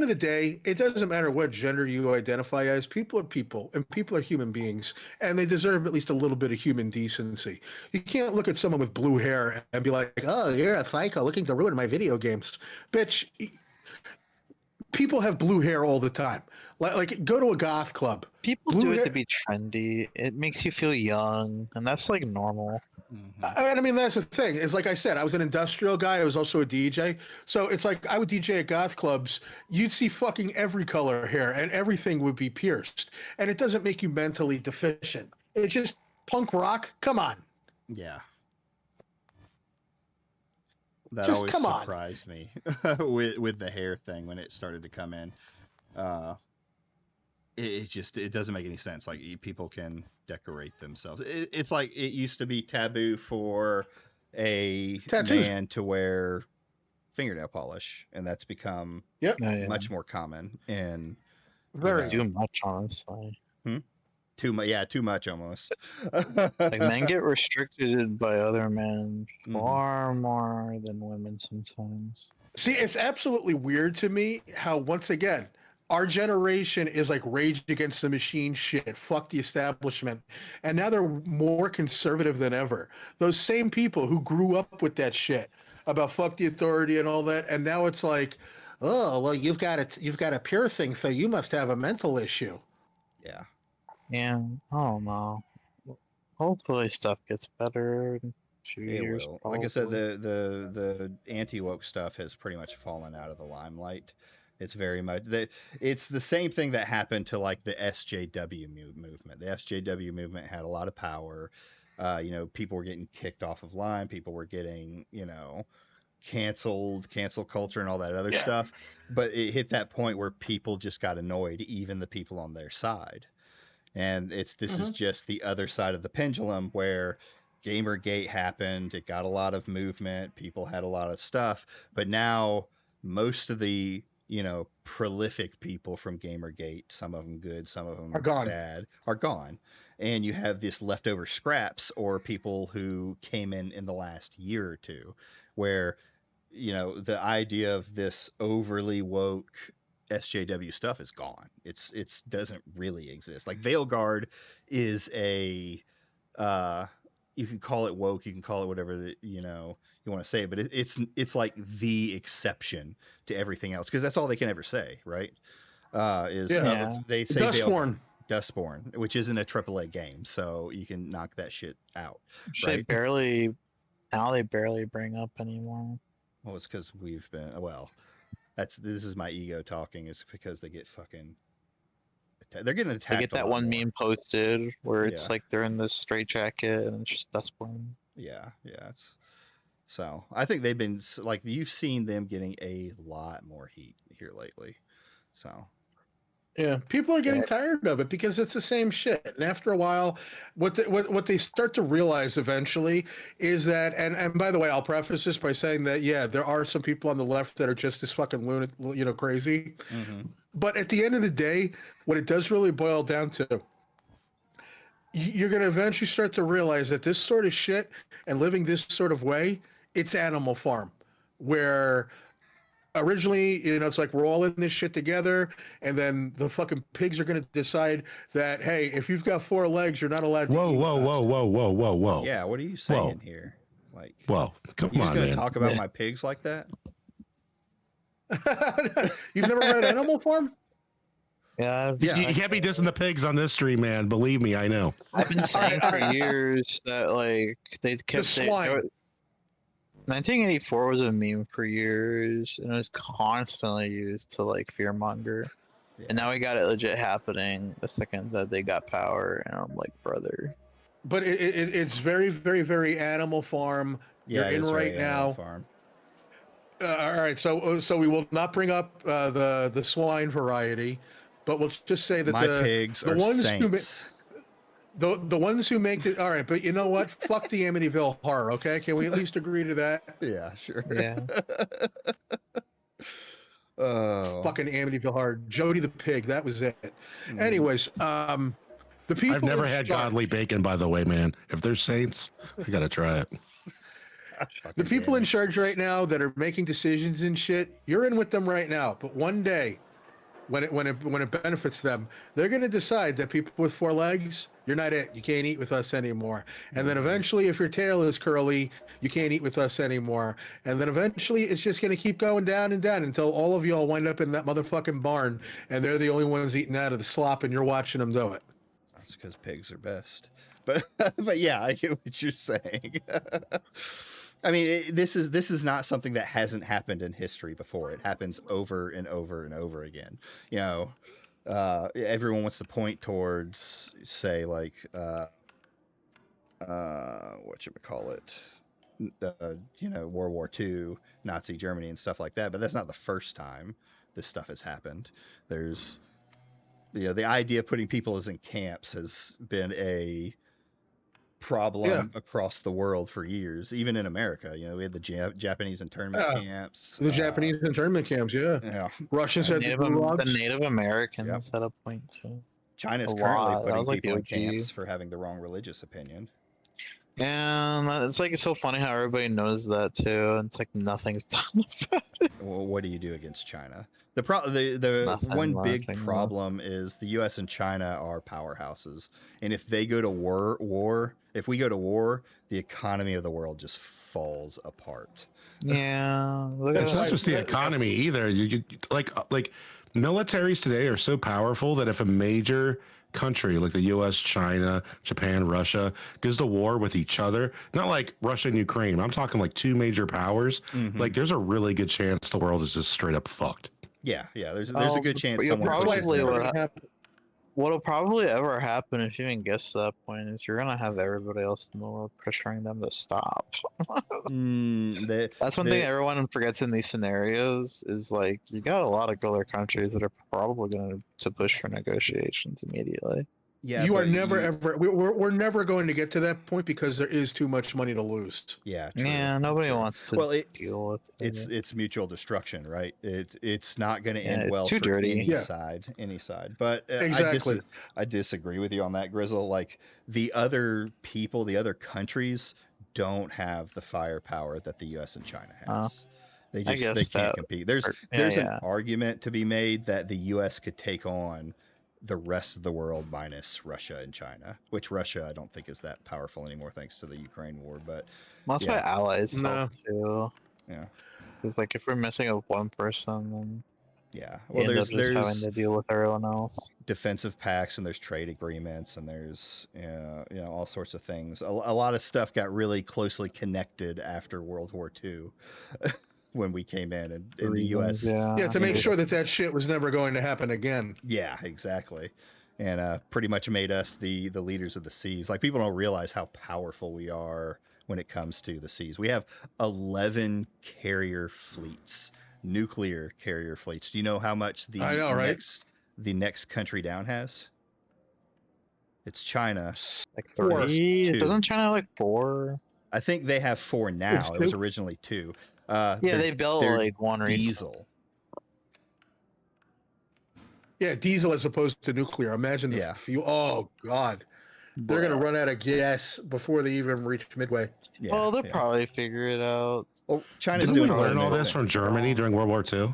of the day, it doesn't matter what gender you identify as. People are people, and people are human beings, and they deserve at least a little bit of human decency. You can't look at someone with blue hair and be like, "Oh, you're a psycho looking to ruin my video games, bitch." People have blue hair all the time. Like go to a goth club. People do it to be trendy. It makes you feel young, and that's like normal. I mean, that's the thing. Is like I said, I was an industrial guy. I was also a DJ. So it's like I would DJ at goth clubs. You'd see fucking every color hair, and everything would be pierced. And it doesn't make you mentally deficient. It's just punk rock. Come on. Yeah. That Just always come on. surprised me with the hair thing when it started to come in. It doesn't make any sense. Like people can decorate themselves. It's like it used to be taboo for a Tattoos. man to wear fingernail polish, and that's become much more common. And very too much, honestly. Too much, yeah, too much almost. Like men get restricted by other men far more than women sometimes. See, it's absolutely weird to me how, once again, our generation is like Rage Against the Machine shit. Fuck the establishment. And now they're more conservative than ever. Those same people who grew up with that shit about fuck the authority and all that. And now it's like, oh, well, you've got a piercing, so you must have a mental issue. Yeah. Yeah, I don't know. Hopefully stuff gets better in a few years. Like I said, the anti-woke stuff has pretty much fallen out of the limelight. It's very much it's the same thing that happened to like the SJW movement. The SJW movement had a lot of power. People were getting kicked off of line. People were getting, cancel culture and all that other stuff. But it hit that point where people just got annoyed, even the people on their side. And this is just the other side of the pendulum where Gamergate happened. It got a lot of movement. People had a lot of stuff. But now most of the prolific people from Gamergate, some of them good, some of them are gone. bad, are gone. And you have this leftover scraps or people who came in the last year or two, where, the idea of this overly woke SJW stuff is gone. It's doesn't really exist. Like Veilguard is a, you can call it woke, you can call it whatever you want to say, but it's like the exception to everything else, because that's all they can ever say, right? They say Dustborn, which isn't a AAA game, so you can knock that shit out. Right? They barely bring up anymore. Well, it's because we've been this is my ego talking. It's because they get fucking they're getting attacked. They get that one meme posted where it's like they're in this straitjacket and it's just Dustborn. Yeah. So I think they've been like, you've seen them getting a lot more heat here lately. So yeah, people are getting tired of it because it's the same shit. And after a while, what they start to realize eventually is that, and by the way, I'll preface this by saying that, there are some people on the left that are just as fucking lunatic, crazy. Mm-hmm. But at the end of the day, what it does really boil down to, you're going to eventually start to realize that this sort of shit and living this sort of way, it's Animal Farm, where originally, it's like we're all in this shit together, and then the fucking pigs are going to decide that, hey, if you've got 4 legs, you're not allowed to eat. Whoa. Yeah, what are you saying here? Like, whoa, come you on, just gonna man. talk about my pigs like that? You've never read Animal Farm? Yeah. You can't be dissing the pigs on this stream, man. Believe me, I know. I've been saying for years that like they kept the swine. 1984 was a meme for years, and it was constantly used to like fearmonger. Yeah. And now we got it legit happening the second that they got power, and I'm like, brother. But it's very, very, very Animal Farm. Yeah, you're in right now. Farm. All right, so we will not bring up the swine variety, but we'll just say that my pigs are ones saints. The ones who make it, all right, but you know what? Fuck the Amityville Horror, okay? Can we at least agree to that? Yeah, sure. Yeah. Oh. Fucking Amityville Horror. Jody the Pig, that was it. Anyways, the people. I've never had godly bacon, by the way, man. If they're saints, I gotta try it. The people in charge right now that are making decisions and shit, you're in with them right now. But one day, when it benefits them, they're going to decide that people with 4 legs, you're not it. You can't eat with us anymore. And then eventually, if your tail is curly, you can't eat with us anymore. And then eventually, it's just going to keep going down and down until all of you all wind up in that motherfucking barn, and they're the only ones eating out of the slop, and you're watching them do it. That's because pigs are best. But yeah, I get what you're saying. I mean, this is not something that hasn't happened in history before. It happens over and over and over again. Everyone wants to point towards, say, like, whatchamacallit, World War II, Nazi Germany and stuff like that. But that's not the first time this stuff has happened. There's, the idea of putting people as in camps has been a problem across the world for years, even in America. We had the Japanese internment camps. The Japanese internment camps, Russians had the Native Americans at a point too. China's currently putting people in camps for having the wrong religious opinion. And it's like, it's so funny how everybody knows that too, and it's like nothing's done about it. Well, what do you do against China? The one big problem is the U.S. and China are powerhouses, and if they go to war, if we go to war, the economy of the world just falls apart. Yeah, it's not just the economy either. You like militaries today are so powerful that if a major country like the U.S., China, Japan, Russia goes to war with each other, not like Russia and Ukraine, I'm talking like 2 major powers, like there's a really good chance the world is just straight up fucked. Yeah, there's a good chance you'll someone pushes probably them. what'll probably ever happen if you even gets to that point is you're gonna have everybody else in the world pressuring them to stop. That's one thing everyone forgets in these scenarios is like you got a lot of other countries that are probably going to push for negotiations immediately. Yeah, you are but never ever. We're never going to get to that point because there is too much money to lose. Yeah, true. Yeah, nobody wants to deal with it. It's mutual destruction, right? It's not going to Yeah, end it's well too for dirty. any Yeah. side. But Exactly. I disagree with you on that, Grizzle. Like the other people, the other countries don't have the firepower that the U.S. and China has. They can't compete. There's an argument to be made that the U.S. could take on the rest of the world minus Russia and China, which Russia I don't think is that powerful anymore thanks to the Ukraine war. But That's why allies No. help too. Yeah. Because like if we're missing one person, then well, you end up there's just having to deal with everyone else. defensive pacts and there's trade agreements and there's all sorts of things. A lot of stuff got really closely connected after World War II. When we came in the U.S. To make sure that shit was never going to happen again. Yeah, exactly. And pretty much made us the leaders of the seas. Like people don't realize how powerful we are when it comes to the seas. We have 11 carrier fleets, nuclear carrier fleets. Do you know how much the next country down has? It's China. Like 3. Doesn't China have like 4? I think they have 4 now. It was originally 2. They built like one diesel. Yeah, diesel as opposed to nuclear. Imagine the fuel. Oh God, they're gonna run out of gas before they even reach midway. Yeah, well, they'll probably figure it out. Well, China's Didn't doing we learn all this from Germany during World War II?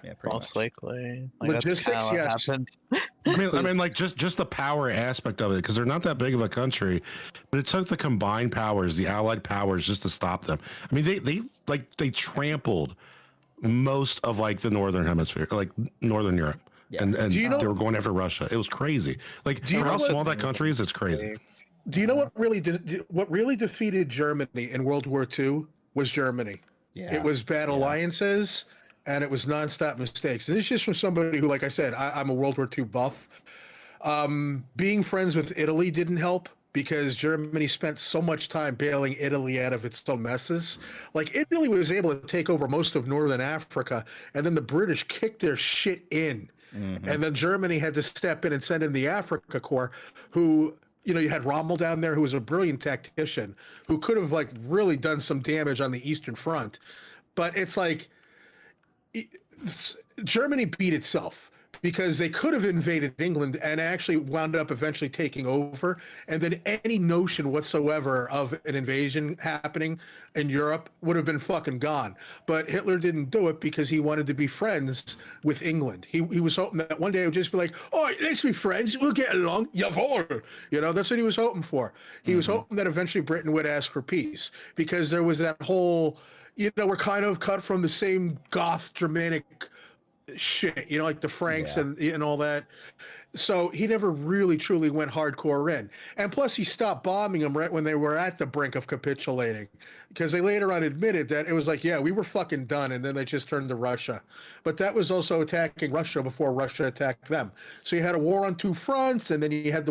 Yeah, pretty most likely. Like, logistics, yes. I mean, like just the power aspect of it, because they're not that big of a country, but it took the combined powers, the Allied powers, just to stop them. I mean, they trampled most of like the northern hemisphere, like Northern Europe, and they were going after Russia. It was crazy. Like for how small that country is, it's crazy. Do you know what really defeated Germany in World War II was Germany? Yeah, it was bad alliances. And it was nonstop mistakes. And this is just from somebody who, like I said, I'm a World War II buff. Being friends with Italy didn't help because Germany spent so much time bailing Italy out of its own messes. Like Italy was able to take over most of Northern Africa, and then the British kicked their shit in. Mm-hmm. And then Germany had to step in and send in the Africa Corps, who, you had Rommel down there, who was a brilliant tactician, who could have like really done some damage on the Eastern Front. But it's like, Germany beat itself because they could have invaded England and actually wound up eventually taking over. And then any notion whatsoever of an invasion happening in Europe would have been fucking gone. But Hitler didn't do it because he wanted to be friends with England. He was hoping that one day it would just be like, oh, let's be friends. We'll get along. Jawohl. That's what he was hoping for. He was hoping that eventually Britain would ask for peace because there was that whole, we're kind of cut from the same Goth Germanic shit, like the Franks and all that. So he never really truly went hardcore in. And plus he stopped bombing them right when they were at the brink of capitulating, because they later on admitted that it was like, yeah, we were fucking done. And then they just turned to Russia. But that was also attacking Russia before Russia attacked them. So you had a war on 2 fronts, and then you had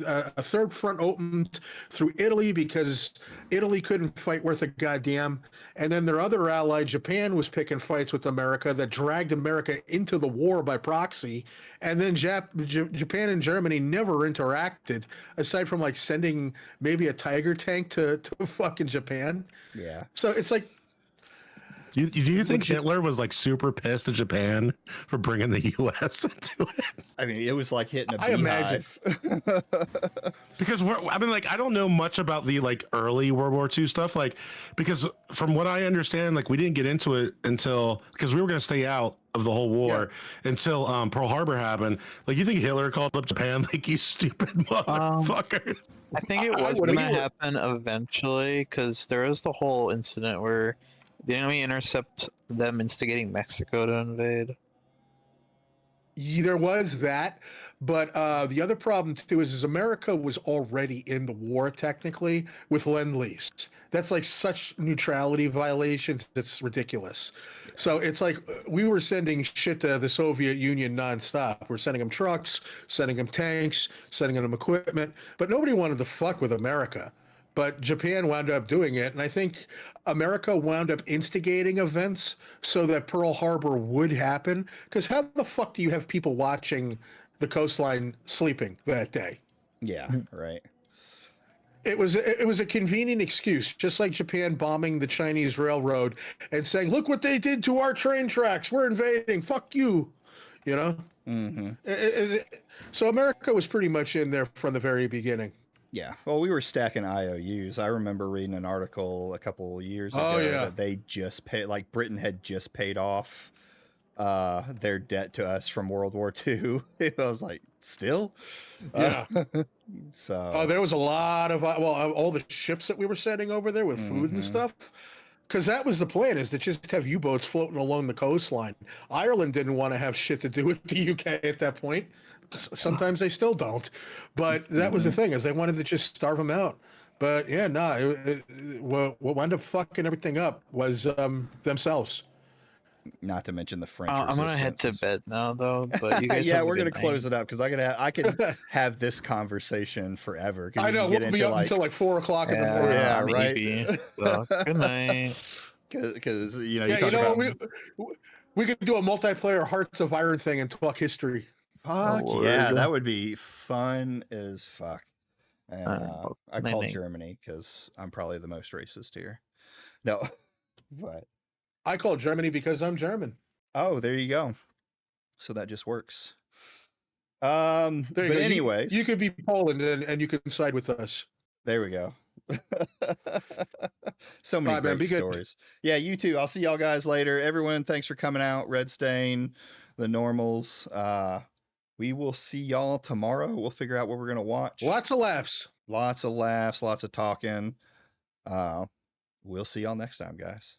a third front opened through Italy because Italy couldn't fight worth a goddamn. And then their other ally, Japan, was picking fights with America that dragged America into the war by proxy. And then Japan and Germany never interacted, aside from like sending maybe a Tiger tank to fucking Japan. Yeah. So it's like, Do you think Hitler was like super pissed at Japan for bringing the U.S. into it? I mean, it was like hitting a beehive. I imagine. Because I don't know much about the like early World War II stuff, like, because from what I understand, like we didn't get into it because we were going to stay out of the whole war until Pearl Harbor happened. Like, you think Hitler called up Japan like, you stupid motherfucker? I think it was going to happen eventually, because there was the whole incident where didn't we intercept them instigating Mexico to invade? There was that, but the other problem too is America was already in the war technically with Lend-Lease. That's like such neutrality violations. It's ridiculous. So it's like we were sending shit to the Soviet Union nonstop. We're sending them trucks, sending them tanks, sending them equipment, but nobody wanted to fuck with America. But Japan wound up doing it, and I think America wound up instigating events so that Pearl Harbor would happen. Because how the fuck do you have people watching the coastline sleeping that day? Yeah, right. It was a convenient excuse, just like Japan bombing the Chinese railroad and saying, "Look what they did to our train tracks. We're invading. Fuck you." You know. Mm-hmm. So America was pretty much in there from the very beginning. Yeah. Well, we were stacking IOUs. I remember reading an article a couple of years ago that they just paid, like Britain had just paid off their debt to us from World War II. I was like, still? Yeah. So there was a lot of all the ships that we were sending over there with food and stuff. Because that was the plan, is to just have U-boats floating along the coastline. Ireland didn't want to have shit to do with the UK at that point. Sometimes they still don't. But that was the thing, is they wanted to just starve them out. But yeah, what wound up fucking everything up was themselves. Not to mention the French I'm gonna head to bed now, though. But you guys, yeah, have a we're good gonna close night. it up because I could have this conversation forever. I know, we'll be up until like 4 o'clock in the morning. Yeah, I'm right. EB, so good night. Because you know, we could do a multiplayer Hearts of Iron thing and talk history. Fuck yeah, that would be fun as fuck. And I call night. Germany because I'm probably the most racist here. No, but I call Germany because I'm German. Oh, there you go. So that just works. There you But go. anyways, you could be Poland and you can side with us. There we go. So many All right, man, great be good. stories. Yeah, you too. I'll see y'all guys later. Everyone, thanks for coming out. Red Stain, the normals. We will see y'all tomorrow. We'll figure out what we're gonna watch. Lots of laughs. Lots of laughs, lots of talking. We'll see y'all next time, guys.